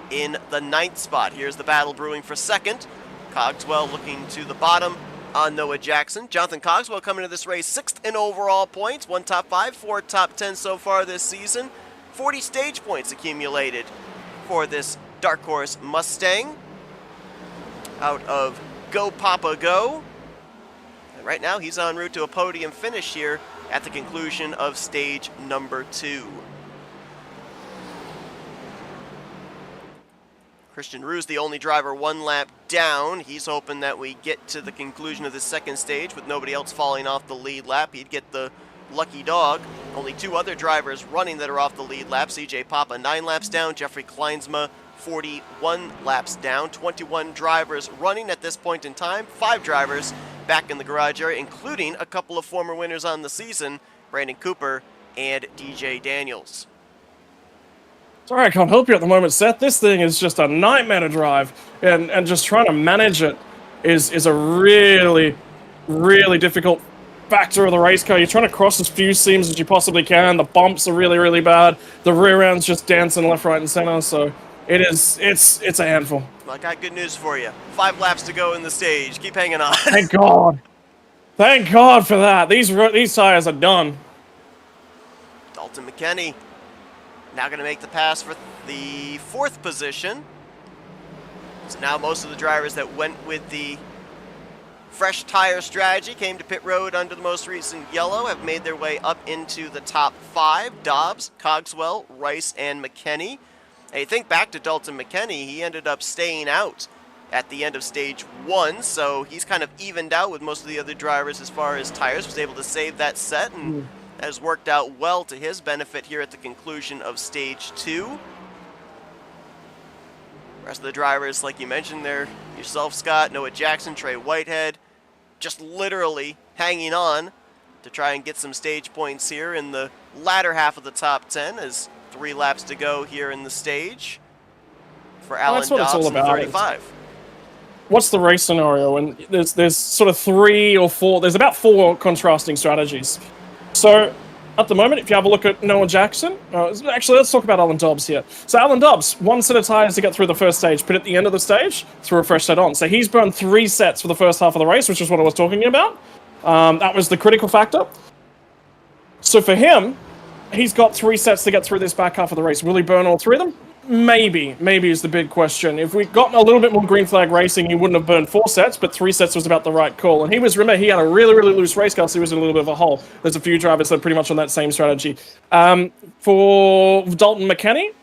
Speaker 2: in the 9th spot. Here's the battle brewing for 2nd. Cogswell looking to the bottom on Noah Jackson. Jonathan Cogswell coming to this race 6th in overall points, 1 top 5, 4 top 10 so far this season. 40 stage points accumulated for this Dark Horse Mustang out of Go Papa Go. And right now he's en route to a podium finish here at the conclusion of stage number 2. Christian Roos, the only driver 1 lap down. He's hoping that we get to the conclusion of the second stage with nobody else falling off the lead lap. He'd get the lucky dog. Only 2 other drivers running that are off the lead lap. CJ Papa 9 laps down. Jeffrey Kleinsma 41 laps down. 21 drivers running at this point in time. 5 drivers back in the garage area, including a couple of former winners on the season, Brandon Cooper and DJ Daniels.
Speaker 3: Sorry, I can't help you at the moment, Seth. This thing is just a nightmare to drive, and just trying to manage it is a really, really difficult factor of the race car. You're trying to cross as few seams as you possibly can. The bumps are really, really bad. The rear end's just dancing left, right, and center. So it's a handful.
Speaker 2: Well, I got good news for you. 5 laps to go in the stage. Keep hanging on.
Speaker 3: Thank God. Thank God for that. These tires are done.
Speaker 2: Dalton McKenney now going to make the pass for the 4th position. So now most of the drivers that went with the fresh tire strategy, came to pit road under the most recent yellow, have made their way up into the top 5. Dobbs, Cogswell, Rice, and McKenney. And you think back to Dalton McKenney, he ended up staying out at the end of stage 1, so he's kind of evened out with most of the other drivers as far as tires, was able to save that set, and has worked out well to his benefit here at the conclusion of stage 2. The rest of the drivers, like you mentioned there, yourself, Scott, Noah Jackson, Trey Whitehead, just literally hanging on to try and get some stage points here in the latter half of the top 10, as 3 laps to go here in the stage for Alan Dobbs in 35.
Speaker 3: What's the race scenario? And there's sort of 3 or 4, there's about 4 contrasting strategies. So at the moment, if you have a look at Noah Jackson, actually let's talk about Alan Dobbs here. So Alan Dobbs, 1 set of tires to get through the first stage, but at the end of the stage, threw a fresh set on. So he's burned 3 sets for the first half of the race, which is what I was talking about. That was the critical factor. So for him, he's got 3 sets to get through this back half of the race. Will he burn all 3 of them? Maybe is the big question. If we'd gotten a little bit more green flag racing, he wouldn't have burned 4 sets, but 3 sets was about the right call. And remember, he had a really, really loose race car, so he was in a little bit of a hole. There's a few drivers that are pretty much on that same strategy. For Dalton McKenney,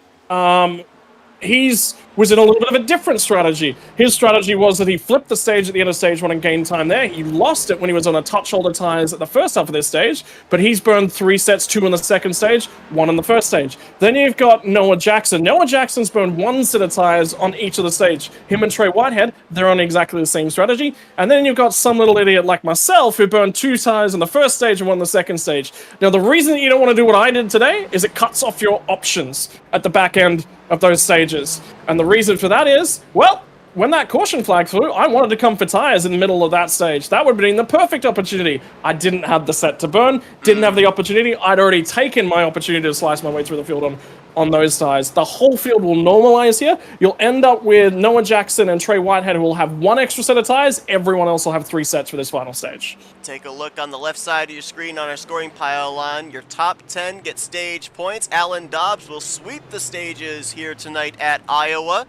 Speaker 3: he was in a little bit of a different strategy. His strategy was that he flipped the stage at the end of stage 1 and gained time there. He lost it when he was on a touch holder tires at the first half of this stage, but he's burned 3 sets, 2 in the second stage, 1 in the first stage. Then you've got Noah Jackson. Noah Jackson's burned 1 set of tires on each of the stage. Him and Trey Whitehead, they're on exactly the same strategy. And then you've got some little idiot like myself who burned 2 tires in the first stage and 1 in the second stage. Now, the reason that you don't want to do what I did today is it cuts off your options at the back end of those stages. And the reason for that is, well, when that caution flag flew, I wanted to come for tires in the middle of that stage. That would have been the perfect opportunity. I didn't have the set to burn, didn't have the opportunity. I'd already taken my opportunity to slice my way through the field on those tires. The whole field will normalize here. You'll end up with Noah Jackson and Trey Whitehead, who will have 1 extra set of tires. Everyone else will have 3 sets for this final stage.
Speaker 2: Take a look on the left side of your screen on our scoring pylon. Your top 10 get stage points. Alan Dobbs will sweep the stages here tonight at Iowa,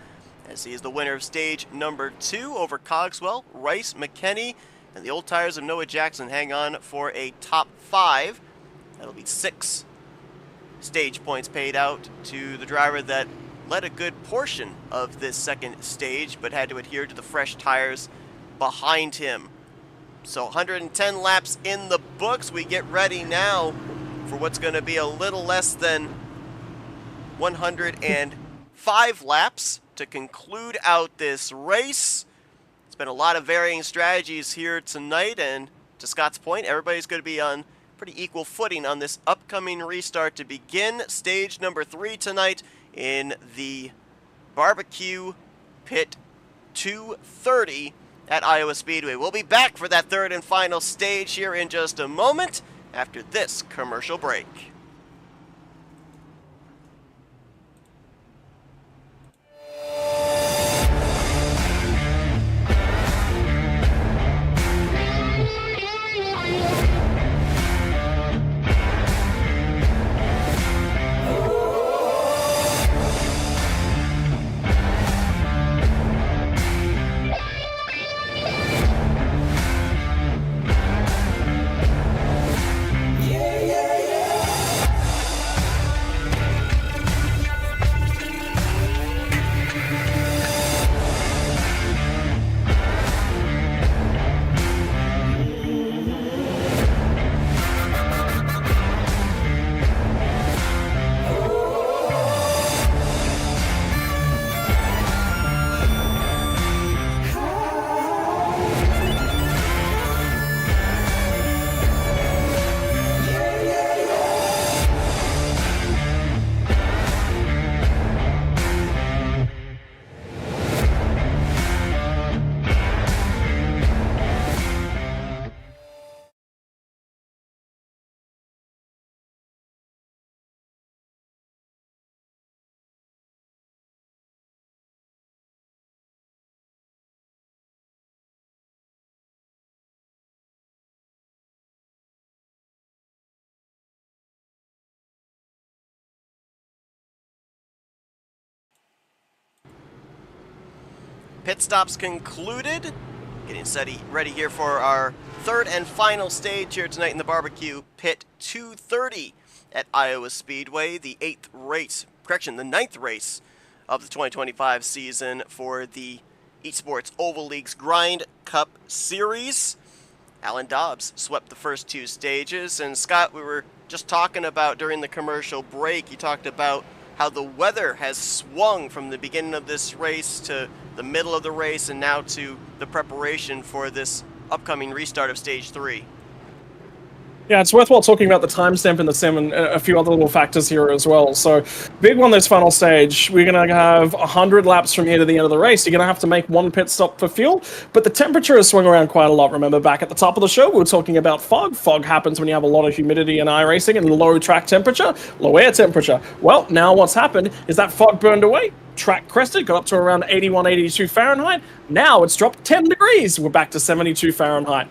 Speaker 2: as he is the winner of stage number 2 over Cogswell, Rice, McKenney, and the old tires of Noah Jackson hang on for a top 5. That'll be 6 stage points paid out to the driver that led a good portion of this second stage, but had to adhere to the fresh tires behind him. So 110 laps in the books. We get ready now for what's going to be a little less than 105 laps to conclude out this race. It's been a lot of varying strategies here tonight, and to Scott's point, everybody's going to be on pretty equal footing on this upcoming restart to begin stage number 3 tonight in the Barbecue Pit 230 at Iowa Speedway. We'll be back for that 3rd and final stage here in just a moment after this commercial break. Pit stops concluded. Getting ready here for our third and final stage here tonight in the barbecue. Pit 230 at Iowa Speedway. The ninth race of the 2025 season for the ESports Oval League's Grind Cup Series. Alan Dobbs swept the first two stages. And Scott, we were just talking about during the commercial break, you talked about how the weather has swung from the beginning of this race to the middle of the race and now to the preparation for this upcoming restart of Stage 3.
Speaker 3: Yeah, it's worthwhile talking about the timestamp in the sim and a few other little factors here as well. So, big one this final stage, we're going to have 100 laps from here to the end of the race. You're going to have to make one pit stop for fuel, but the temperature has swung around quite a lot. Remember, back at the top of the show, we were talking about fog. Fog happens when you have a lot of humidity in iRacing and low track temperature, low air temperature. Well, now what's happened is that fog burned away. Track crested, got up to around 81, 82 Fahrenheit. Now it's dropped 10 degrees. We're back to 72 Fahrenheit.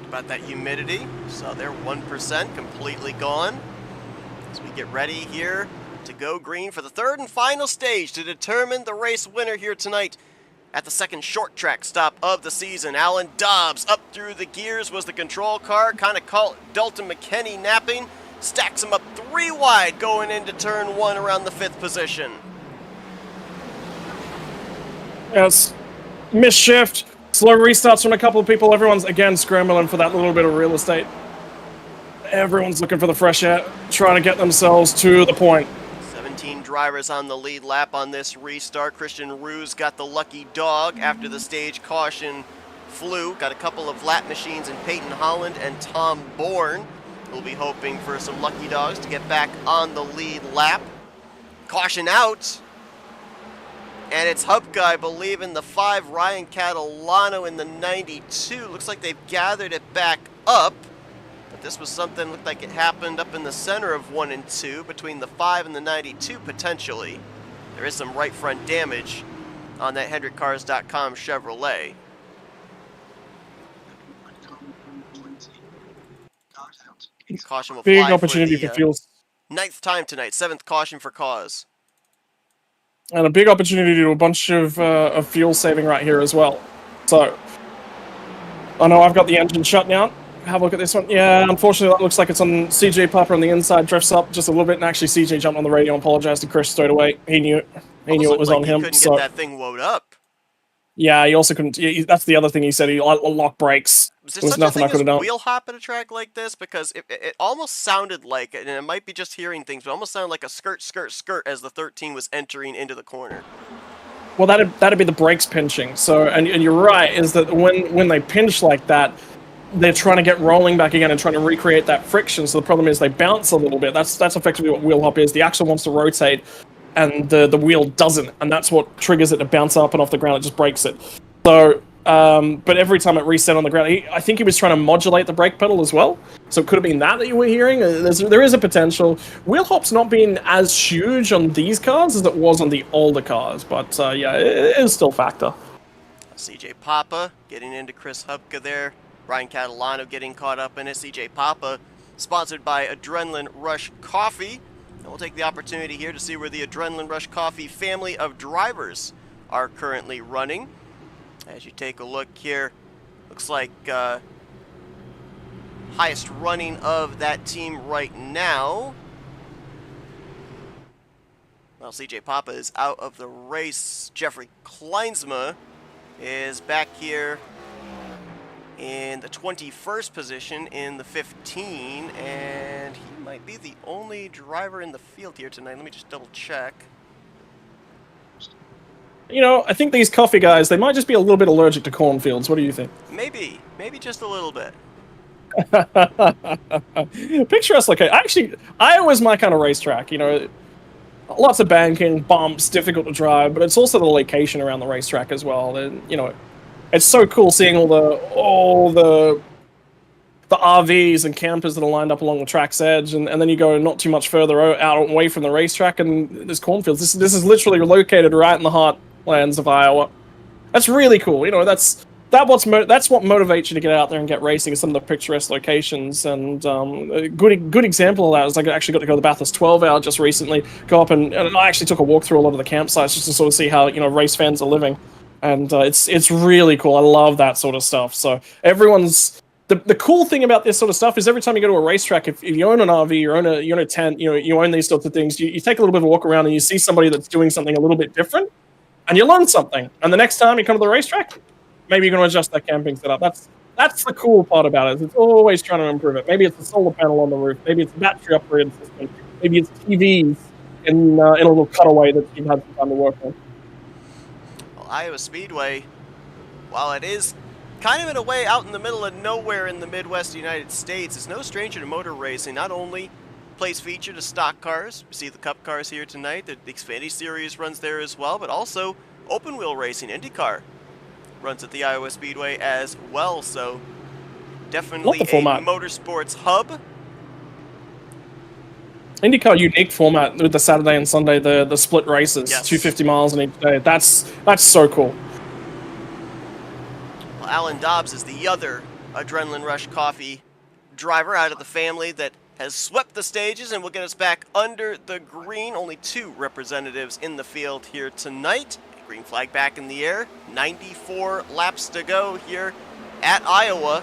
Speaker 2: About that humidity, so they're 1% completely gone as we get ready here to go green for the third and final stage to determine the race winner here tonight at the second short track stop of the season. Alan Dobbs up through the gears was the control car, kind of caught Dalton McKenney napping, stacks him up 3 wide going into turn 1 around the 5th position.
Speaker 3: Yes, missed shift. Slow restarts from a couple of people. Everyone's, again, scrambling for that little bit of real estate. Everyone's looking for the fresh air, trying to get themselves to the point.
Speaker 2: 17 drivers on the lead lap on this restart. Christian Ruse got the lucky dog after the stage caution flew. Got a couple of lap machines in Peyton Holland and Tom Bourne. We'll be hoping for some lucky dogs to get back on the lead lap. Caution out. And it's Hupka, I believe, in the 5, Ryan Catalano in the 92. Looks like they've gathered it back up. But this was something, looked like it happened up in the center of 1 and 2, between the 5 and the 92, potentially. There is some right front damage on that HendrickCars.com Chevrolet. Caution will
Speaker 3: Big
Speaker 2: fly
Speaker 3: opportunity
Speaker 2: for
Speaker 3: for
Speaker 2: the
Speaker 3: fuel.
Speaker 2: 9th time tonight, 7th caution for cause.
Speaker 3: And a big opportunity to do a bunch of fuel saving right here as well. So, I know I've got the engine shut now. Have a look at this one. Yeah, unfortunately that looks like it's on CJ Papa on the inside. Drifts up just a little bit, and actually CJ jumped on the radio and apologized to Chris straight away. He knew it. He knew it was on him.
Speaker 2: He couldn't get that thing wound up.
Speaker 3: Yeah, he also couldn't. That's the other thing he said. He lock brakes.
Speaker 2: Was there
Speaker 3: There was
Speaker 2: such
Speaker 3: nothing I
Speaker 2: a
Speaker 3: could
Speaker 2: thing
Speaker 3: have
Speaker 2: as
Speaker 3: done.
Speaker 2: wheel hop at a track like this? Because it almost sounded like, and it might be just hearing things, but it almost sounded like a skirt, skirt, skirt as the 13 was entering into the corner.
Speaker 3: Well, that'd be the brakes pinching. So, and you're right, is that when they pinch like that, they're trying to get rolling back again and trying to recreate that friction. So the problem is they bounce a little bit. That's effectively what wheel hop is. The axle wants to rotate, and the wheel doesn't, and that's what triggers it to bounce up and off the ground. It just breaks it. So, but every time it reset on the ground, I think he was trying to modulate the brake pedal as well. So it could have been that you were hearing. There is a potential. Wheel hop's not been as huge on these cars as it was on the older cars, but yeah, it is still a factor.
Speaker 2: CJ Papa getting into Chris Hupka there. Ryan Catalano getting caught up in it. CJ Papa, sponsored by Adrenaline Rush Coffee. And we'll take the opportunity here to see where the Adrenaline Rush Coffee family of drivers are currently running. As you take a look here, looks like highest running of that team right now. Well, CJ Papa is out of the race. Jeffrey Kleinsma is back here in the 21st position in the 15, and he might be the only driver in the field here tonight. Let me just double check.
Speaker 3: You know, I think these coffee guys, they might just be a little bit allergic to cornfields. What do you think?
Speaker 2: Maybe just a little bit.
Speaker 3: Picturesque location. Actually, Iowa's my kind of racetrack. You know, lots of banking, bumps, difficult to drive, but it's also the location around the racetrack as well. And you know, it's so cool seeing all the RVs and campers that are lined up along the track's edge, and then you go not too much further out away from the racetrack, and there's cornfields. This is literally located right in the heartlands of Iowa. That's really cool. You know, that's that's what motivates you to get out there and get racing is some of the picturesque locations. And a good example of that is I actually got to go to the Bathurst 12 Hour just recently. Go up and I actually took a walk through a lot of the campsites just to sort of see how race fans are living, and it's really cool. I love that sort of stuff. So everyone's the cool thing about this sort of stuff is every time you go to a racetrack, if you own an RV, you own a tent, you own these sorts of things, you take a little bit of a walk around and you see somebody that's doing something a little bit different, and you learn something. And the next time you come to the racetrack, maybe you're going to adjust that camping setup. That's the cool part about it. It's always trying to improve it. Maybe it's a solar panel on the roof. Maybe it's a battery upgrade system. Maybe it's TVs in a little cutaway that you've had some time to work on.
Speaker 2: Well, Iowa Speedway, while it is kind of in a way out in the middle of nowhere in the Midwest United States, is no stranger to motor racing. Not only plays feature to stock cars, we see the Cup cars here tonight, the Xfinity Series runs there as well, but also open wheel racing, IndyCar runs at the Iowa Speedway as well, so definitely a motorsports hub.
Speaker 3: IndyCar unique format with the Saturday and Sunday, the split races,
Speaker 2: yes.
Speaker 3: 250 miles in each day. That's so cool.
Speaker 2: Well, Alan Dobbs is the other Adrenaline Rush Coffee driver out of the family that has swept the stages and will get us back under the green. Only 2 representatives in the field here tonight. Green flag back in the air. 94 laps to go here at Iowa.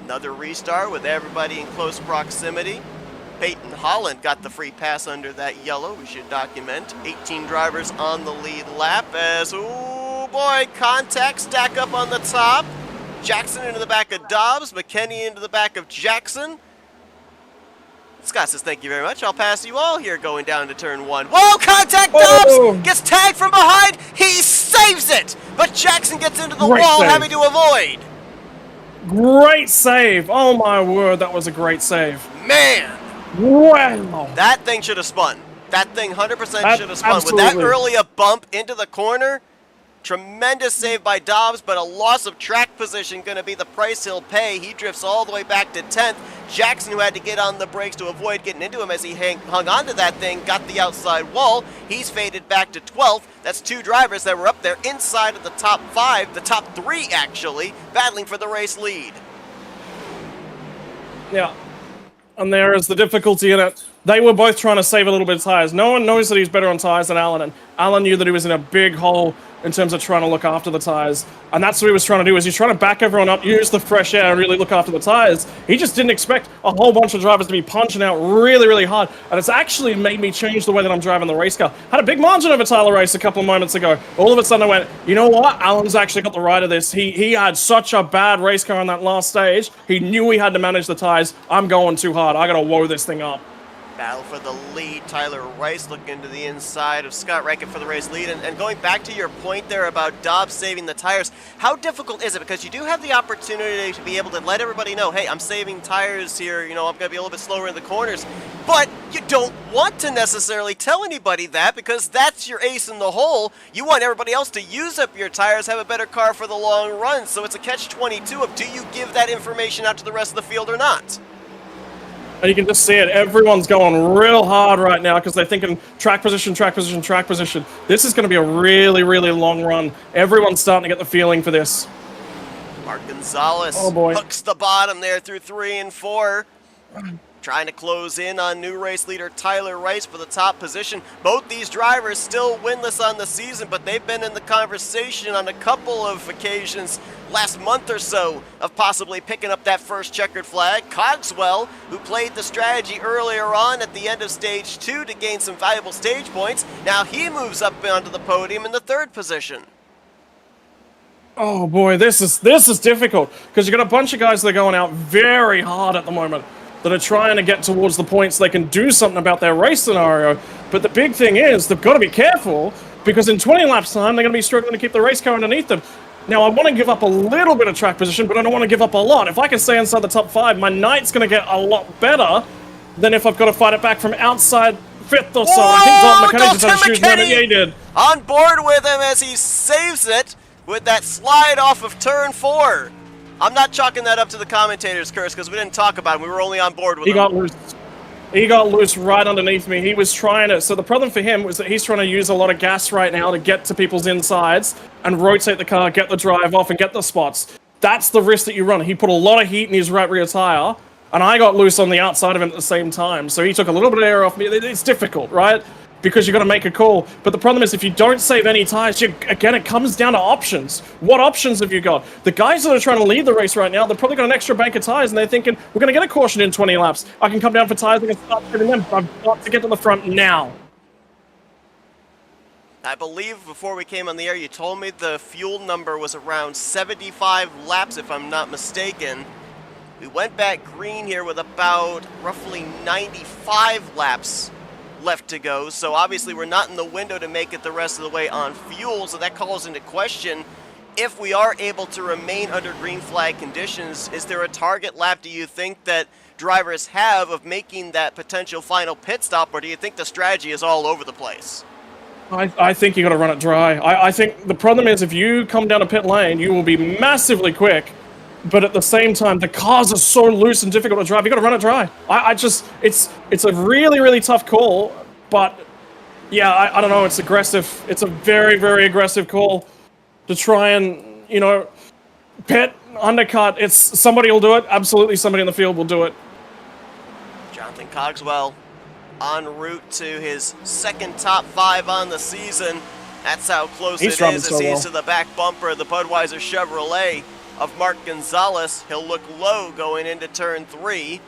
Speaker 2: Another restart with everybody in close proximity. Peyton Holland got the free pass under that yellow. We should document 18 drivers on the lead lap as, oh boy, contact stack up on the top. Jackson into the back of Dobbs. McKenney into the back of Jackson. Scott says, thank you very much. I'll pass you all here going down to turn 1. Whoa, contact Dobbs! Gets tagged from behind. He saves it! But Jackson gets into the wall, having to avoid.
Speaker 3: Great save. Oh, my word. That was a great save.
Speaker 2: Man.
Speaker 3: Wow.
Speaker 2: That thing should have spun. That thing 100% should have spun.
Speaker 3: Absolutely.
Speaker 2: With that early a bump into the corner, tremendous save by Dobbs, but a loss of track position going to be the price he'll pay. He drifts all the way back to 10th. Jackson, who had to get on the brakes to avoid getting into him as he hung onto that thing, got the outside wall. He's faded back to 12th. That's 2 drivers that were up there inside of the top 5, the top 3 actually, battling for the race lead.
Speaker 3: Yeah. And there is the difficulty in it. They were both trying to save a little bit of tires. No one knows that he's better on tires than Alan, and Alan knew that he was in a big hole in terms of trying to look after the tires. And that's what he was trying to do, is he's trying to back everyone up, use the fresh air, and really look after the tires. He just didn't expect a whole bunch of drivers to be punching out really, really hard. And it's actually made me change the way that I'm driving the race car. Had a big margin over Tyler Race a couple of moments ago. All of a sudden I went, you know what? Alan's actually got the right of this. He had such a bad race car on that last stage. He knew he had to manage the tires. I'm going too hard. I gotta woe this thing up.
Speaker 2: Battle for the lead. Tyler Rice looking to the inside of Scott Rackett for the race lead. And going back to your point there about Dobbs saving the tires, how difficult is it? Because you do have the opportunity to be able to let everybody know, hey, I'm saving tires here, I'm going to be a little bit slower in the corners. But you don't want to necessarily tell anybody that, because that's your ace in the hole. You want everybody else to use up your tires, have a better car for the long run. So it's a catch-22 of, do you give that information out to the rest of the field or not?
Speaker 3: And you can just see it. Everyone's going real hard right now because they're thinking track position, track position, track position. This is going to be a really, really long run. Everyone's starting to get the feeling for this.
Speaker 2: Mark Gonzalez hooks the bottom there through 3 and 4. Trying to close in on new race leader Tyler Rice for the top position. Both these drivers still winless on the season, but they've been in the conversation on a couple of occasions last month or so of possibly picking up that first checkered flag. Cogswell, who played the strategy earlier on at the end of stage 2 to gain some valuable stage points, now he moves up onto the podium in the 3rd position.
Speaker 3: Oh boy, this is difficult because you got a bunch of guys that are going out very hard at the moment, that are trying to get towards the points they can do something about their race scenario. But the big thing is they've got to be careful, because in 20 laps time they're going to be struggling to keep the race car underneath them. Now I want to give up a little bit of track position, but I don't want to give up a lot. If I can stay inside the top 5, my night's going to get a lot better than if I've got to fight it back from outside 5th or so.
Speaker 2: Whoa,
Speaker 3: I think Dalton McKenney just had a huge moment.
Speaker 2: McKenney
Speaker 3: Yeah, he did.
Speaker 2: On board with him as he saves it with that slide off of turn 4. I'm not chalking that up to the commentator's curse because we didn't talk about him. We were only on board with him.
Speaker 3: He got loose. He got loose right underneath me. He was trying to... So the problem for him was that he's trying to use a lot of gas right now to get to people's insides and rotate the car, get the drive off, and get the spots. That's the risk that you run. He put a lot of heat in his right rear tire, and I got loose on the outside of him at the same time. So he took a little bit of air off me. It's difficult, right? Because you got to make a call. But the problem is, if you don't save any tires, again, it comes down to options. What options have you got? The guys that are trying to lead the race right now, they've probably got an extra bank of tires, and they're thinking, we're going to get a caution in 20 laps. I can come down for tires, I can start fitting them. I've got to get to the front now.
Speaker 2: I believe before we came on the air, you told me the fuel number was around 75 laps, if I'm not mistaken. We went back green here with about roughly 95 laps left to go, so obviously we're not in the window to make it the rest of the way on fuel, so that calls into question if we are able to remain under green flag conditions. Is there a target lap, do you think, that drivers have of making that potential final pit stop, or do you think the strategy is all over the place?
Speaker 3: I think you got to run it dry. I think the problem is, if you come down a pit lane, you will be massively quick, but at the same time, the cars are so loose and difficult to drive. You got to run it dry. It's a really, really tough call, but yeah, I don't know. It's aggressive. It's a very, very aggressive call to try and, you know, pit, undercut. It's somebody will do it. Absolutely, somebody in the field will do it.
Speaker 2: Jonathan Cogswell en route to his second top 5 on the season. That's how close it is as he's to the back bumper of the Budweiser Chevrolet of Mark Gonzalez. He'll look low going into turn 3.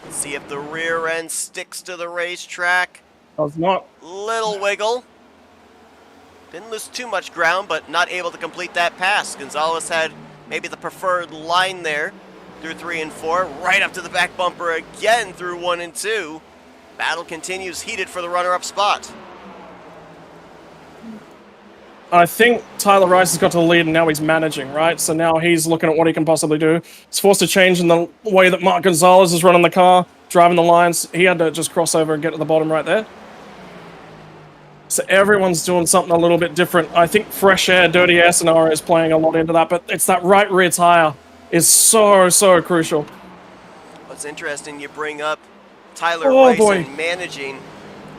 Speaker 2: Let's see if the rear end sticks to the racetrack.
Speaker 3: Does not.
Speaker 2: Little wiggle. Didn't lose too much ground, but not able to complete that pass. Gonzalez had maybe the preferred line there through 3 and 4, right up to the back bumper again through 1 and 2. Battle continues heated for the runner-up spot.
Speaker 3: I think Tyler Rice has got to the lead, and now he's managing, right? So now he's looking at what he can possibly do. He's forced to change in the way that Mark Gonzalez is running the car, driving the lines. He had to just cross over and get to the bottom right there. So everyone's doing something a little bit different. I think fresh air, dirty air scenario is playing a lot into that, but it's that right rear tire is so, so crucial.
Speaker 2: What's interesting, you bring up Tyler Rice and managing.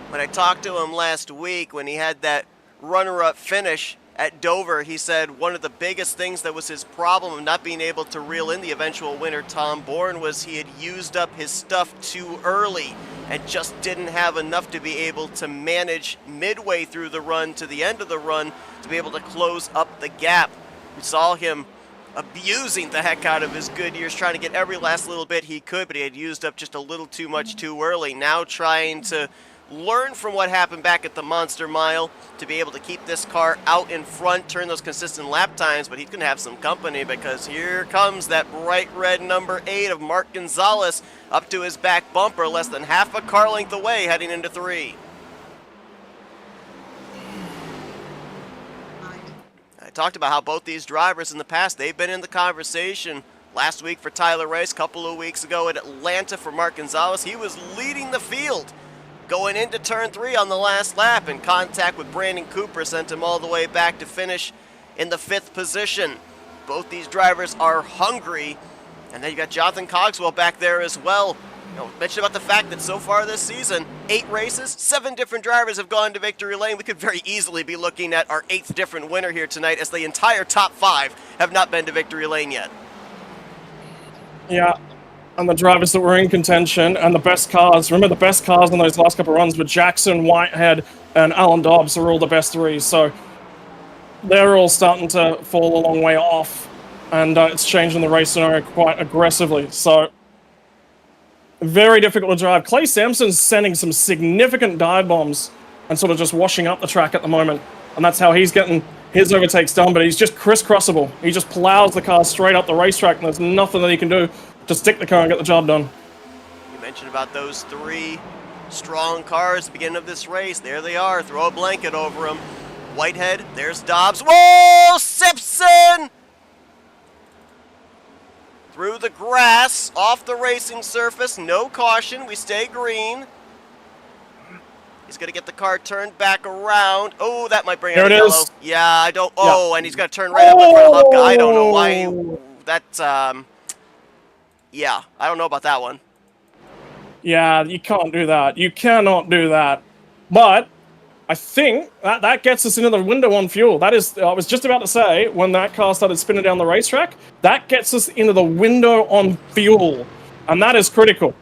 Speaker 2: When I talked to him last week, when he had that runner-up finish at Dover, he said one of the biggest things that was his problem of not being able to reel in the eventual winner, Tom Bourne, was he had used up his stuff too early and just didn't have enough to be able to manage midway through the run to the end of the run to be able to close up the gap. We saw him abusing the heck out of his good years, trying to get every last little bit he could, but he had used up just a little too much too early. Now trying to learn from what happened back at the Monster Mile to be able to keep this car out in front, turn those consistent lap times, but he's going to have some company because here comes that bright red number 8 of Mark Gonzalez up to his back bumper, less than half a car length away heading into 3. I talked about how both these drivers in the past, they've been in the conversation. Last week for Tyler Rice, a couple of weeks ago at Atlanta for Mark Gonzalez, he was leading the field going into turn 3 on the last lap, and contact with Brandon Cooper sent him all the way back to finish in the 5th position. Both these drivers are hungry, and then you got Jonathan Cogswell back there as well. You know, mention about the fact that so far this season, 8 races, 7 different drivers have gone to victory lane. We could very easily be looking at our 8th different winner here tonight, as the entire top 5 have not been to victory lane yet.
Speaker 3: Yeah, and the drivers that were in contention and the best cars. Remember, the best cars on those last couple of runs were Jackson, Whitehead, and Alan Dobbs are all the best 3. So they're all starting to fall a long way off, and it's changing the race scenario quite aggressively. So very difficult to drive. Clay Sampson's sending some significant dive bombs and sort of just washing up the track at the moment, and that's how he's getting his overtakes done, but he's just crisscrossable. He just plows the car straight up the racetrack, and there's nothing that he can do to stick the car and get the job done.
Speaker 2: You mentioned about those 3 strong cars at the beginning of this race. There they are. Throw a blanket over them. Whitehead, there's Dobbs. Whoa! Simpson! Through the grass, off the racing surface. No caution. We stay green. He's going to get the car turned back around. Oh, that might bring out a yellow. Yeah, I don't... Oh, yeah. And he's going to turn right up in front of Hubka. I don't know why. That's... Yeah, I don't know about that one.
Speaker 3: Yeah, you can't do that. You cannot do that. But I think that gets us into the window on fuel. That is, I was just about to say, when that car started spinning down the racetrack, that gets us into the window on fuel. And that is critical.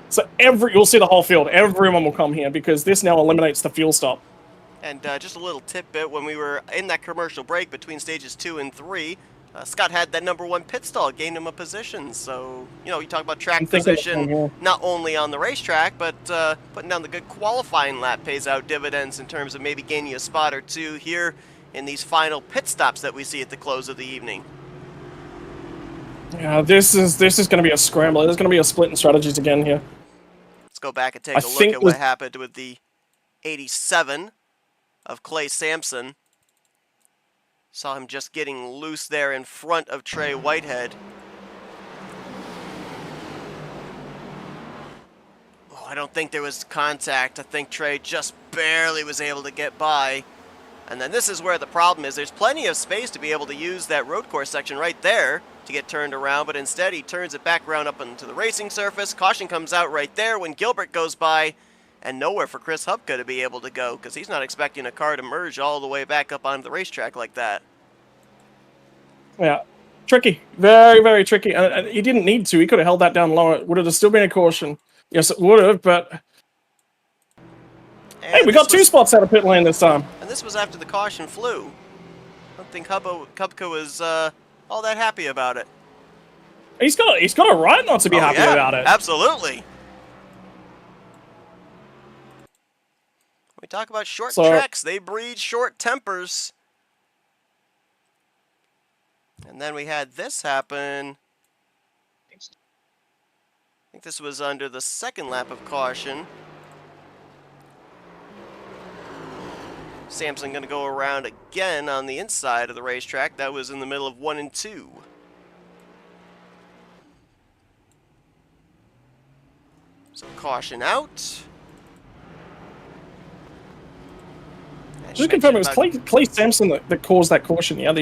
Speaker 3: So you'll see the whole field. Everyone will come here because this now eliminates the fuel stop.
Speaker 2: And just a little tidbit, when we were in that commercial break between stages 2 and 3, Scott had that #1 pit stall, gained him a position. So, you know, you talk about track position, not only on the racetrack, but putting down the good qualifying lap pays out dividends in terms of maybe gaining a spot or two here in these final pit stops that we see at the close of the evening.
Speaker 3: Yeah, this is going to be a scramble. There's going to be a split in strategies again here.
Speaker 2: Let's go back and take a look at what happened with the 87 of Clay Sampson. Saw him just getting loose there in front of Trey Whitehead. Oh, I don't think there was contact. I think Trey just barely was able to get by. And then this is where the problem is. There's plenty of space to be able to use that road course section right there to get turned around, but instead he turns it back around up into the racing surface. Caution comes out right there when Gilbert goes by, and nowhere for Chris Hubka to be able to go because he's not expecting a car to merge all the way back up onto the racetrack like that.
Speaker 3: Yeah, tricky. Very, very tricky. And he didn't need to. He could have held that down lower. It would have still been a caution. Yes, it would have, but... And hey, we got 2 spots out of pit lane this time.
Speaker 2: And this was after the caution flew. I don't think Hubka was all that happy about it.
Speaker 3: He's got a right not to be happy about it.
Speaker 2: Absolutely. We talk about short tracks. They breed short tempers. And then we had this happen. I think this was under the second lap of caution. Sampson going to go around again on the inside of the racetrack. That was in the middle of 1 and 2. So caution out.
Speaker 3: Just to confirm, it was Clay Sampson that caused that caution. Yeah,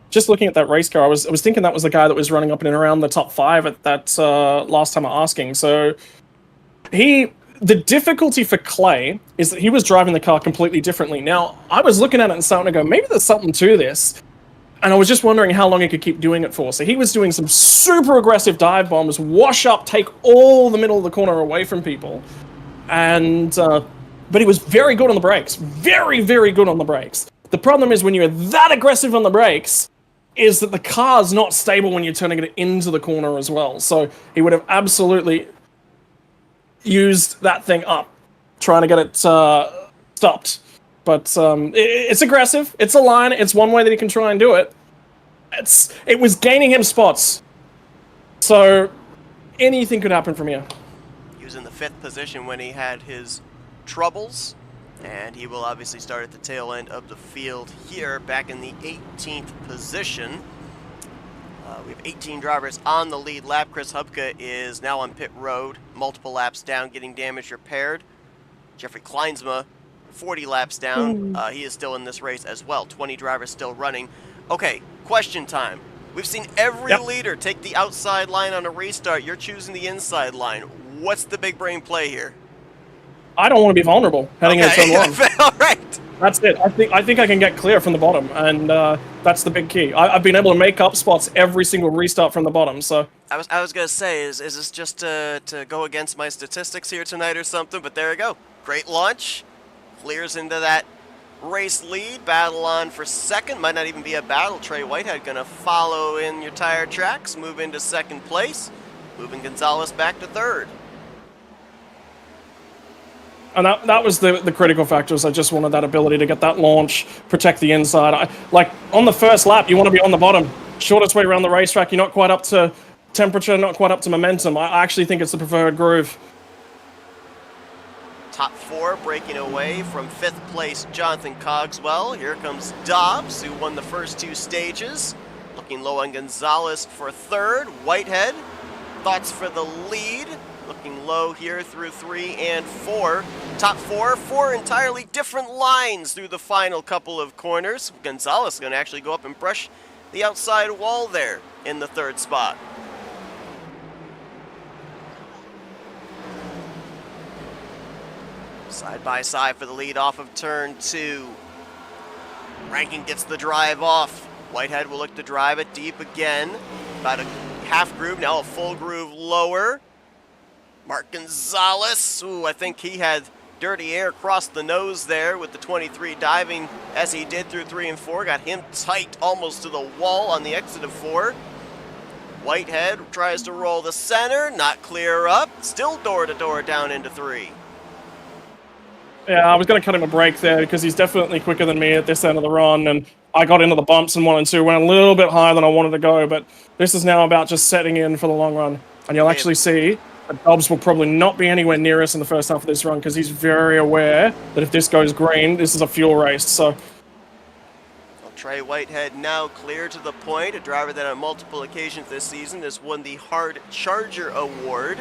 Speaker 3: just looking at that race car, I was thinking that was the guy that was running up and around the top 5 at that last time asking. So the difficulty for Clay is that he was driving the car completely differently. Now, I was looking at it and starting to go, maybe there's something to this. And I was just wondering how long he could keep doing it for. So he was doing some super aggressive dive bombs, wash up, take all the middle of the corner away from people. And, but he was very good on the brakes. Very, very good on the brakes. The problem is when you're that aggressive on the brakes, is that the car's not stable when you're turning it into the corner as well. So he would have absolutely used that thing up, trying to get it stopped. But it's aggressive. It's a line. It's one way that he can try and do it. It was gaining him spots. So anything could happen from here.
Speaker 2: He was in the 5th position when he had his troubles. And he will obviously start at the tail end of the field here, back in the 18th position. We have 18 drivers on the lead lap. Chris Hubka is now on pit road, multiple laps down, getting damage repaired. Jeffrey Kleinsma, 40 laps down. He is still in this race as well. 20 drivers still running. Okay, question time. We've seen every leader take the outside line on a restart. You're choosing the inside line. What's the big brain play here?
Speaker 3: I don't want to be vulnerable heading into turn 1.
Speaker 2: All right.
Speaker 3: That's it. I think I can get clear from the bottom, and that's the big key. I've been able to make up spots every single restart from the bottom. So
Speaker 2: I was gonna say, is this just to go against my statistics here tonight or something? But there you go. Great launch. Clears into that race lead. Battle on for second. Might not even be a battle. Trey Whitehead gonna follow in your tire tracks. Move into second place. Moving Gonzalez back to third.
Speaker 3: And that was the critical factors. I just wanted that ability to get that launch, protect the inside. Like, on the first lap, you want to be on the bottom. Shortest way around the racetrack. You're not quite up to temperature, not quite up to momentum. I actually think it's the preferred groove.
Speaker 2: Top 4 breaking away from 5th place, Jonathan Cogswell. Here comes Dobbs, who won the first 2 stages. Looking low on Gonzalez for 3rd. Whitehead, thoughts for the lead. Looking low here through 3 and 4. Top 4 entirely different lines through the final couple of corners. Gonzalez is going to actually go up and brush the outside wall there in the 3rd spot. Side by side for the lead off of turn 2. Rankin gets the drive off. Whitehead will look to drive it deep again. About a half groove, now a full groove lower. Mark Gonzalez, ooh, I think he had dirty air across the nose there with the 23 diving as he did through 3 and 4. Got him tight almost to the wall on the exit of 4. Whitehead tries to roll the center, not clear up. Still door-to-door down into 3.
Speaker 3: Yeah, I was going to cut him a break there because he's definitely quicker than me at this end of the run, and I got into the bumps in 1 and 2, went a little bit higher than I wanted to go, but this is now about just setting in for the long run. And you'll actually see that Dobbs will probably not be anywhere near us in the first half of this run because he's very aware that if this goes green, this is a fuel race. So
Speaker 2: Trey Whitehead now clear to the point, a driver that on multiple occasions this season has won the Hard Charger Award.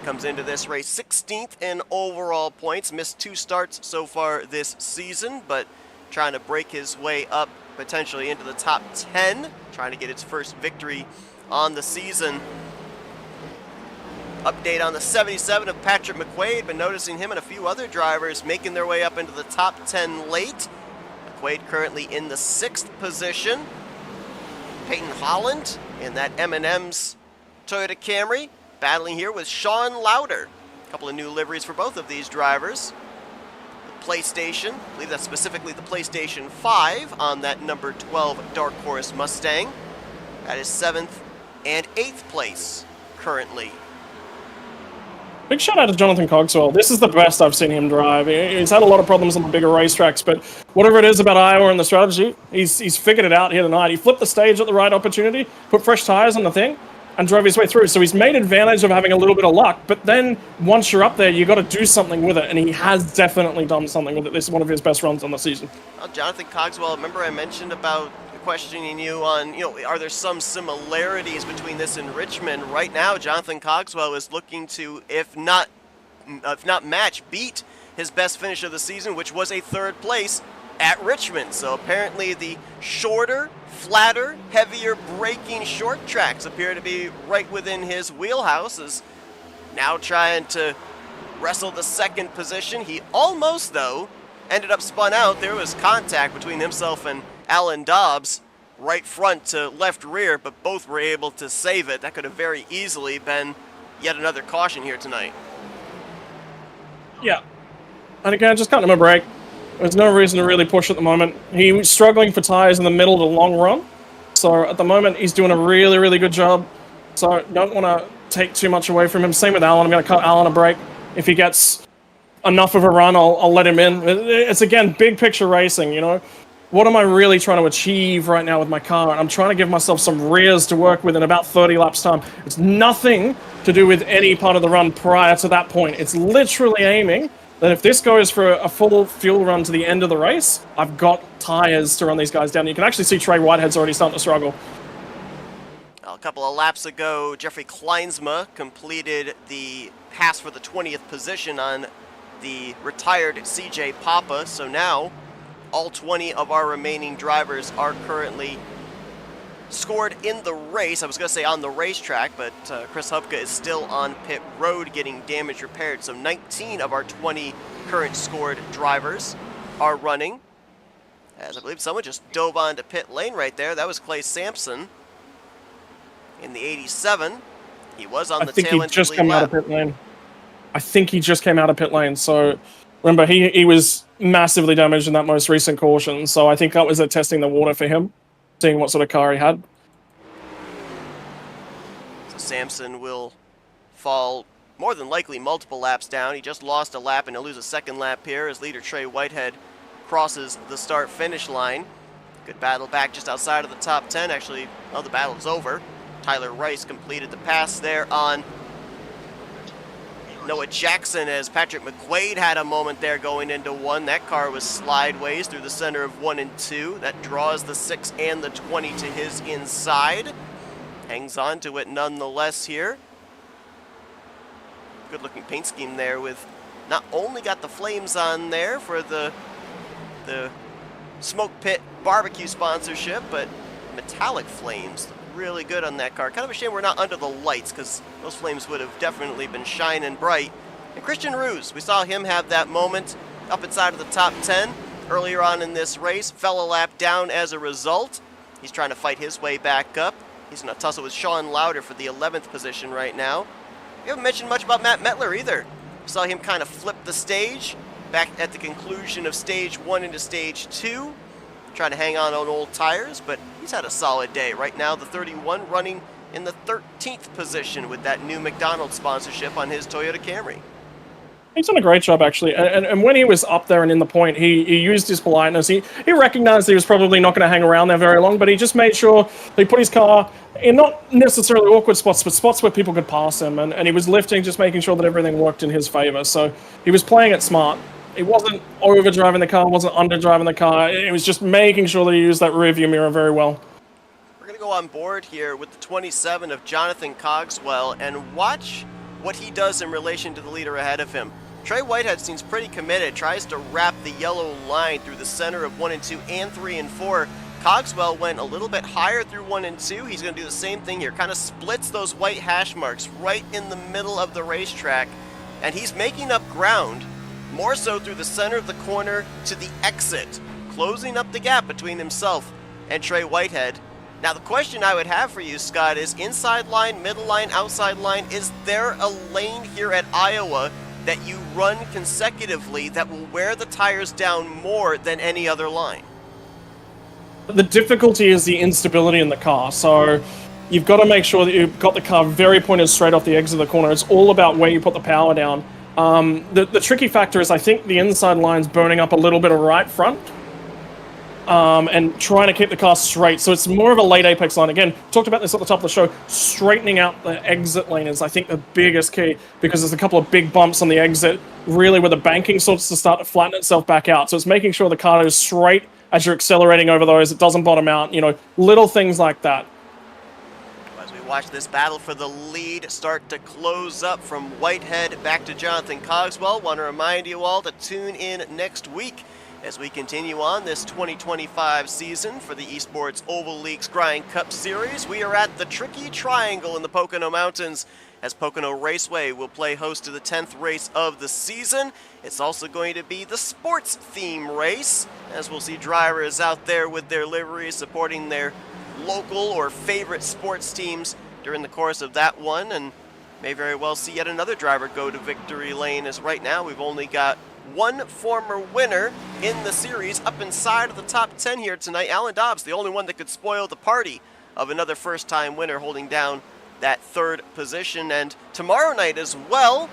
Speaker 2: Comes into this race 16th in overall points, missed 2 starts so far this season, but trying to break his way up potentially into the top 10, trying to get its first victory on the season. Update on the 77 of Patrick McQuaid, been noticing him and a few other drivers making their way up into the top 10 late. McQuaid currently in the 6th position. Peyton Holland in that M&M's Toyota Camry, battling here with Sean Lauder. A couple of new liveries for both of these drivers. The PlayStation, I believe that's specifically the PlayStation 5 on that number 12 Dark Horse Mustang. That is 7th and 8th place currently.
Speaker 3: big shout out to Jonathan Cogswell. This is the best I've seen him drive. He's had a lot of problems on the bigger racetracks, but whatever it is about Iowa and the strategy, he's figured it out here tonight. He flipped the stage at the right opportunity, put fresh tires on the thing, and drove his way through. So he's made advantage of having a little bit of luck, but then once you're up there, you got to do something with it, and he has definitely done something with it. This is one of his best runs on the season.
Speaker 2: Well, Jonathan Cogswell, remember I mentioned about questioning you on, are there some similarities between this and Richmond? Right now, Jonathan Cogswell is looking to, if not match, beat his best finish of the season, which was a 3rd place at Richmond. So apparently the shorter, flatter, heavier braking short tracks appear to be right within his wheelhouse. Is now trying to wrestle the 2nd position. He almost, though, ended up spun out. There was contact between himself and Alan Dobbs, right front to left rear, but both were able to save it. That could have very easily been yet another caution here tonight.
Speaker 3: Yeah. And again, just cutting him a break. There's no reason to really push at the moment. He was struggling for tires in the middle of the long run. So at the moment, he's doing a really, really good job. So don't want to take too much away from him. Same with Alan. I'm going to cut Alan a break. If he gets enough of a run, I'll let him in. It's, again, big picture racing, What am I really trying to achieve right now with my car? I'm trying to give myself some rears to work with in about 30 laps time. It's nothing to do with any part of the run prior to that point. It's literally aiming that if this goes for a full fuel run to the end of the race, I've got tires to run these guys down. You can actually see Trey Whitehead's already starting to struggle.
Speaker 2: Well, a couple of laps ago, Jeffrey Kleinsma completed the pass for the 20th position on the retired CJ Papa. So now all 20 of our remaining drivers are currently scored in the race. I was going to say on the racetrack, but Chris Hupka is still on pit road getting damage repaired. So 19 of our 20 current scored drivers are running. As I believe someone just dove onto pit lane right there. That was Clay Sampson in the 87. He was on the tail end of the lead lap.
Speaker 3: I think he just came out of pit lane. So remember, he was massively damaged in that most recent caution. So I think that was testing the water for him, seeing what sort of car he had.
Speaker 2: So Sampson will fall more than likely multiple laps down. He just lost a lap and he'll lose a 2nd lap here as leader Trey Whitehead crosses the start-finish line. Good battle back just outside of the top 10. Actually, well, the battle's over. Tyler Rice completed the pass there on Noah Jackson as Patrick McQuaid had a moment there going into 1. That car was slideways through the center of 1 and 2. That draws the 6 and the 20 to his inside. Hangs on to it nonetheless here. Good looking paint scheme there with not only got the flames on there for the Smoke Pit barbecue sponsorship, but metallic flames. Really good on that car. Kind of a shame we're not under the lights because those flames would have definitely been shining bright And Christian Ruse, we saw him have that moment up inside of the top 10 earlier on in this race, fell a lap down as a result. He's trying to fight his way back up. He's going to tussle with Sean Lauder for the 11th position right now. We haven't mentioned much about Matt Mettler either. We saw him kind of flip the stage back at the conclusion of stage 1 into stage 2, trying to hang on old tires, but he's had a solid day. Right now, the 31 running in the 13th position with that new McDonald's sponsorship on his Toyota Camry.
Speaker 3: He's done a great job, actually. And when he was up there and in the point, he used his politeness. He recognized he was probably not going to hang around there very long, but he just made sure he put his car in not necessarily awkward spots, but spots where people could pass him. And he was lifting, just making sure that everything worked in his favor. So he was playing it smart. He wasn't overdriving the car, wasn't underdriving the car. It was just making sure that he used that rearview mirror very well.
Speaker 2: We're going to go on board here with the 27 of Jonathan Cogswell and watch what he does in relation to the leader ahead of him. Trey Whitehead seems pretty committed, tries to wrap the yellow line through the center of 1 and 2 and 3 and 4. Cogswell went a little bit higher through 1 and 2. He's going to do the same thing here, kind of splits those white hash marks right in the middle of the racetrack, and he's making up ground, more so through the center of the corner to the exit, closing up the gap between himself and Trey Whitehead. Now the question I would have for you, Scott, is inside line, middle line, outside line, is there a lane here at Iowa that you run consecutively that will wear the tires down more than any other line?
Speaker 3: The difficulty is the instability in the car. So you've got to make sure that you've got the car very pointed straight off the exit of the corner. It's all about where you put the power down. The tricky factor is I think the inside line's burning up a little bit of right front. And trying to keep the car straight. So it's more of a late apex line. Again, talked about this at the top of the show. Straightening out the exit lane is, I think, the biggest key, because there's a couple of big bumps on the exit, really where the banking starts to start to flatten itself back out. So it's making sure the car is straight as you're accelerating over those. It doesn't bottom out, little things like that.
Speaker 2: As we watch this battle for the lead start to close up from Whitehead back to Jonathan Cogswell, want to remind you all to tune in next week as we continue on this 2025 season for the Esports Oval League's Grind Cup Series. We are at the Tricky Triangle in the Pocono Mountains as Pocono Raceway will play host to the 10th race of the season. It's also going to be the sports theme race, as we'll see drivers out there with their liveries supporting their local or favorite sports teams during the course of that one, and may very well see yet another driver go to victory lane, as right now we've only got one former winner in the series up inside of the top 10 here tonight. Alan Dobbs, the only one that could spoil the party of another first-time winner holding down that third position. And tomorrow night as well,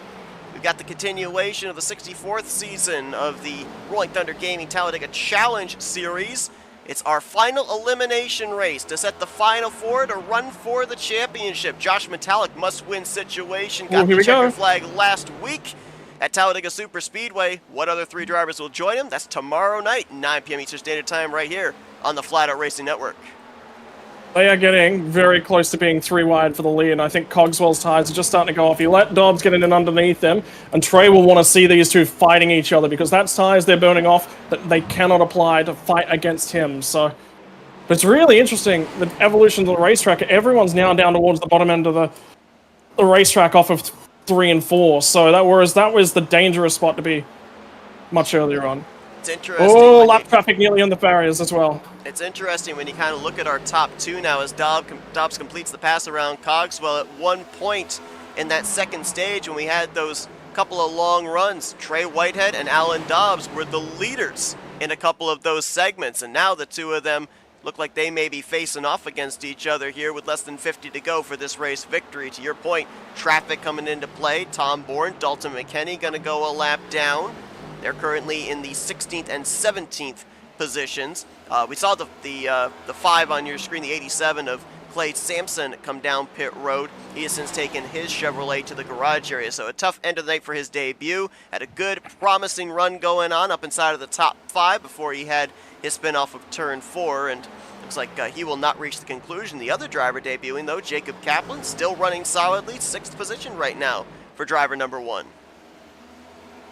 Speaker 2: we've got the continuation of the 64th season of the Rolling Thunder Gaming Talladega Challenge Series. It's our final elimination race to set the final four to run for the championship. Josh Metallic must-win situation. Got the checker flag last week at Talladega Super Speedway. What other three drivers will join him? That's tomorrow night, 9 p.m. Eastern Standard Time, right here on the Flatout Racing Network.
Speaker 3: They are getting very close to being 3 wide for the lead, and I think Cogswell's tires are just starting to go off. You let Dobbs get in underneath them, and Trey will want to see these two fighting each other, because that's tires they're burning off that they cannot apply to fight against him. So, but it's really interesting, the evolution of the racetrack. Everyone's now down towards the bottom end of the racetrack off of 3 and 4. So that was the dangerous spot to be much earlier on.
Speaker 2: It's interesting.
Speaker 3: Oh, lap traffic nearly on the barriers as well.
Speaker 2: It's interesting when you kind of look at our top two now as Dobbs completes the pass around Cogswell. At one point in that second stage when we had those couple of long runs, Trey Whitehead and Alan Dobbs were the leaders in a couple of those segments, and now the two of them look like they may be facing off against each other here with less than 50 to go for this race victory. To your point, traffic coming into play. Tom Bourne, Dalton McKenney going to go a lap down. They're currently in the 16th and 17th positions. We saw the 5 on your screen, the 87 of Clay Sampson, come down pit road. He has since taken his Chevrolet to the garage area. So a tough end of the night for his debut. Had a good, promising run going on up inside of the top 5 before he had his spin off of turn 4, and looks like he will not reach the conclusion. The other driver debuting, though, Jacob Kaplan, still running solidly, 6th position right now for driver number 1.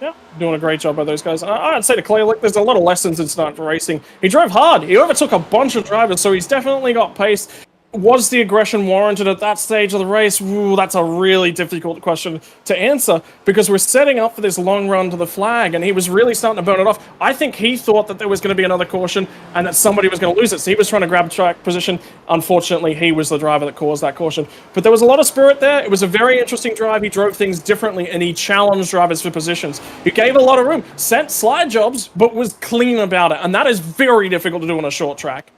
Speaker 3: Yeah, doing a great job by those guys. I'd say to Clay, look, there's a lot of lessons in starting for racing. He drove hard. He overtook a bunch of drivers, so he's definitely got pace. was the aggression warranted at that stage of the race? Ooh, that's a really difficult question to answer because we're setting up for this long run to the flag, and he was really starting to burn it off. I think he thought that there was going to be another caution and that somebody was going to lose it, so he was trying to grab track position. Unfortunately, he was the driver that caused that caution. But there was a lot of spirit there. It was a very interesting drive. He drove things differently, and he challenged drivers for positions. He gave a lot of room, sent slide jobs, but was clean about it, and that is very difficult to do on a short track.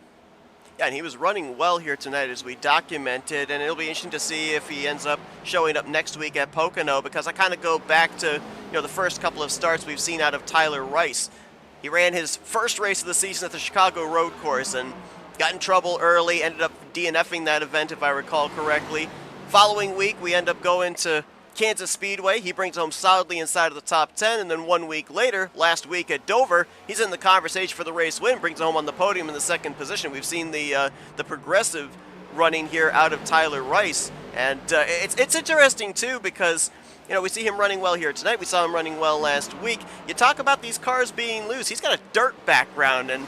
Speaker 2: Yeah, and he was running well here tonight as we documented, and it'll be interesting to see if he ends up showing up next week at Pocono, because I kind of go back to the first couple of starts we've seen out of Tyler Rice. He ran his first race of the season at the Chicago Road Course and got in trouble early, ended up DNFing that event if I recall correctly. Following week, we end up going to Kansas Speedway. He brings home solidly inside of the top 10, and then 1 week later, last week at Dover, he's in the conversation for the race win, brings home on the podium in the second position. We've seen the progressive running here out of Tyler Rice, and it's interesting too because we see him running well here tonight. We saw him running well last week. You talk about these cars being loose. He's got a dirt background, and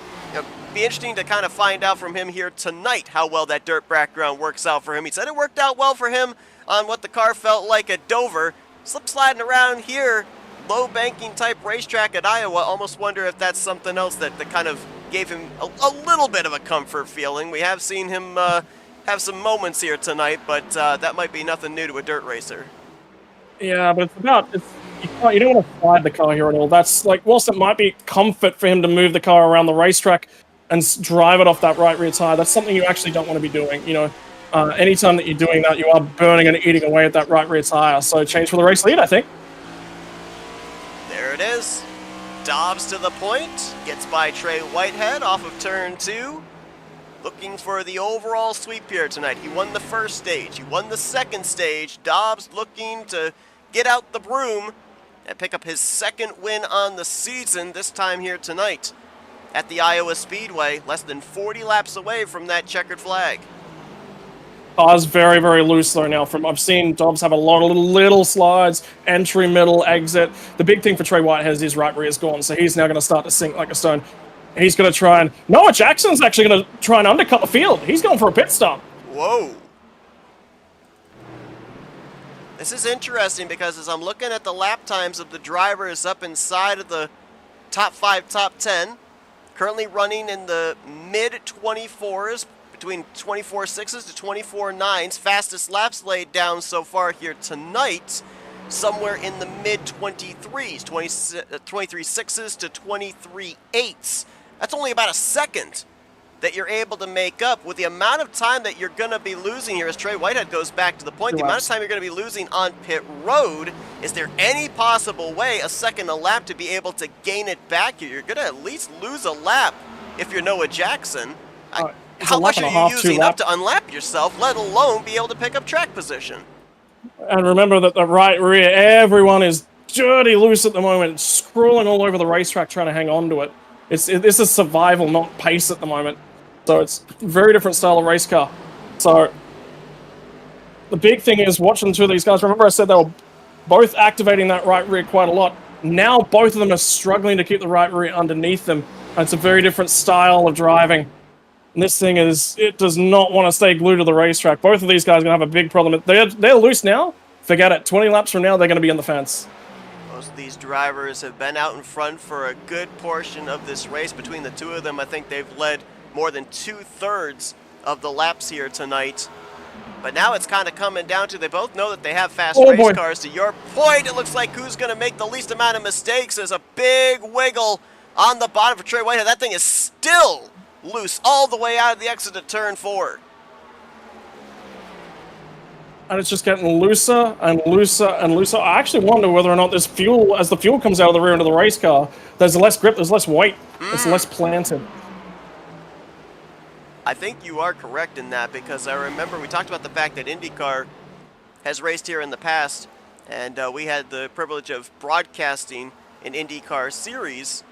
Speaker 2: be interesting to kind of find out from him here tonight how well that dirt background works out for him. He said it worked out well for him on what the car felt like at Dover. Slip sliding around here, low banking type racetrack at Iowa. Almost wonder if that's something else that kind of gave him a little bit of a comfort feeling. We have seen him have some moments here tonight, but that might be nothing new to a dirt racer.
Speaker 3: Yeah, but you don't want to slide the car here at all. That's like, whilst it might be comfort for him to move the car around the racetrack and drive it off that right rear tire, that's something you actually don't want to be doing. Anytime that you're doing that, you are burning and eating away at that right rear tire. So change for the race lead, I think.
Speaker 2: There it is. Dobbs to the point, gets by Trey Whitehead off of turn 2. Looking for the overall sweep here tonight. He won the first stage. He won the second stage. Dobbs looking to get out the broom and pick up his second win on the season, this time here tonight at the Iowa Speedway, less than 40 laps away from that checkered flag.
Speaker 3: Car's very, very loose though now. I've seen Dobbs have a lot of little slides, entry, middle, exit. The big thing for Trey Whitehead is his right rear is gone, so he's now going to start to sink like a stone. He's going to try and... Noah Jackson's actually going to try and undercut the field. He's going for a pit stop.
Speaker 2: Whoa. This is interesting because as I'm looking at the lap times of the drivers up inside of the top 5, top 10, currently running in the mid-24s, between 24.6s to 24.9s. Fastest laps laid down so far here tonight, somewhere in the mid-23s, 23.6s to 23.8s. That's only about a second that you're able to make up with the amount of time that you're going to be losing here as Trey Whitehead goes back to the point. The amount of time you're going to be losing on pit road. Is there any possible way, a second a lap, to be able to gain it back here? You're going to at least lose a lap if you're Noah Jackson. How much are you using up to unlap yourself, let alone be able to pick up track position?
Speaker 3: And remember that the right rear, everyone is dirty loose at the moment, scrolling all over the racetrack trying to hang on to it. This is survival, not pace at the moment. So it's a very different style of race car. So the big thing is watching two of these guys. Remember I said they were both activating that right rear quite a lot. Now both of them are struggling to keep the right rear underneath them. And it's a very different style of driving. And this thing it does not want to stay glued to the racetrack. Both of these guys are going to have a big problem. They're loose now. Forget it. 20 laps from now, they're going to be on the fence.
Speaker 2: Most of these drivers have been out in front for a good portion of this race. Between the two of them, I think they've led more than 2/3 of the laps here tonight. But now it's kind of coming down to they both know that they have fast race cars. To your point, it looks like who's going to make the least amount of mistakes. There's a big wiggle on the bottom for Trey Whitehead. That thing is still loose all the way out of the exit at turn 4.
Speaker 3: And it's just getting looser and looser and looser. I actually wonder whether or not this fuel, as the fuel comes out of the rear end of the race car, there's less grip, there's less weight, it's less planted.
Speaker 2: I think you are correct in that, because I remember we talked about the fact that IndyCar has raced here in the past, and we had the privilege of broadcasting an IndyCar series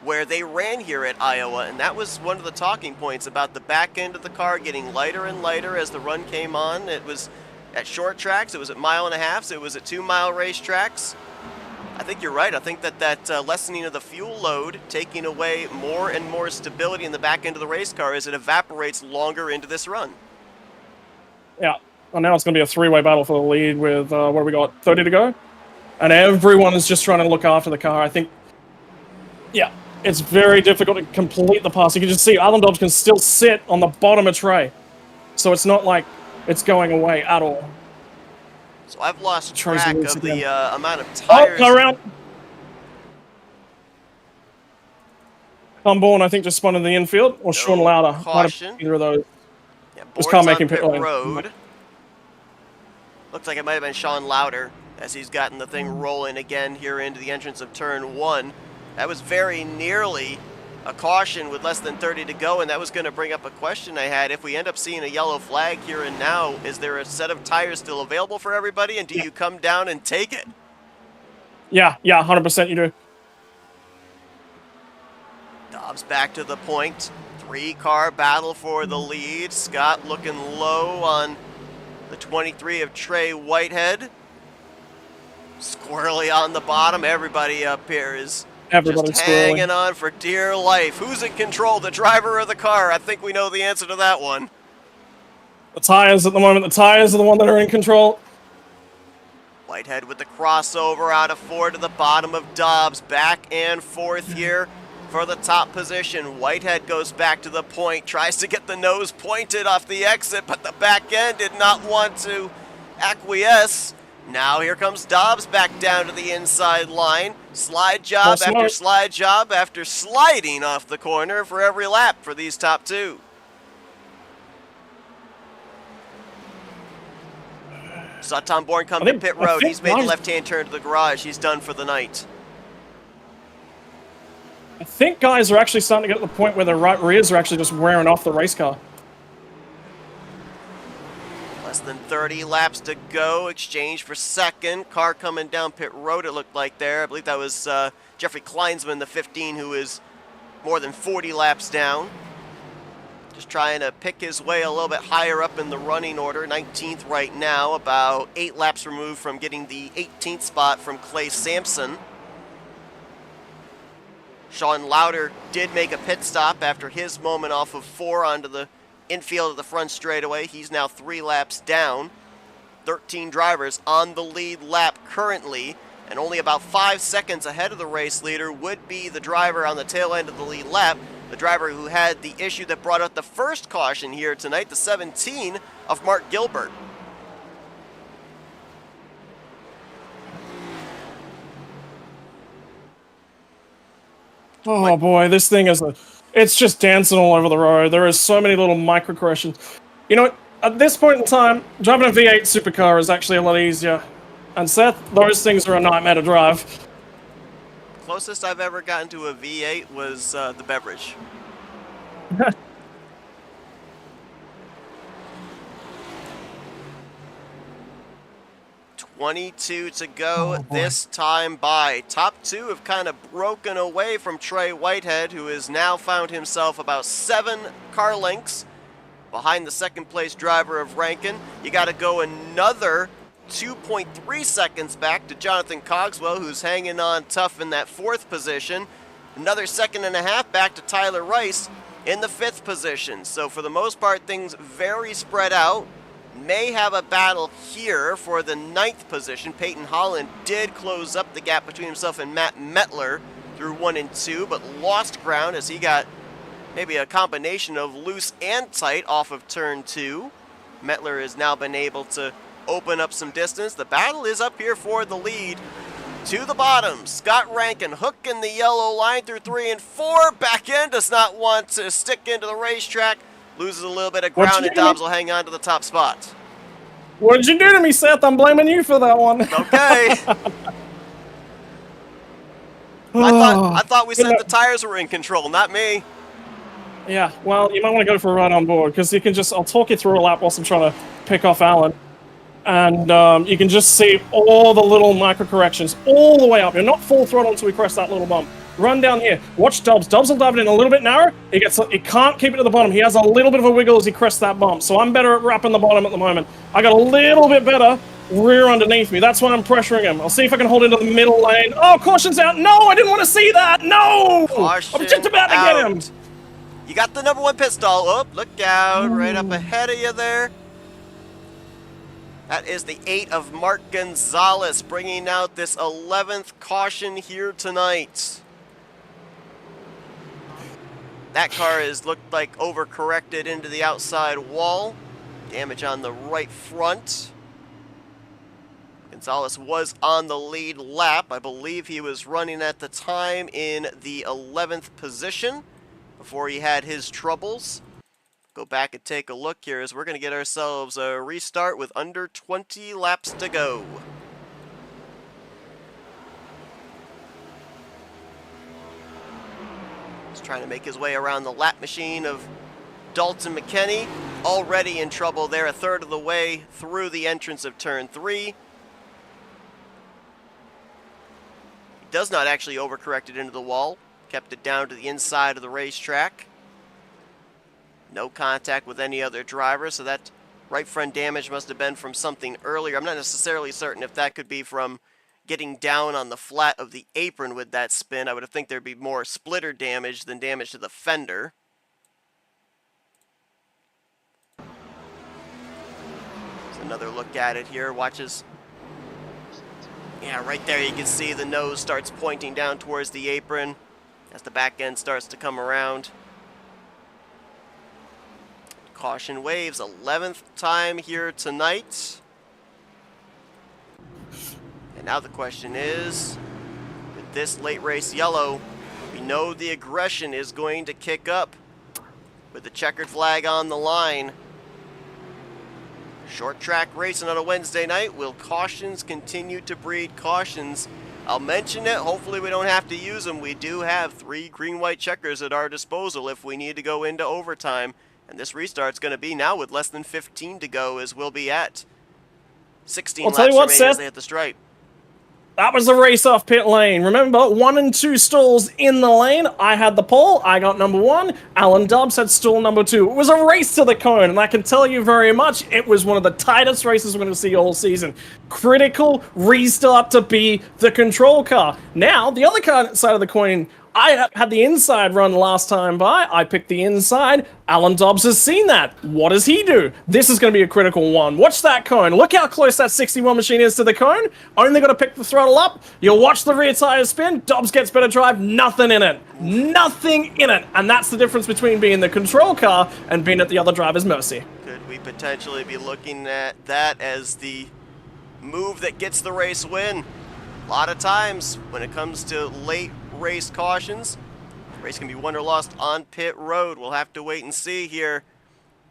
Speaker 2: where they ran here at Iowa, and that was one of the talking points about the back end of the car getting lighter and lighter as the run came on. It was at short tracks, it was at 1.5 miles, it was at 2-mile racetracks. I think you're right. I think that lessening of the fuel load, taking away more and more stability in the back end of the race car as it evaporates longer into this run.
Speaker 3: Yeah. And now it's going to be a three-way battle for the lead with, what do we got, 30 to go? And everyone is just trying to look after the car. I think, yeah, it's very difficult to complete the pass. You can just see Alan Dobbs can still sit on the bottom of Trey. So it's not like it's going away at all.
Speaker 2: So I've lost
Speaker 3: Tries to
Speaker 2: track
Speaker 3: lose
Speaker 2: of
Speaker 3: again.
Speaker 2: the amount of
Speaker 3: Oh,
Speaker 2: tires.
Speaker 3: go around. Unborn, I think, just spun in the infield, or Sean Lauder.
Speaker 2: Caution.
Speaker 3: Either of those.
Speaker 2: Yeah,
Speaker 3: This
Speaker 2: boards
Speaker 3: car
Speaker 2: on
Speaker 3: making
Speaker 2: pit
Speaker 3: pit lane.
Speaker 2: road. Looks like it might have been Sean Lauder as he's gotten the thing rolling again here into the entrance of turn 1. That was very nearly a caution with less than 30 to go, and that was going to bring up a question I had. If we end up seeing a yellow flag here and now, is there a set of tires still available for everybody, and do you come down and take it?
Speaker 3: Yeah, 100% you do.
Speaker 2: Dobbs back to the point. 3-car battle for the lead. Scott looking low on the 23 of Trey Whitehead. Squirrely on the bottom. Everybody up here is just hanging on for dear life. Who's in control, the driver or the car? I think we know the answer to that one.
Speaker 3: The tires at the moment, the tires are the one that are in control.
Speaker 2: Whitehead with the crossover out of 4 to the bottom of Dobbs. Back and forth here for the top position. Whitehead goes back to the point, tries to get the nose pointed off the exit, but the back end did not want to acquiesce. Now here comes Dobbs back down to the inside line. Slide job after slide job after sliding off the corner for every lap for these top two. Saw Tom Bourne come to pit road. He's made the left-hand turn to the garage. He's done for the night.
Speaker 3: I think guys are actually starting to get to the point where their right rears are actually just wearing off the race car.
Speaker 2: Less than 30 laps to go. Exchange for second. Car coming down pit road, it looked like there. I believe that was Jeffrey Kleinsman, the 15, who is more than 40 laps down. Just trying to pick his way a little bit higher up in the running order. 19th right now, about 8 laps removed from getting the 18th spot from Clay Sampson. Sean Lauder did make a pit stop after his moment off of 4 onto the infield of the front straightaway. He's now 3 laps down. 13 drivers on the lead lap currently, and only about 5 seconds ahead of the race leader would be the driver on the tail end of the lead lap, the driver who had the issue that brought out the first caution here tonight, the 17 of Mark Gilbert.
Speaker 3: Oh boy, this thing is it's just dancing all over the road. There is so many little micro corrections. You know what? At this point in time, driving a V8 supercar is actually a lot easier. And Seth, those things are a nightmare to drive.
Speaker 2: Closest I've ever gotten to a V8 was the beverage. 22 to go this time by. Top 2 have kind of broken away from Trey Whitehead, who has now found himself about 7 car lengths behind the second place driver of Rankin. You got to go another 2.3 seconds back to Jonathan Cogswell, who's hanging on tough in that 4th position. Another 1.5 seconds back to Tyler Rice in the 5th position. So for the most part, things very spread out. May have a battle here for the 9th position. Peyton Holland did close up the gap between himself and Matt Mettler through 1 and 2, but lost ground as he got maybe a combination of loose and tight off of turn 2. Mettler has now been able to open up some distance. The battle is up here for the lead. To the bottom, Scott Rankin hooking the yellow line through 3 and 4. Back end does not want to stick into the racetrack. Loses a little bit of ground, and Dobbs will hang on to the top spot.
Speaker 3: What did you do to me, Seth? I'm blaming you for that one.
Speaker 2: Okay. I thought we said the tires were in control, not me.
Speaker 3: Yeah, well, you might want to go for a ride on board, because you can just, I'll talk you through a lap whilst I'm trying to pick off Alan. And you can just see all the little micro corrections all the way up. You're not full throttle until we crest that little bump. Run down here. Watch Dobbs. Dobbs will dive it in a little bit narrow. He can't keep it to the bottom. He has a little bit of a wiggle as he crests that bump. So I'm better at wrapping the bottom at the moment. I got a little bit better rear underneath me. That's why I'm pressuring him. I'll see if I can hold into the middle lane. Oh, caution's out. No, I didn't want to see that. No!
Speaker 2: Caution
Speaker 3: I was just about to get him.
Speaker 2: You got the number 1 pit stall. Oh, look out. Right up ahead of you there. That is the 8 of Mark Gonzalez, bringing out this 11th caution here tonight. That car has looked like overcorrected into the outside wall. Damage on the right front. Gonzalez was on the lead lap. I believe he was running at the time in the 11th position before he had his troubles. Go back and take a look here as we're going to get ourselves a restart with under 20 laps to go. He's trying to make his way around the lap machine of Dalton McKinney. Already in trouble there, a third of the way through the entrance of turn 3. He does not actually overcorrect it into the wall. Kept it down to the inside of the racetrack. No contact with any other driver, so that right front damage must have been from something earlier. I'm not necessarily certain if that could be from getting down on the flat of the apron with that spin. I would think there'd be more splitter damage than damage to the fender. There's another look at it here. Watches. Yeah, right there you can see the nose starts pointing down towards the apron as the back end starts to come around. Caution waves, 11th time here tonight. And now the question is, with this late race yellow, we know the aggression is going to kick up with the checkered flag on the line. Short track racing on a Wednesday night. Will cautions continue to breed cautions? I'll mention it. Hopefully we don't have to use them. We do have 3 green-white checkers at our disposal if we need to go into overtime. And this restart's going to be now with less than 15 to go, as we'll be at 16 laps remaining as they hit the stripe.
Speaker 3: That was the race off pit lane. Remember, 1 and 2 stalls in the lane. I had the pole. I got number 1. Alan Dobbs had stall number 2. It was a race to the cone, and I can tell you very much, it was one of the tightest races we're going to see all season. Critical restart to be the control car. Now, the other side of the coin, I had the inside run last time by. I picked the inside. Alan Dobbs has seen that. What does he do? This is going to be a critical one. Watch that cone. Look how close that 61 machine is to the cone. Only got to pick the throttle up. You'll watch the rear tires spin. Dobbs gets better drive. Nothing in it. Nothing in it. And that's the difference between being the control car and being at the other driver's mercy.
Speaker 2: Could we potentially be looking at that as the move that gets the race win? A lot of times when it comes to late race cautions, the race can be won or lost on pit road. We'll have to wait and see here.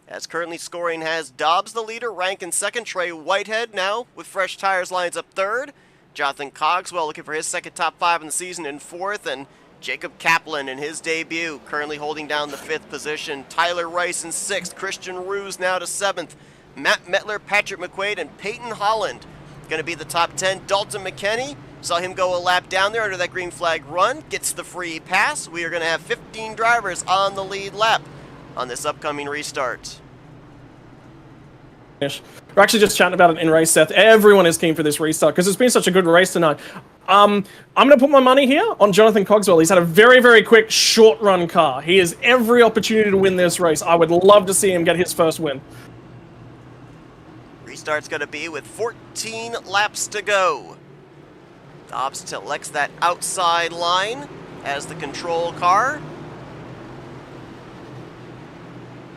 Speaker 2: As currently scoring has Dobbs the leader, Rank in second. Trey Whitehead now with fresh tires lines up third. Jonathan Cogswell looking for his second top 5 in the season in 4th, and Jacob Kaplan in his debut currently holding down the 5th position. Tyler Rice in 6th. Christian Ruse now to 7th. Matt Metler, Patrick McQuaid, and Peyton Holland going to be the top 10. Dalton McKinney, saw him go a lap down there under that green flag run, gets the free pass. We are going to have 15 drivers on the lead lap on this upcoming restart.
Speaker 3: We're actually just chatting about it in race, Seth. Everyone is keen for this restart because it's been such a good race tonight. I'm going to put my money here on Jonathan Cogswell. He's had a very, very quick short run car. He has every opportunity to win this race. I would love to see him get his first win.
Speaker 2: Restart's going to be with 14 laps to go. Dobbs selects that outside line as the control car.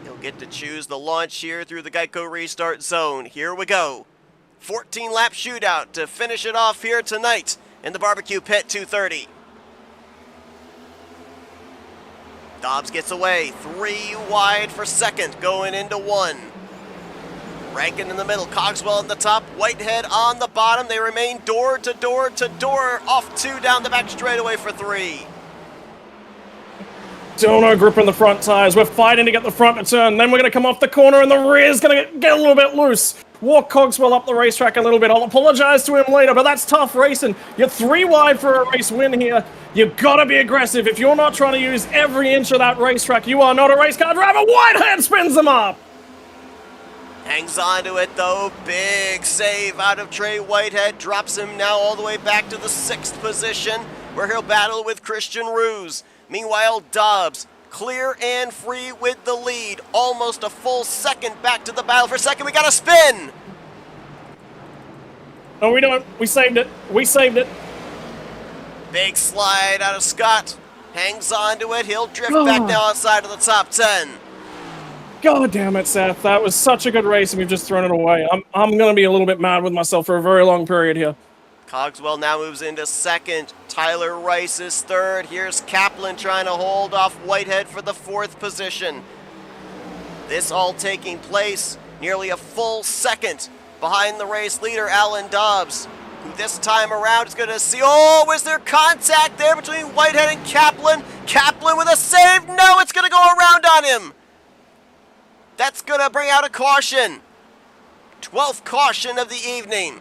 Speaker 2: He'll get to choose the launch here through the Geico restart zone. Here we go. 14-lap shootout to finish it off here tonight in the barbecue pit 230. Dobbs gets away. 3 wide for second going into 1. Rankin in the middle, Cogswell in the top, Whitehead on the bottom. They remain door to door to door, off 2 down the back straightaway for 3.
Speaker 3: Still no grip in the front tires. We're fighting to get the front to turn. Then we're going to come off the corner and the rear's going to get a little bit loose. Walk Cogswell up the racetrack a little bit. I'll apologize to him later, but that's tough racing. You're 3 wide for a race win here. You've got to be aggressive. If you're not trying to use every inch of that racetrack, you are not a race car driver. Whitehead spins them up.
Speaker 2: Hangs on to it though. Big save out of Trey Whitehead. Drops him now all the way back to the 6th position, where he'll battle with Christian Ruse. Meanwhile, Dobbs clear and free with the lead. Almost a full second back to the battle for second. We got a spin.
Speaker 3: No, we don't. We saved it. We saved it.
Speaker 2: Big slide out of Scott. Hangs on to it. He'll drift back now outside of the top 10.
Speaker 3: God damn it, Seth. That was such a good race, and we've just thrown it away. I'm going to be a little bit mad with myself for a very long period here.
Speaker 2: Cogswell now moves into second. Tyler Rice is third. Here's Kaplan trying to hold off Whitehead for the fourth position. This all taking place nearly a full second behind the race leader, Alan Dobbs, who this time around is going to see... Oh, was there contact there between Whitehead and Kaplan? Kaplan with a save. No, it's going to go around on him. That's going to bring out a caution. 12th caution of the evening.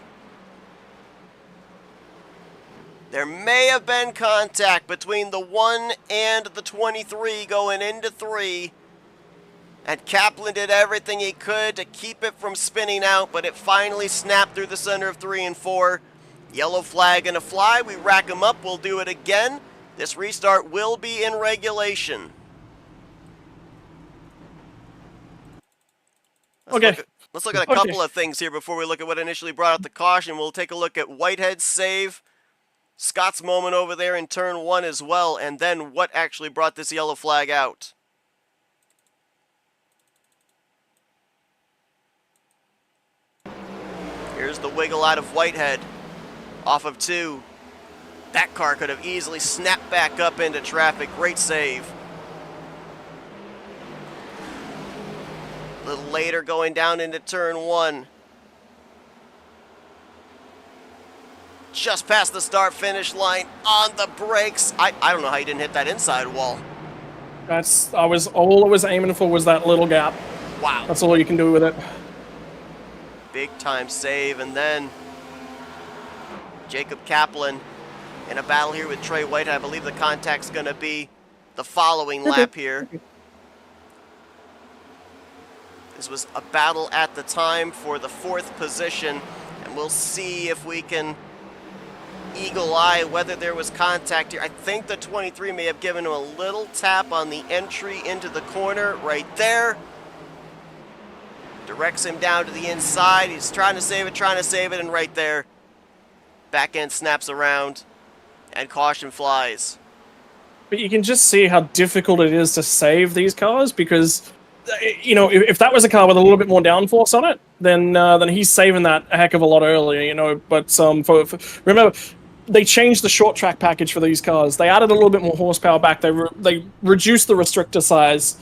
Speaker 2: There may have been contact between the 1 and the 23 going into 3. And Kaplan did everything he could to keep it from spinning out, but it finally snapped through the center of 3 and 4. Yellow flag gonna fly. We rack them up. We'll do it again. This restart will be in regulation. Let's look at a couple of things here before we look at what initially brought out the caution. We'll take a look at Whitehead's save, Scott's moment over there in turn 1 as well, and then what actually brought this yellow flag out. Here's the wiggle out of Whitehead off of 2. That car could have easily snapped back up into traffic. Great save. A little later going down into turn 1. Just past the start-finish line on the brakes. I don't know how you didn't hit that inside wall.
Speaker 3: All I was aiming for was that little gap.
Speaker 2: Wow.
Speaker 3: That's all you can do with it.
Speaker 2: Big time save, and then Jacob Kaplan in a battle here with Trey Whitehead. I believe the contact's going to be the following lap here. This was a battle at the time for the 4th position, and we'll see if we can eagle eye whether there was contact here. I think the 23 may have given him a little tap on the entry into the corner right there. Directs him down to the inside. He's trying to save it, and right there, back end snaps around, and caution flies.
Speaker 3: But you can just see how difficult it is to save these cars, because, you know, if that was a car with a little bit more downforce on it, then he's saving that a heck of a lot earlier, you know. But remember, they changed the short track package for these cars. They added a little bit more horsepower back. They reduced the restrictor size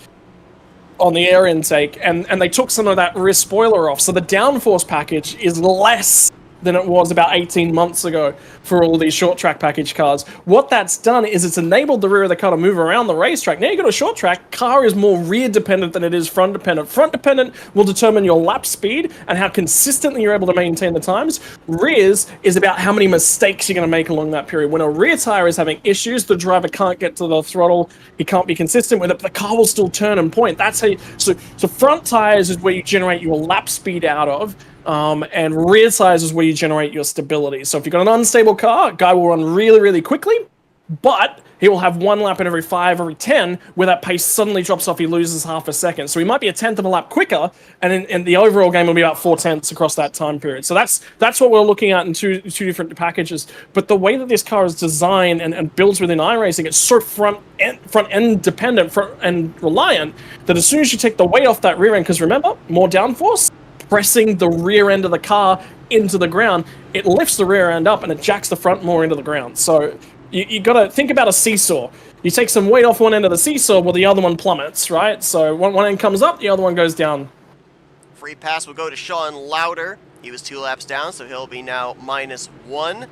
Speaker 3: on the air intake, and they took some of that rear spoiler off. So the downforce package is less than it was about 18 months ago for all these short track package cars. What that's done is it's enabled the rear of the car to move around the racetrack. Now you got a short track, car is more rear dependent than it is front dependent. Front dependent will determine your lap speed and how consistently you're able to maintain the times. Rears is about how many mistakes you're going to make along that period. When a rear tire is having issues, the driver can't get to the throttle, he can't be consistent with it, but the car will still turn and point. That's how you, so front tires is where you generate your lap speed out of. And rear tires is where you generate your stability. So if you've got an unstable car, guy will run really, really quickly, but he will have 1 lap in every 5, every 10, where that pace suddenly drops off, he loses half a second. So he might be a 1/10 of a lap quicker, and in the overall game will be about 4/10 across that time period. So that's what we're looking at in two different packages. But the way that this car is designed and built within iRacing, it's so front end dependent and reliant that as soon as you take the weight off that rear end, because remember, more downforce, pressing the rear end of the car into the ground, it lifts the rear end up and it jacks the front more into the ground. So you got to think about a seesaw. You take some weight off one end of the seesaw, well, the other one plummets, right? So one end comes up, the other one goes down.
Speaker 2: Free pass will go to Sean Lauder. He was 2 laps down, so he'll be now -1.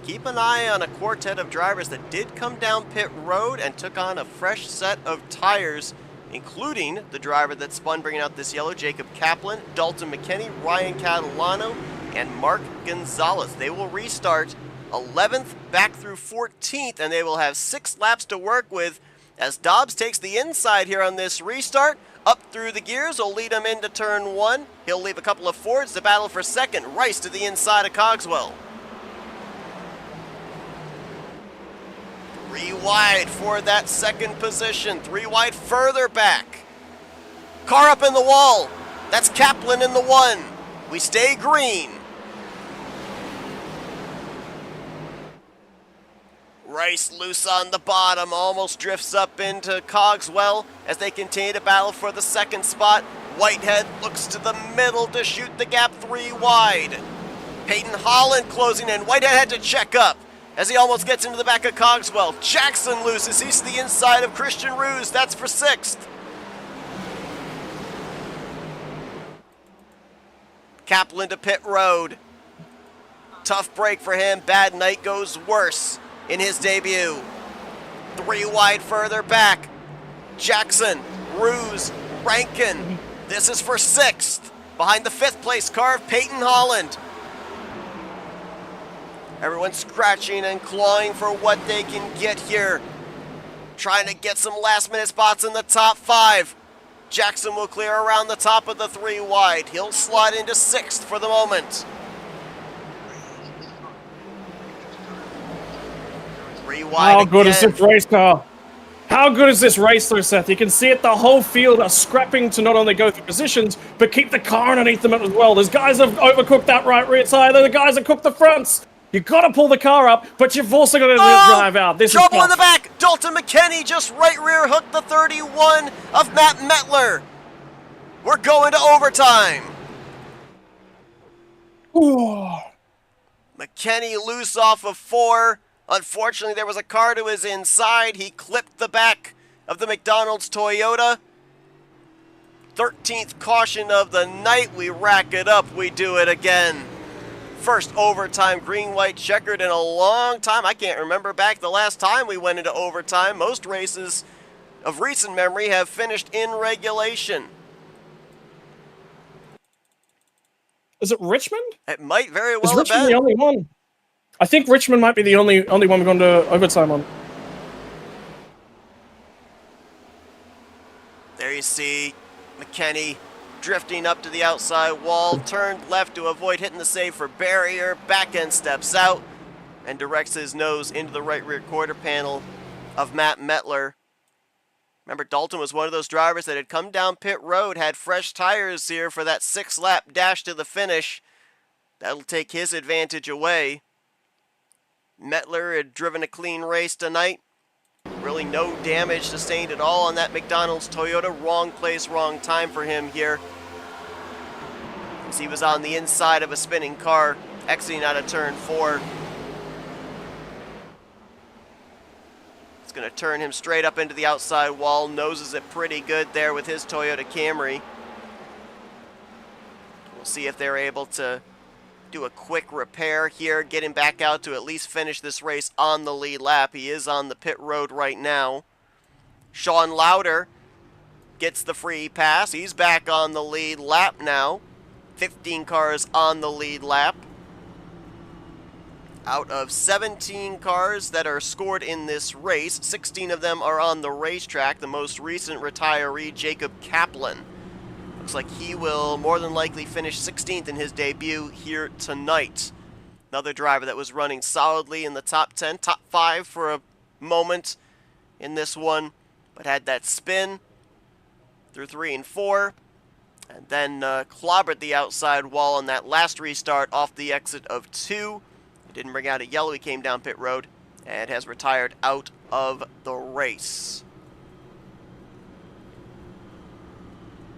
Speaker 2: Keep an eye on a quartet of drivers that did come down pit road and took on a fresh set of tires, including the driver that spun bringing out this yellow, Jacob Kaplan, Dalton McKinney, Ryan Catalano, and Mark Gonzalez. They will restart 11th back through 14th, and they will have 6 laps to work with as Dobbs takes the inside here on this restart. Up through the gears will lead him into turn 1. He'll leave a couple of Fords to battle for second. Rice to the inside of Cogswell. 3 wide for that second position. 3 wide further back. Car up in the wall. That's Kaplan in the 1. We stay green. Rice loose on the bottom, almost drifts up into Cogswell as they continue to battle for the second spot. Whitehead looks to the middle to shoot the gap 3 wide. Peyton Holland closing in. Whitehead had to check up as he almost gets into the back of Cogswell. Jackson loses. He's to the inside of Christian Ruse. That's for 6th. Kaplan to pit road. Tough break for him. Bad night goes worse in his debut. 3 wide further back. Jackson, Ruse, Rankin. This is for 6th. Behind the 5th place car of Peyton Holland. Everyone's scratching and clawing for what they can get here. Trying to get some last minute spots in the top 5. Jackson will clear around the top of the 3 wide. He'll slide into 6th for the moment. 3 wide
Speaker 3: How good is
Speaker 2: again.
Speaker 3: this race car? How good is this race though, Seth? You can see it, the whole field are scrapping to not only go through positions, but keep the car underneath them as well. There's guys that have overcooked that right rear tire, there are guys that cooked the fronts. You've got to pull the car up, but you've also got to drive out. This
Speaker 2: Trouble
Speaker 3: is
Speaker 2: in the back. Dalton McKinney just right rear hooked the 31 of Matt Metler. We're going to overtime. McKinney loose off of 4. Unfortunately, there was a car to his inside. He clipped the back of the McDonald's Toyota. 13th caution of the night. We rack it up. We do it again. First overtime green-white checkered in a long time. I can't remember back the last time we went into overtime. Most races of recent memory have finished in regulation.
Speaker 3: Is it Richmond?
Speaker 2: It might very well
Speaker 3: Is
Speaker 2: have
Speaker 3: Richmond
Speaker 2: been.
Speaker 3: the only one? I think Richmond might be the only one we've gone to overtime on.
Speaker 2: There you see McKinney drifting up to the outside wall, turned left to avoid hitting the save for barrier, back end steps out, and directs his nose into the right rear quarter panel of Matt Metler. Remember, Dalton was one of those drivers that had come down pit road, had fresh tires here for that 6-lap dash to the finish. That'll take his advantage away. Metler had driven a clean race tonight. Really no damage sustained at all on that McDonald's Toyota. Wrong place, wrong time for him here, as he was on the inside of a spinning car, exiting out of turn 4. It's going to turn him straight up into the outside wall. Noses it pretty good there with his Toyota Camry. We'll see if they're able to do a quick repair here, get him back out to at least finish this race on the lead lap. He is on the pit road right now. Sean Lauder gets the free pass. He's back on the lead lap now. 15 cars on the lead lap. Out of 17 cars that are scored in this race, 16 of them are on the racetrack. The most recent retiree, Jacob Kaplan. Looks like he will more than likely finish 16th in his debut here tonight. Another driver that was running solidly in the top 10, top 5 for a moment in this one, but had that spin through 3 and 4, and then clobbered the outside wall on that last restart off the exit of 2. He didn't bring out a yellow. He came down pit road and has retired out of the race.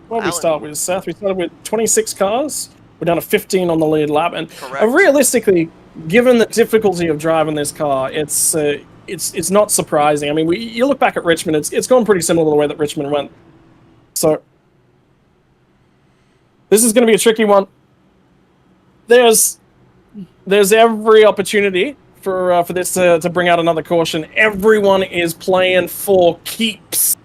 Speaker 3: What did we
Speaker 2: Alan.
Speaker 3: start with, Seth? We started with 26 cars. We're down to 15 on the lead lap. And
Speaker 2: Correct.
Speaker 3: Realistically, given the difficulty of driving this car, it's not surprising. I mean, you look back at Richmond, it's gone pretty similar to the way that Richmond went. So this is going to be a tricky one. There's every opportunity for this to bring out another caution. Everyone is playing for keeps.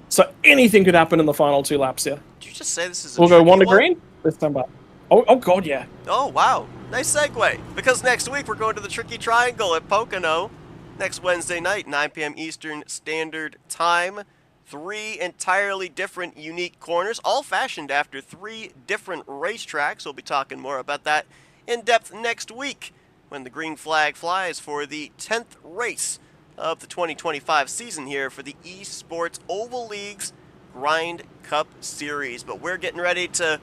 Speaker 3: So anything could happen in the final 2 laps here.
Speaker 2: Did you just say this is a
Speaker 3: We'll go
Speaker 2: tricky
Speaker 3: 1 to
Speaker 2: one?
Speaker 3: green this time back. Oh god, yeah.
Speaker 2: Oh, wow. Nice segue. Because next week we're going to the Tricky Triangle at Pocono. Next Wednesday night, 9 p.m. Eastern Standard Time. 3 entirely different, unique corners, all fashioned after 3 different racetracks. We'll be talking more about that in depth next week when the green flag flies for the 10th race of the 2025 season here for the ESports Oval League's Grind Cup Series. But we're getting ready to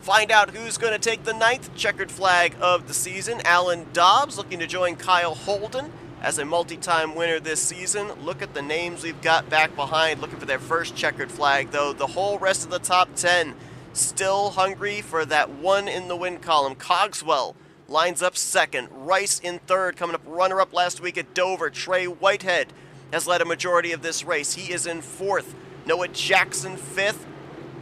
Speaker 2: find out who's going to take the 9th checkered flag of the season. Alan Dobbs looking to join Kyle Holden as a multi-time winner this season. Look at the names we've got back behind, looking for their first checkered flag, though. The whole rest of the top 10 still hungry for that one in the win column. Cogswell lines up second. Rice in third, coming up runner-up last week at Dover. Trey Whitehead has led a majority of this race. He is in fourth. Noah Jackson fifth.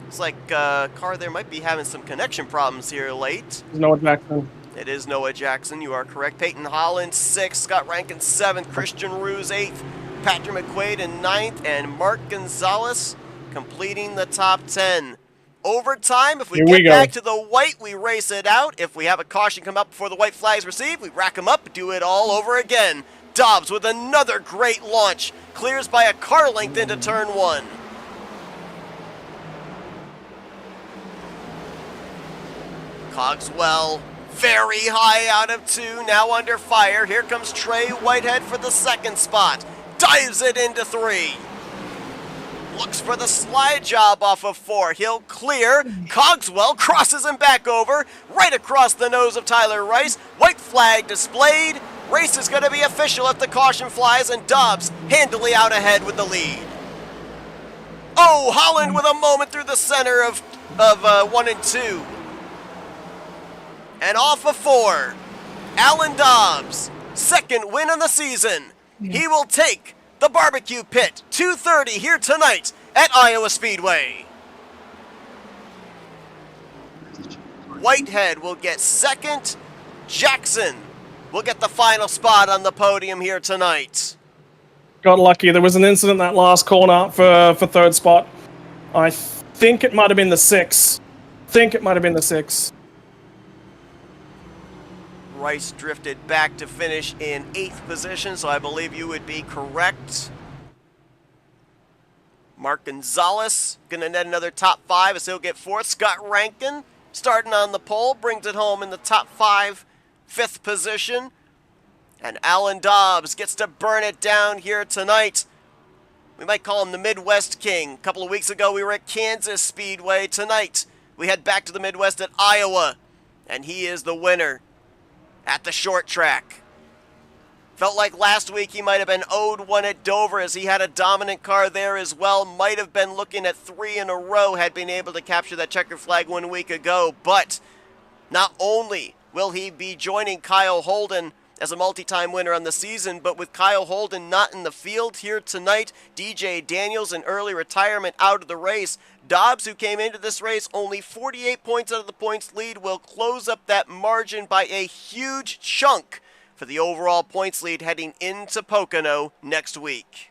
Speaker 2: It's like car there might be having some connection problems here late.
Speaker 3: Noah Jackson.
Speaker 2: It is Noah Jackson, you are correct. Peyton Holland, 6th. Scott Rankin, 7th. Christian Ruse, 8th. Patrick McQuaid in 9th. And Mark Gonzalez completing the top 10. Overtime, if we get back to the white, we race it out. If we have a caution come up before the white flag is received, we rack them up, do it all over again. Dobbs with another great launch. Clears by a car length into turn 1. Cogswell, very high out of 2, now under fire. Here comes Trey Whitehead for the second spot. Dives it into 3. Looks for the slide job off of 4. He'll clear. Cogswell crosses him back over, right across the nose of Tyler Rice. White flag displayed. Race is going to be official if the caution flies, and Dobbs handily out ahead with the lead. Oh, Holland with a moment through the center of 1 and 2. And off of 4, Alan Dobbs, second win of the season. He will take the barbecue pit, 2:30 here tonight at Iowa Speedway. Whitehead will get second. Jackson will get the final spot on the podium here tonight.
Speaker 3: Got lucky. There was an incident that last corner for third spot. I think it might have been the 6.
Speaker 2: Rice drifted back to finish in 8th position, so I believe you would be correct. Mark Gonzalez going to net another top 5 as he'll get 4th. Scott Rankin starting on the pole, brings it home in the top 5, 5th position. And Alan Dobbs gets to burn it down here tonight. We might call him the Midwest King. A couple of weeks ago we were at Kansas Speedway. Tonight we head back to the Midwest at Iowa, and he is the winner at the short track. Felt like last week he might have been owed one at Dover, as he had a dominant car there as well. Might have been looking at 3 in a row had been able to capture that checkered flag 1 week ago. But not only will he be joining Kyle Holden as a multi-time winner on the season, but with Kyle Holden not in the field here tonight, DJ Daniels in early retirement out of the race, Dobbs, who came into this race only 48 points out of the points lead, will close up that margin by a huge chunk for the overall points lead heading into Pocono next week.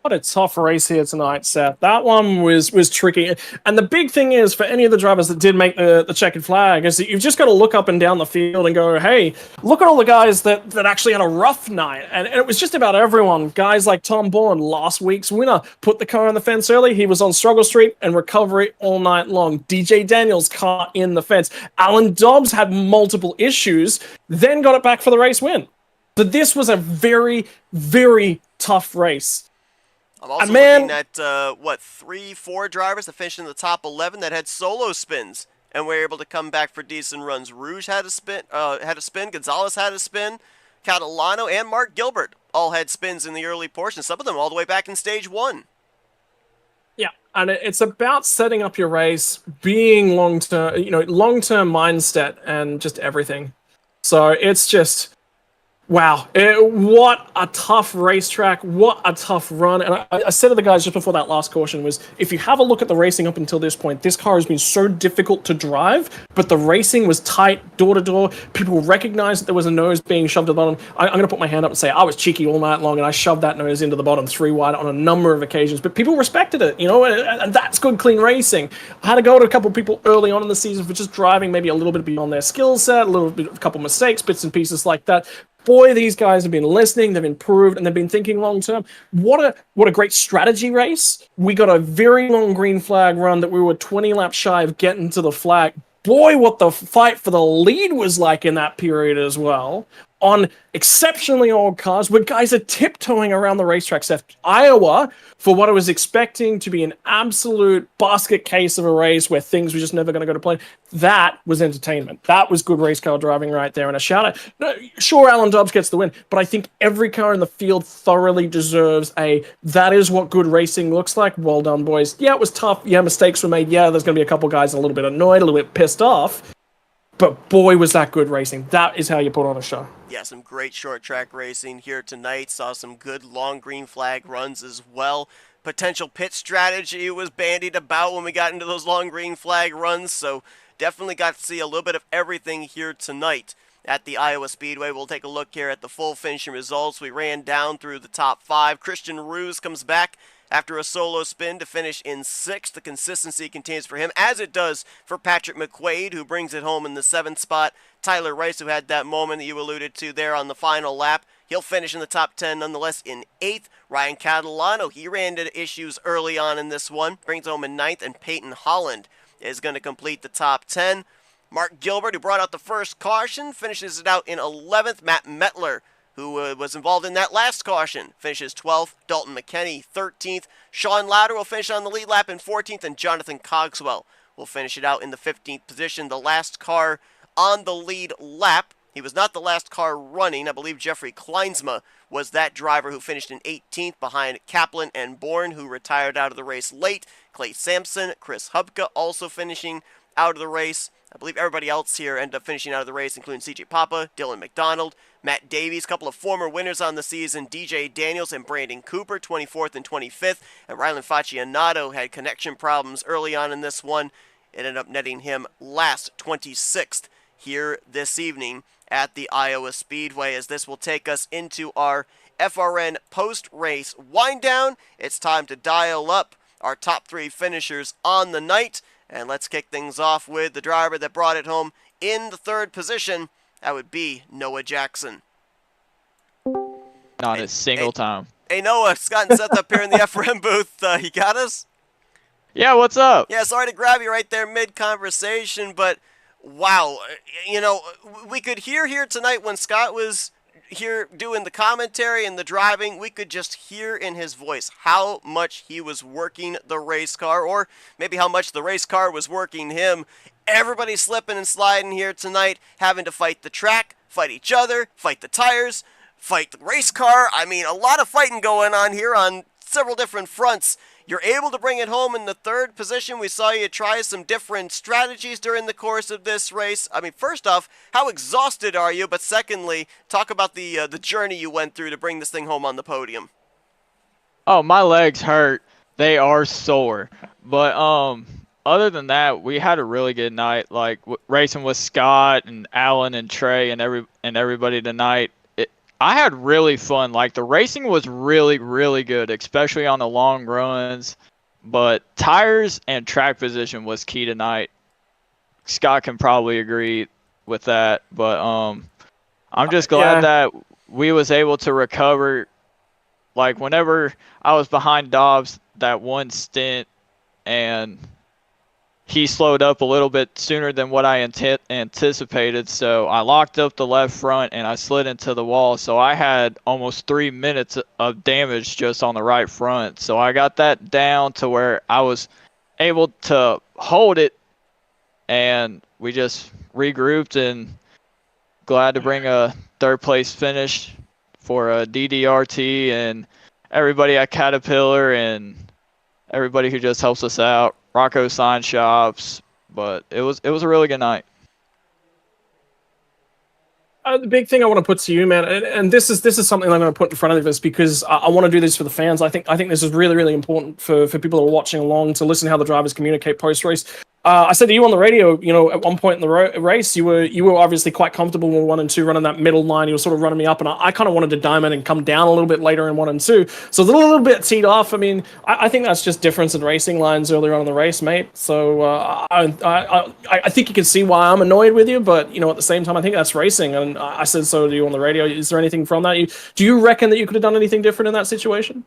Speaker 3: What a tough race here tonight, Seth. That one was tricky. And the big thing is, for any of the drivers that did make the checkered flag, is that you've just got to look up and down the field and go, hey, look at all the guys that actually had a rough night. And it was just about everyone. Guys like Tom Bourne, last week's winner, put the car on the fence early. He was on struggle street and recovery all night long. DJ Daniels, car in the fence. Alan Dobbs had multiple issues, then got it back for the race win. But this was a very, very tough race.
Speaker 2: I'm also looking at, 3-4 drivers that finished in the top 11 that had solo spins and were able to come back for decent runs. Rouge had a spin, Gonzalez had a spin, Catalano and Mark Gilbert all had spins in the early portion, some of them all the way back in stage 1.
Speaker 3: Yeah, and it's about setting up your race, being long-term mindset and just everything. So it's just... wow, what a tough racetrack, what a tough run. And I said to the guys just before that last caution was, if you have a look at the racing up until this point, this car has been so difficult to drive, but the racing was tight, door to door. People recognized that there was a nose being shoved at the bottom. I'm going to put my hand up and say I was cheeky all night long, and I shoved that nose into the bottom 3 wide on a number of occasions, but people respected it, and that's good, clean racing. I had to go to a couple of people early on in the season for just driving maybe a little bit beyond their skill set, a couple mistakes, bits and pieces like that. Boy, these guys have been listening, they've improved, and they've been thinking long-term. What a great strategy race. We got a very long green flag run that we were 20 laps shy of getting to the flag. Boy, what the fight for the lead was like in that period as well. on exceptionally old cars where guys are tiptoeing around the racetracks at Iowa for what I was expecting to be an absolute basket case of a race where things were just never going to go to plan. That was entertainment. That was good race car driving right there. And a shout out. No, sure, Alan Dobbs gets the win, but I think every car in the field thoroughly deserves that is what good racing looks like. Well done, boys. Yeah, it was tough. Yeah, mistakes were made. Yeah, there's going to be a couple guys a little bit annoyed, a little bit pissed off. But boy, was that good racing. That is how you put on a show.
Speaker 2: Yeah, some great short track racing here tonight. Saw some good long green flag runs as well. Potential pit strategy was bandied about when we got into those long green flag runs, so definitely got to see a little bit of everything here tonight at the Iowa Speedway. We'll take a look here at the full finishing results. We ran down through the top 5. Christian Ruse comes back after a solo spin to finish in 6th. The consistency continues for him, as it does for Patrick McQuaid, who brings it home in the 7th spot. Tyler Rice, who had that moment that you alluded to there on the final lap, he'll finish in the top 10 nonetheless in 8th. Ryan Catalano, he ran into issues early on in this one, brings it home in 9th, and Peyton Holland is going to complete the top 10. Mark Gilbert, who brought out the first caution, finishes it out in 11th. Matt Metler, who was involved in that last caution, finishes 12th. Dalton McKenney, 13th. Sean Lauder will finish on the lead lap in 14th, and Jonathan Cogswell will finish it out in the 15th position. The last car on the lead lap. He was not the last car running. I believe Jeffrey Kleinsma was that driver who finished in 18th behind Kaplan and Bourne, who retired out of the race late. Clay Sampson, Chris Hubka also finishing out of the race. I believe everybody else here ended up finishing out of the race, including CJ Papa, Dylan McDonald, Matt Davies, a couple of former winners on the season, DJ Daniels and Brandon Cooper, 24th and 25th, and Rylan Faccianato had connection problems early on in this one. It ended up netting him last, 26th, here this evening at the Iowa Speedway, as this will take us into our FRN post-race wind-down. It's time to dial up our top 3 finishers on the night. And let's kick things off with the driver that brought it home in the 3rd position. That would be Noah Jackson.
Speaker 4: Not a single time.
Speaker 2: Hey, Noah, Scott and Seth up here in the FRM booth. You got us?
Speaker 4: Yeah, what's up?
Speaker 2: Yeah, sorry to grab you right there mid-conversation, but wow. You know, we could hear here tonight when Scott was here doing the commentary and the driving, we could just hear in his voice how much he was working the race car, or maybe how much the race car was working him. Everybody slipping and sliding here tonight, having to fight the track, fight each other, fight the tires, fight the race car. I mean, a lot of fighting going on here on several different fronts. You're able to bring it home in the 3rd position. We saw you try some different strategies during the course of this race. I mean, first off, how exhausted are you? But secondly, talk about the journey you went through to bring this thing home on the podium.
Speaker 4: Oh, my legs hurt. They are sore. But other than that, we had a really good night. Like racing with Scott and Alan and Trey and everybody tonight. I had really fun. Like, the racing was really, really good, especially on the long runs. But tires and track position was key tonight. Scott can probably agree with that. But I'm just glad that we was able to recover. Like, whenever I was behind Dobbs that one stint, and he slowed up a little bit sooner than what I anticipated, so I locked up the left front and I slid into the wall. So I had almost 3 minutes of damage just on the right front. So I got that down to where I was able to hold it, and we just regrouped, and glad to bring a 3rd place finish for a DDRT and everybody at Caterpillar and everybody who just helps us out. Rocco Sign Shops, but it was a really good night.
Speaker 3: The big thing I want to put to you, man, and this is something I'm going to put in front of us because I want to do this for the fans. I think this is really, really important for people who are watching along to listen to how the drivers communicate post race. I said to you on the radio, you know, at one point in the race, you were obviously quite comfortable with 1 and 2 running that middle line. You were sort of running me up, and I kind of wanted to diamond and come down a little bit later in 1 and 2. So a little bit teed off. I mean, I think that's just difference in racing lines earlier on in the race, mate. So I think you can see why I'm annoyed with you, but you know, at the same time, I think that's racing, and I said so to you on the radio. Is there anything from that? Do you reckon that you could have done anything different in that situation?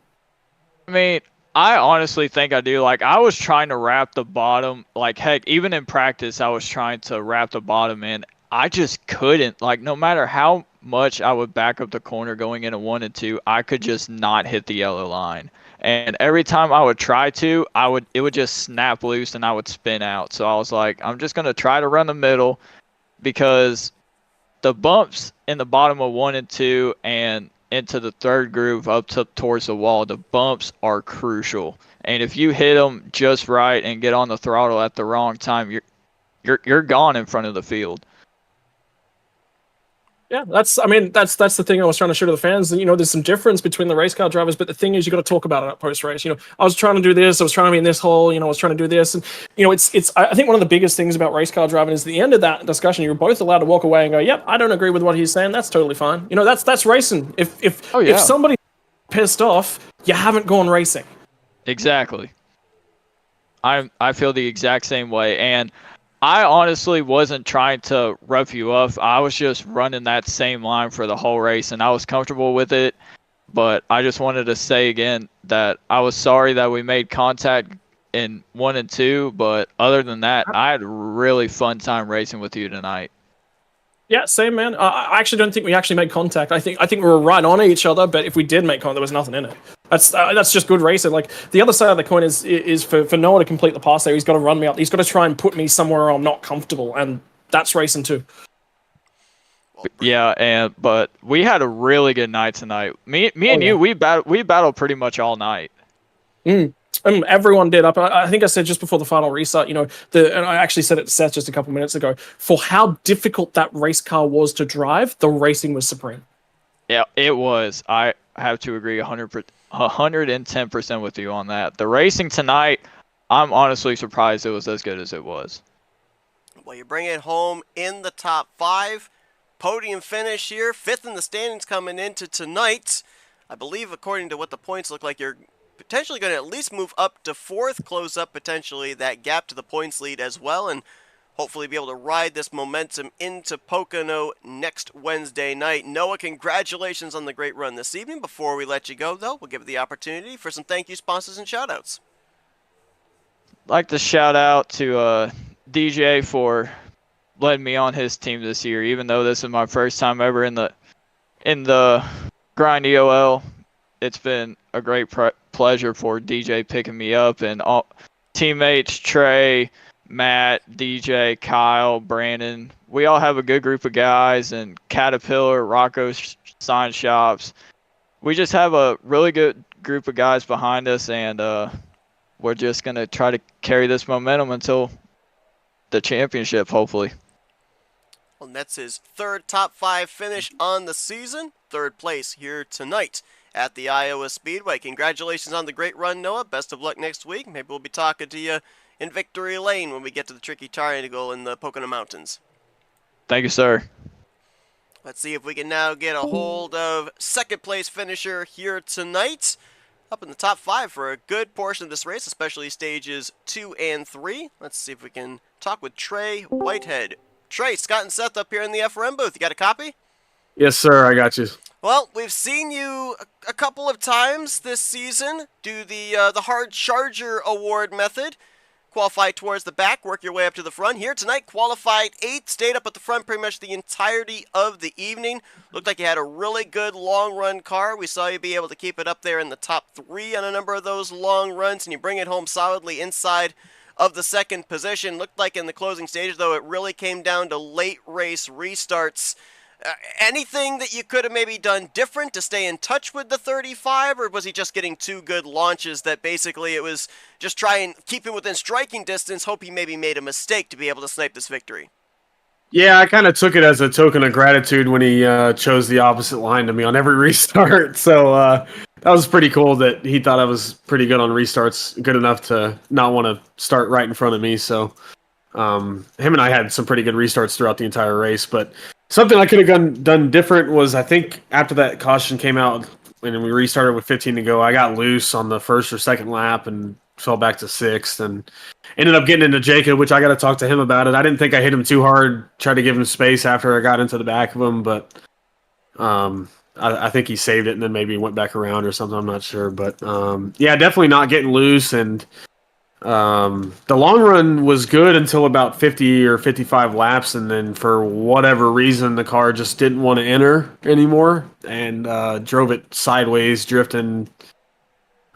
Speaker 4: I mean, I honestly think I do. Like, I was trying to wrap the bottom. Like, heck, even in practice, I was trying to wrap the bottom in. I just couldn't. Like, no matter how much I would back up the corner going into 1 and 2, I could just not hit the yellow line. And every time I would try to, it would just snap loose and I would spin out. So I was like, I'm just gonna try to run the middle, because the bumps in the bottom of 1 and 2 and into the third groove up towards the wall, the bumps are crucial. And if you hit them just right and get on the throttle at the wrong time, you're gone in front of the field.
Speaker 3: Yeah, that's the thing I was trying to show to the fans. You know, there's some difference between the race car drivers, but the thing is, you got to talk about it at post race. You know, I was trying to do this, I was trying to be in this hole, you know, I was trying to do this, and you know, it's. I think one of the biggest things about race car driving is at the end of that discussion, you're both allowed to walk away and go, "Yep, I don't agree with what he's saying. That's totally fine." You know, that's racing. If somebody's pissed off, you haven't gone racing.
Speaker 4: Exactly. I feel the exact same way, and I honestly wasn't trying to rough you up. I was just running that same line for the whole race, and I was comfortable with it. But I just wanted to say again that I was sorry that we made contact in 1 and 2. But other than that, I had a really fun time racing with you tonight.
Speaker 3: Yeah, same, man. I actually don't think we actually made contact. I think we were right on each other, but if we did make contact, there was nothing in it. That's just good racing. Like, the other side of the coin is for Noah to complete the pass there, he's got to run me up. He's got to try and put me somewhere I'm not comfortable, and that's racing too.
Speaker 4: Yeah, but we had a really good night tonight. Me and you, we battled pretty much all night.
Speaker 3: Everyone did. I think I said just before the final restart, you know, and I actually said it to Seth just a couple minutes ago, for how difficult that race car was to drive, the racing was supreme.
Speaker 4: Yeah, it was. I have to agree 110% with you on that. The racing tonight, I'm honestly surprised it was as good as it was.
Speaker 2: Well, you bring it home in the top 5. Podium finish here. 5th in the standings coming into tonight. I believe, according to what the points look like, you're potentially going to at least move up to 4th, close up potentially that gap to the points lead as well, and hopefully be able to ride this momentum into Pocono next Wednesday night. Noah, congratulations on the great run this evening. Before we let you go, though, we'll give it the opportunity for some thank you sponsors and shout-outs.
Speaker 4: I'd like to shout out to DJ for letting me on his team this year, even though this is my first time ever in the Grind EOL. It's been a great pleasure for DJ picking me up, and all teammates Trey, Matt, DJ, Kyle, Brandon. We all have a good group of guys, and Caterpillar, Rocco's Sign Shops. We just have a really good group of guys behind us, and we're just going to try to carry this momentum until the championship, hopefully.
Speaker 2: Well, that's his 3rd top 5 finish on the season. 3rd place here tonight at the Iowa Speedway. Congratulations on the great run, Noah. Best of luck next week. Maybe we'll be talking to you in Victory Lane when we get to the Tricky Triangle in the Pocono Mountains.
Speaker 4: Thank you, sir.
Speaker 2: Let's see if we can now get a hold of 2nd place finisher here tonight. Up in the top 5 for a good portion of this race, especially stages 2 and 3. Let's see if we can talk with Trey Whitehead. Trey, Scott and Seth up here in the FRM booth. You got a copy?
Speaker 5: Yes, sir. I got you.
Speaker 2: Well, we've seen you a couple of times this season do the Hard Charger Award method. Qualify towards the back, work your way up to the front. Here tonight, qualified 8th, stayed up at the front pretty much the entirety of the evening. Looked like you had a really good long-run car. We saw you be able to keep it up there in the top 3 on a number of those long runs, and you bring it home solidly inside of the 2nd position. Looked like in the closing stages, though, it really came down to late race restarts. Anything that you could have maybe done different to stay in touch with the 35, or was he just getting 2 good launches that basically it was just try and keep him within striking distance, hope he maybe made a mistake to be able to snipe this victory?
Speaker 5: Yeah, I kind of took it as a token of gratitude when he chose the opposite line to me on every restart. So that was pretty cool that he thought I was pretty good on restarts, good enough to not want to start right in front of me. So him and I had some pretty good restarts throughout the entire race, but something I could have done different was, I think after that caution came out and we restarted with 15 to go, I got loose on the 1st or 2nd lap and fell back to 6th and ended up getting into Jacob, which I got to talk to him about it. I didn't think I hit him too hard, tried to give him space after I got into the back of him, but I think he saved it and then maybe went back around or something. I'm not sure, but yeah, definitely not getting loose and The long run was good until about 50 or 55 laps, and then for whatever reason, the car just didn't want to enter anymore and drove it sideways, drifting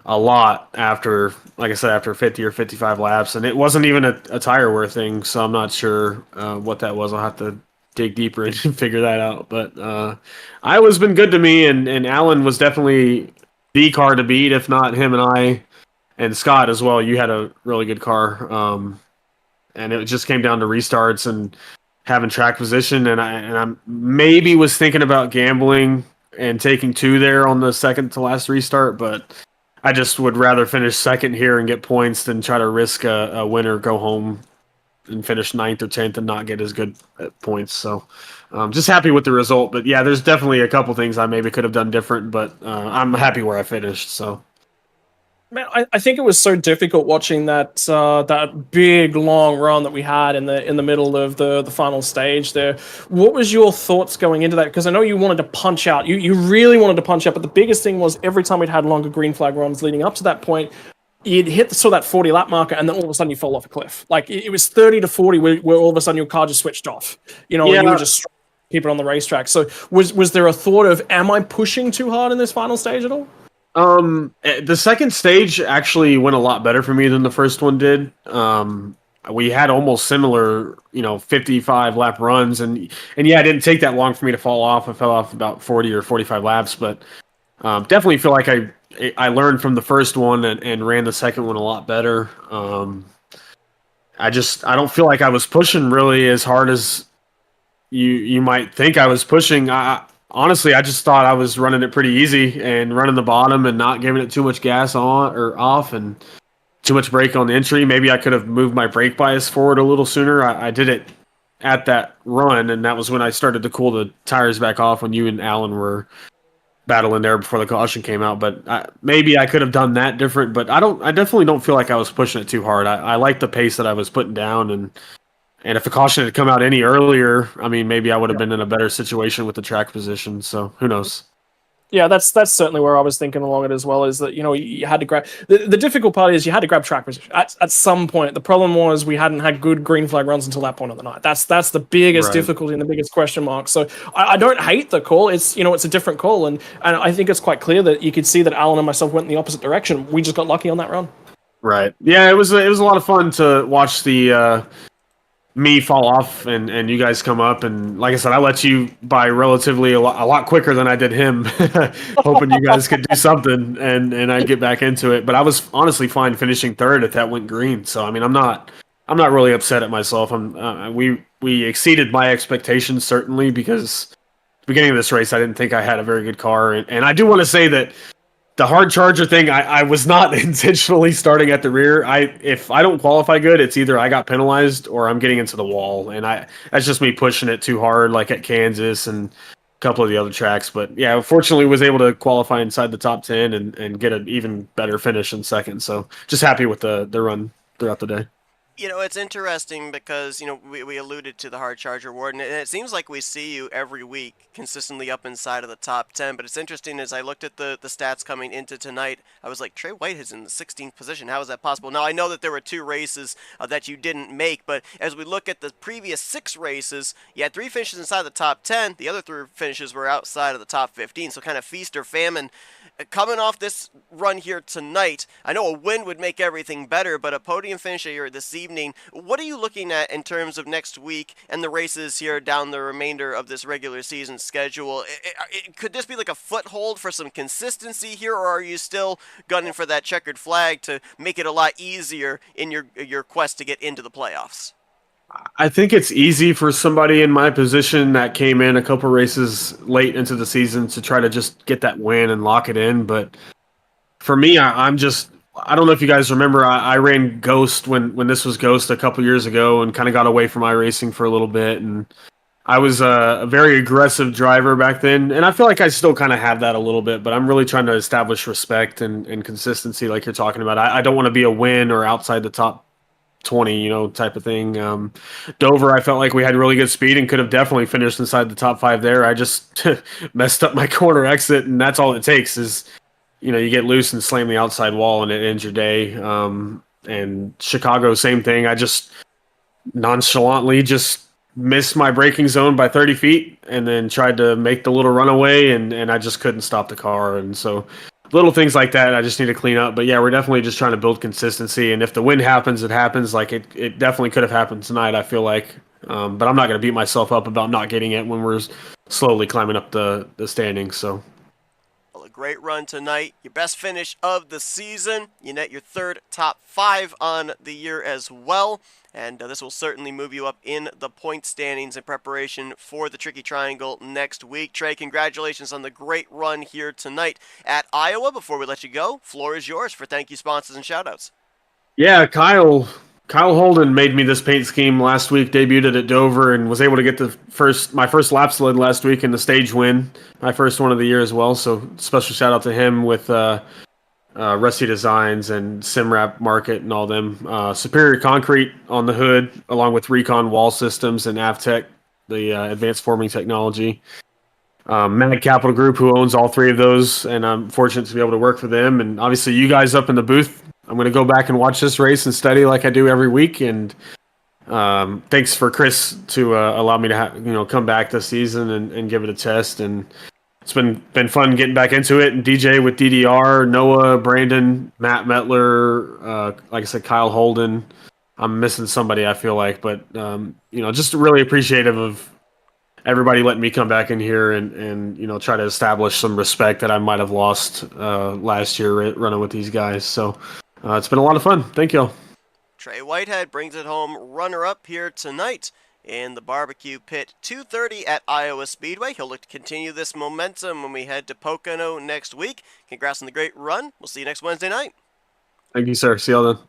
Speaker 5: a lot after, like I said, after 50 or 55 laps. And it wasn't even a tire wear thing, so I'm not sure what that was. I'll have to dig deeper and figure that out. But Iowa's been good to me, and Allen was definitely the car to beat, if not him and I. And Scott as well. You had a really good car, and it just came down to restarts and having track position. And I maybe was thinking about gambling and taking two there on the second to last restart, but I just would rather finish second here and get points than try to risk a winner, go home and finish ninth or 10th and not get as good points. So just happy with the result. But yeah, there's definitely a couple things I maybe could have done different, but I'm happy where I finished. So.
Speaker 3: Man, I think it was so difficult watching that big long run that we had in the middle of the final stage there. What was your thoughts going into that? Because I know you wanted to punch out. You really wanted to punch out, but the biggest thing was every time we'd had longer green flag runs leading up to that point, you'd hit that 40 lap marker, and then all of a sudden you fall off a cliff. Like it was 30 to 40 where all of a sudden your car just switched off. And you were just keep it on the racetrack. So was there a thought of, am I pushing too hard in this final stage at all?
Speaker 5: The second stage actually went a lot better for me than the first one did. We had almost similar, 55 lap runs, and yeah, it didn't take that long for me to fall off. I fell off about 40 or 45 laps, but definitely feel like I learned from the first one and ran the second one a lot better. I don't feel like I was pushing really as hard as you might think I was pushing. Honestly, I just thought I was running it pretty easy and running the bottom and not giving it too much gas on or off and too much brake on the entry. Maybe I could have moved my brake bias forward a little sooner. I did it at that run, and that was when I started to cool the tires back off when you and Alan were battling there before the caution came out. But maybe I could have done that different. But I definitely don't feel like I was pushing it too hard. I like the pace that I was putting down, and if the caution had come out any earlier, I mean, maybe I would have been in a better situation with the track position. So who knows?
Speaker 3: Yeah, that's certainly where I was thinking along it as well, is that, you had to grab... The difficult part is you had to grab track position at some point. The problem was we hadn't had good green flag runs until that point of the night. That's the biggest difficulty and the biggest question mark. So I don't hate the call. It's, it's a different call. And I think it's quite clear that you could see that Alan and myself went in the opposite direction. We just got lucky on that run.
Speaker 5: Right. Yeah, it was a lot of fun to watch the... me fall off and you guys come up, and like I said, I let you by relatively a lot quicker than I did him, hoping you guys could do something and I'd get back into it. But I was honestly fine finishing third if that went green. So I mean, I'm not really upset at myself. We exceeded my expectations certainly, because at the beginning of this race I didn't think I had a very good car, and I do want to say that the hard charger thing, I was not intentionally starting at the rear. If I don't qualify good, it's either I got penalized or I'm getting into the wall, and that's just me pushing it too hard, like at Kansas and a couple of the other tracks. But yeah, fortunately was able to qualify inside the top 10 and get an even better finish in second. So just happy with the run throughout the day.
Speaker 2: It's interesting because, we alluded to the hard charger award, and it seems like we see you every week consistently up inside of the top 10, but it's interesting as I looked at the stats coming into tonight, I was like, Trey White is in the 16th position. How is that possible? Now, I know that there were 2 races that you didn't make, but as we look at the previous 6 races, you had 3 finishes inside the top 10. The other 3 finishes were outside of the top 15, so kind of feast or famine. Coming off this run here tonight, I know a win would make everything better, but a podium finish here this evening, what are you looking at in terms of next week and the races here down the remainder of this regular season schedule? Could this be like a foothold for some consistency here, or are you still gunning for that checkered flag to make it a lot easier in your quest to get into the playoffs?
Speaker 5: I think it's easy for somebody in my position that came in a couple races late into the season to try to just get that win and lock it in. But for me, I don't know if you guys remember, I ran Ghost when this was Ghost a couple years ago and kind of got away from iRacing for a little bit. And I was a very aggressive driver back then. And I feel like I still kind of have that a little bit, but I'm really trying to establish respect and consistency like you're talking about. I don't want to be a win or outside the top 20, type of thing. Dover, I felt like we had really good speed and could have definitely finished inside the top 5 there. I just messed up my corner exit, and that's all it takes is, you get loose and slam the outside wall and it ends your day. And Chicago, same thing. I just nonchalantly just missed my braking zone by 30 feet and then tried to make the little runaway, and I just couldn't stop the car. And so little things like that I just need to clean up. But yeah, we're definitely just trying to build consistency. And if the win happens, it happens. Like it definitely could have happened tonight, I feel like. But I'm not going to beat myself up about not getting it when we're slowly climbing up the standings. So
Speaker 2: Well, a great run tonight. Your best finish of the season. You net your third top 5 on the year as well. And this will certainly move you up in the point standings in preparation for the Tricky Triangle next week. Trey, congratulations on the great run here tonight at Iowa. Before we let you go, floor is yours for thank you sponsors and shoutouts.
Speaker 5: yeah, Kyle Holden made me this paint scheme last week, debuted it at Dover, and was able to get my first lap sled last week in the stage win, my first one of the year as well. So special shout out to him with Rusty Designs and Simrap Market and all them. Superior Concrete on the hood, along with Recon Wall Systems and Avtech, the advanced forming technology. Mag Capital Group, who owns all 3 of those, and I'm fortunate to be able to work for them. And obviously, you guys up in the booth. I'm going to go back and watch this race and study like I do every week. And thanks for Chris to allow me to come back this season and give it a test. And it's been fun getting back into it. And DJ with DDR, Noah, Brandon, Matt Metler, like I said, Kyle Holden. I'm missing somebody, I feel like, but just really appreciative of everybody letting me come back in here and try to establish some respect that I might have lost last year running with these guys. So it's been a lot of fun. Thank you.
Speaker 2: Trey Whitehead brings it home runner-up here tonight in the barbecue pit 2:30 at Iowa Speedway. He'll look to continue this momentum when we head to Pocono next week. Congrats on the great run. We'll see you next Wednesday night.
Speaker 5: Thank you, sir. See y'all then.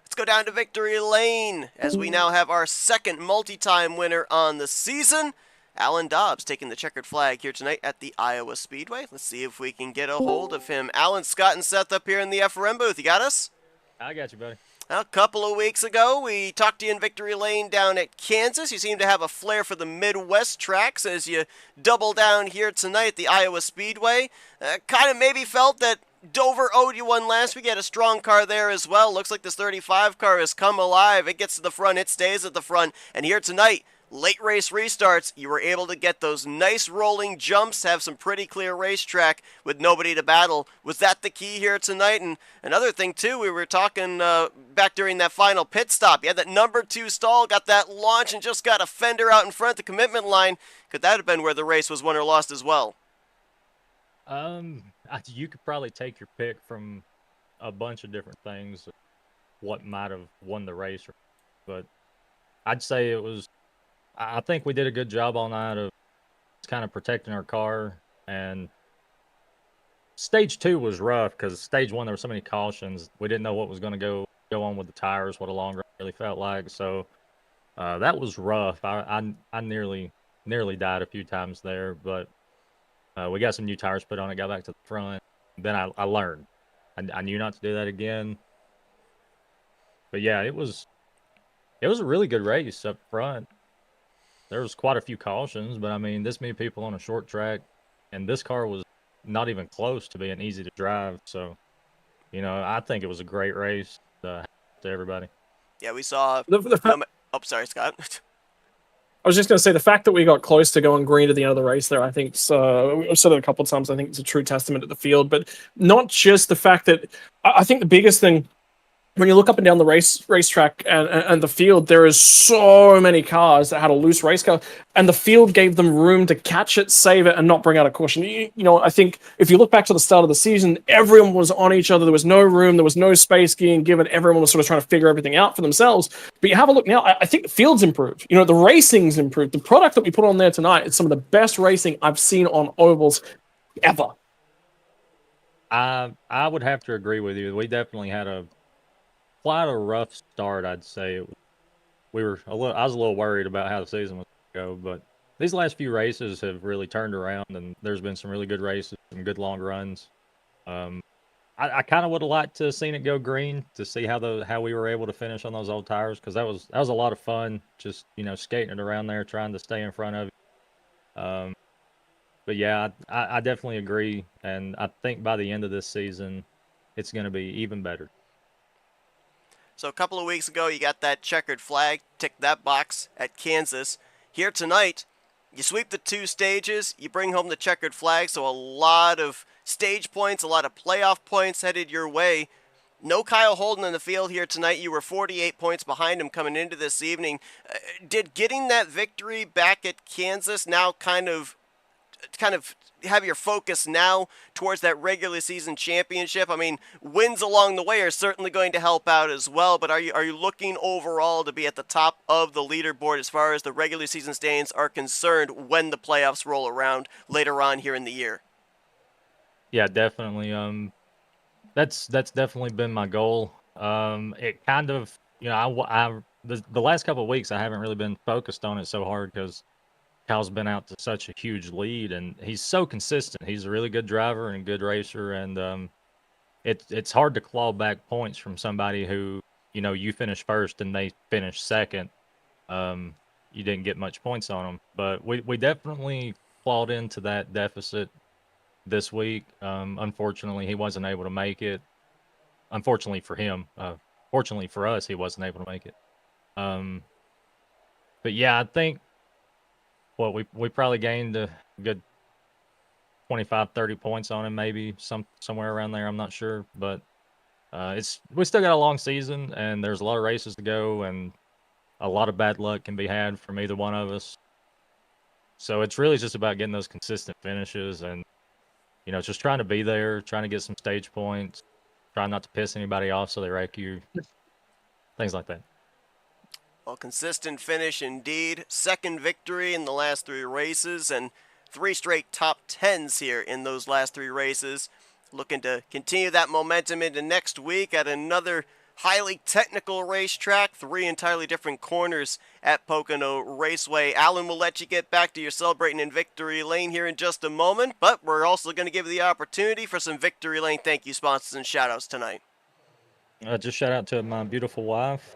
Speaker 2: Let's go down to Victory Lane as we now have our second multi-time winner on the season. Alan Dobbs taking the checkered flag here tonight at the Iowa Speedway. Let's see if we can get a hold of him. Alan, Scott, and Seth up here in the FRM booth. You got us?
Speaker 6: I got you, buddy.
Speaker 2: A couple of weeks ago, we talked to you in Victory Lane down at Kansas. You seem to have a flair for the Midwest tracks as you double down here tonight at the Iowa Speedway. Kind of maybe felt that Dover owed you one last week. You had a strong car there as well. Looks like this 35 car has come alive. It gets to the front. It stays at the front. And here tonight, late race restarts, you were able to get those nice rolling jumps, have some pretty clear racetrack with nobody to battle. Was that the key here tonight? And another thing, too, we were talking back during that final pit stop. You had that number 2 stall, got that launch, and just got a fender out in front of the commitment line. Could that have been where the race was won or lost as well?
Speaker 6: You could probably take your pick from a bunch of different things, what might have won the race. But I'd say it was, I think we did a good job all night of kind of protecting our car. And stage 2 was rough because stage 1 there were so many cautions. We didn't know what was going to go on with the tires, what a long run really felt like. So that was rough. I nearly died a few times there, but we got some new tires put on it, got back to the front. Then I learned. I knew not to do that again. But yeah, it was a really good race up front. There was quite a few cautions, but I mean, this many people on a short track, and this car was not even close to being easy to drive. So, I think it was a great race to everybody.
Speaker 2: Yeah, we saw... sorry, Scott.
Speaker 3: I was just going to say the fact that we got close to going green at the end of the race there, I think I've said it a couple of times, I think it's a true testament to the field, but not just the fact that I think the biggest thing when you look up and down the racetrack and the field, there is so many cars that had a loose race car, and the field gave them room to catch it, save it, and not bring out a caution. I think if you look back to the start of the season, everyone was on each other. There was no room. There was no space being given. Everyone was sort of trying to figure everything out for themselves. But you have a look now. I think the field's improved. The racing's improved. The product that we put on there tonight is some of the best racing I've seen on ovals ever.
Speaker 6: I would have to agree with you. We definitely had quite a rough start, I'd say. I was a little worried about how the season was going to go, but these last few races have really turned around, and there's been some really good races, some good long runs. I kind of would have liked to have seen it go green to see how we were able to finish on those old tires, because that was a lot of fun, just skating it around there, trying to stay in front of it. But yeah, I definitely agree, and I think by the end of this season, it's going to be even better.
Speaker 2: So a couple of weeks ago, you got that checkered flag, ticked that box at Kansas. Here tonight, you sweep the 2 stages, you bring home the checkered flag, so a lot of stage points, a lot of playoff points headed your way. No Kyle Holden in the field here tonight. You were 48 points behind him coming into this evening. Did getting that victory back at Kansas now kind of have your focus now towards that regular season championship? I mean, wins along the way are certainly going to help out as well, but are you looking overall to be at the top of the leaderboard as far as the regular season standings are concerned when the playoffs roll around later on here in the year?
Speaker 6: Yeah, definitely. That's definitely been my goal. It kind of, the last couple of weeks I haven't really been focused on it so hard because Kyle's been out to such a huge lead, and he's so consistent. He's a really good driver and a good racer, and it's hard to claw back points from somebody who, you finish first and they finish second. You didn't get much points on them, but we definitely clawed into that deficit this week. Unfortunately, he wasn't able to make it. Unfortunately for him, fortunately for us, he wasn't able to make it. But yeah, I think we probably gained a good 25, 30 points on him, maybe somewhere around there. I'm not sure, but we still got a long season, and there's a lot of races to go, and a lot of bad luck can be had from either one of us. So it's really just about getting those consistent finishes and just trying to be there, trying to get some stage points, trying not to piss anybody off so they wreck you, things like that.
Speaker 2: Well, consistent finish indeed. Second victory in the last 3 races and 3 straight top 10s here in those last 3 races. Looking to continue that momentum into next week at another highly technical racetrack, 3 entirely different corners at Pocono Raceway. Alan, we'll let you get back to your celebrating in Victory Lane here in just a moment, but we're also going to give you the opportunity for some Victory Lane thank you sponsors and shout-outs tonight.
Speaker 6: Just shout out to my beautiful wife.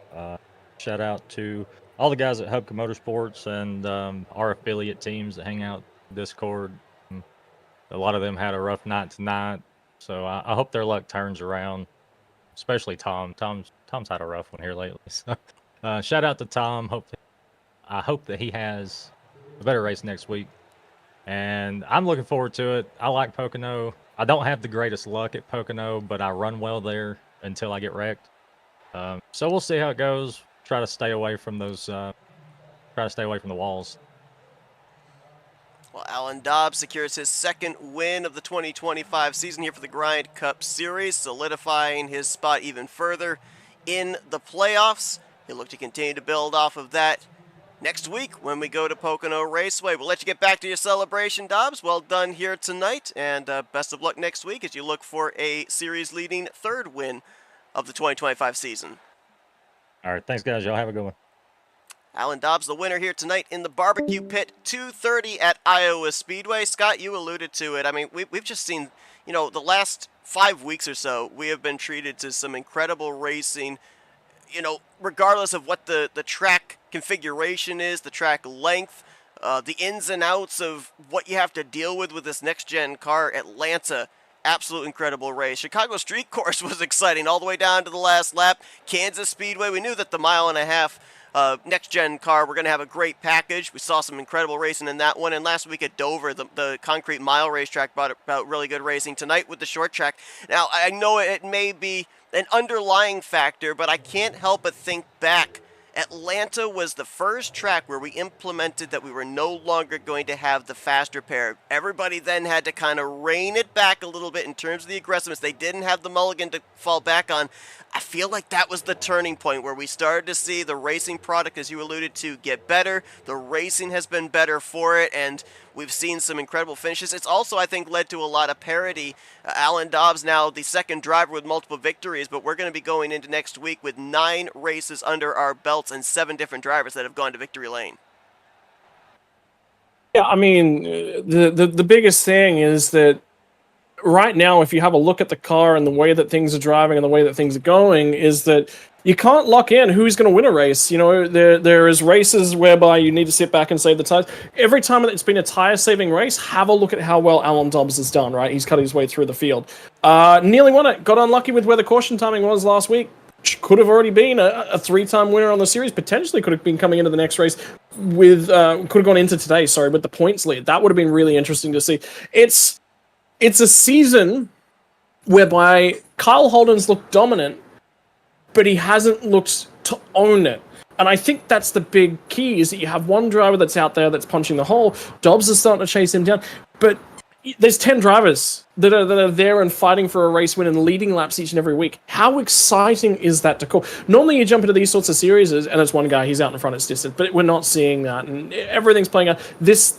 Speaker 6: Shout out to all the guys at Hubka Motorsports and our affiliate teams that hang out in Discord. A lot of them had a rough night tonight, so I hope their luck turns around. Especially Tom. Tom's had a rough one here lately. So, shout out to Tom. I hope that he has a better race next week. And I'm looking forward to it. I like Pocono. I don't have the greatest luck at Pocono, but I run well there until I get wrecked. So we'll see how it goes. Try to stay away from those. Try to stay away from the walls.
Speaker 2: Well, Alan Dobbs secures his 2nd win of the 2025 season here for the Grind Cup Series, solidifying his spot even further in the playoffs. He'll look to continue to build off of that next week when we go to Pocono Raceway. We'll let you get back to your celebration, Dobbs. Well done here tonight, and best of luck next week as you look for a series-leading 3rd win of the 2025 season.
Speaker 6: All right, thanks, guys. Y'all have a good one.
Speaker 2: Alan Dobbs, the winner here tonight in the barbecue pit, 2:30 at Iowa Speedway. Scott, you alluded to it. I mean, we've just seen, the last 5 weeks or so, we have been treated to some incredible racing, regardless of what the track configuration is, the track length, the ins and outs of what you have to deal with this next-gen car. Atlanta, absolute incredible race. Chicago Street Course was exciting all the way down to the last lap. Kansas Speedway, we knew that the mile-and-a-half next-gen car, we're going to have a great package. We saw some incredible racing in that one. And last week at Dover, the concrete mile racetrack brought about really good racing. Tonight with the short track. Now, I know it may be an underlying factor, but I can't help but think back. Atlanta was the first track where we implemented that we were no longer going to have the faster pair. Everybody then had to kind of rein it back a little bit in terms of the aggressiveness. They didn't have the mulligan to fall back on. I feel like that was the turning point where we started to see the racing product, as you alluded to, get better. The racing has been better for it, and we've seen some incredible finishes. It's also, I think, led to a lot of parity. Alan Dobbs now the 2nd driver with multiple victories, but we're going to be going into next week with 9 races under our belts and 7 different drivers that have gone to victory lane.
Speaker 3: Yeah, I mean, the biggest thing is that right now, if you have a look at the car and the way that things are driving and the way that things are going, is that you can't lock in who's going to win a race. There is races whereby you need to sit back and save the tires. Every time that it's been a tire-saving race, have a look at how well Alan Dobbs has done, right? He's cut his way through the field. Nearly won it. Got unlucky with where the caution timing was last week. could have already been a three-time winner on the series, potentially could have been coming into the next race with, could have gone into today, sorry, with the points lead. That would have been really interesting to see. It's a season whereby Kyle Holden's looked dominant, but he hasn't looked to own it. And I think that's the big key, is that you have one driver that's out there that's punching the hole. Dobbs is starting to chase him down, but there's 10 drivers that are there and fighting for a race win and leading laps each and every week. How exciting is that to call? Normally you jump into these sorts of series and it's one guy, he's out in front, it's distant, but we're not seeing that, and everything's playing out. This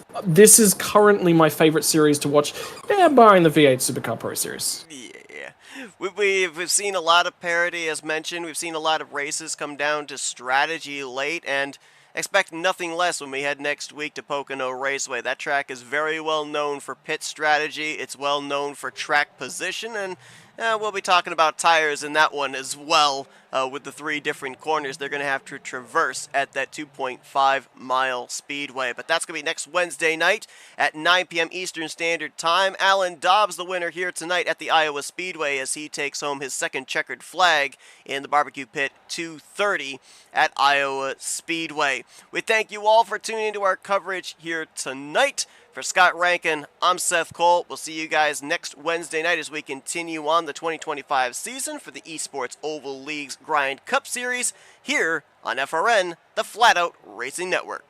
Speaker 3: is currently my favorite series to watch, barring the V8 Supercar Pro Series.
Speaker 2: Yeah. We've seen a lot of parity, as mentioned. We've seen a lot of races come down to strategy late, and expect nothing less when we head next week to Pocono Raceway. That track is very well known for pit strategy. It's well known for track position, and we'll be talking about tires in that one as well, with the 3 different corners they're going to have to traverse at that 2.5-mile speedway. But that's going to be next Wednesday night at 9 p.m. Eastern Standard Time. Alan Dobbs, the winner here tonight at the Iowa Speedway, as he takes home his second checkered flag in the barbecue pit 230 at Iowa Speedway. We thank you all for tuning into our coverage here tonight. For Scott Rankin, I'm Seth Cole. We'll see you guys next Wednesday night as we continue on the 2025 season for the Esports Oval League's Grind Cup Series here on FRN, the Flatout Racing Network.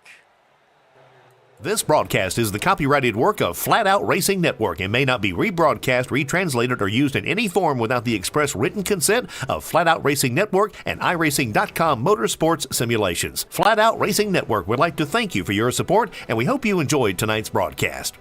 Speaker 7: This broadcast is the copyrighted work of Flatout Racing Network and may not be rebroadcast, retranslated, or used in any form without the express written consent of Flatout Racing Network and iRacing.com Motorsports Simulations. Flatout Racing Network would like to thank you for your support, and we hope you enjoyed tonight's broadcast.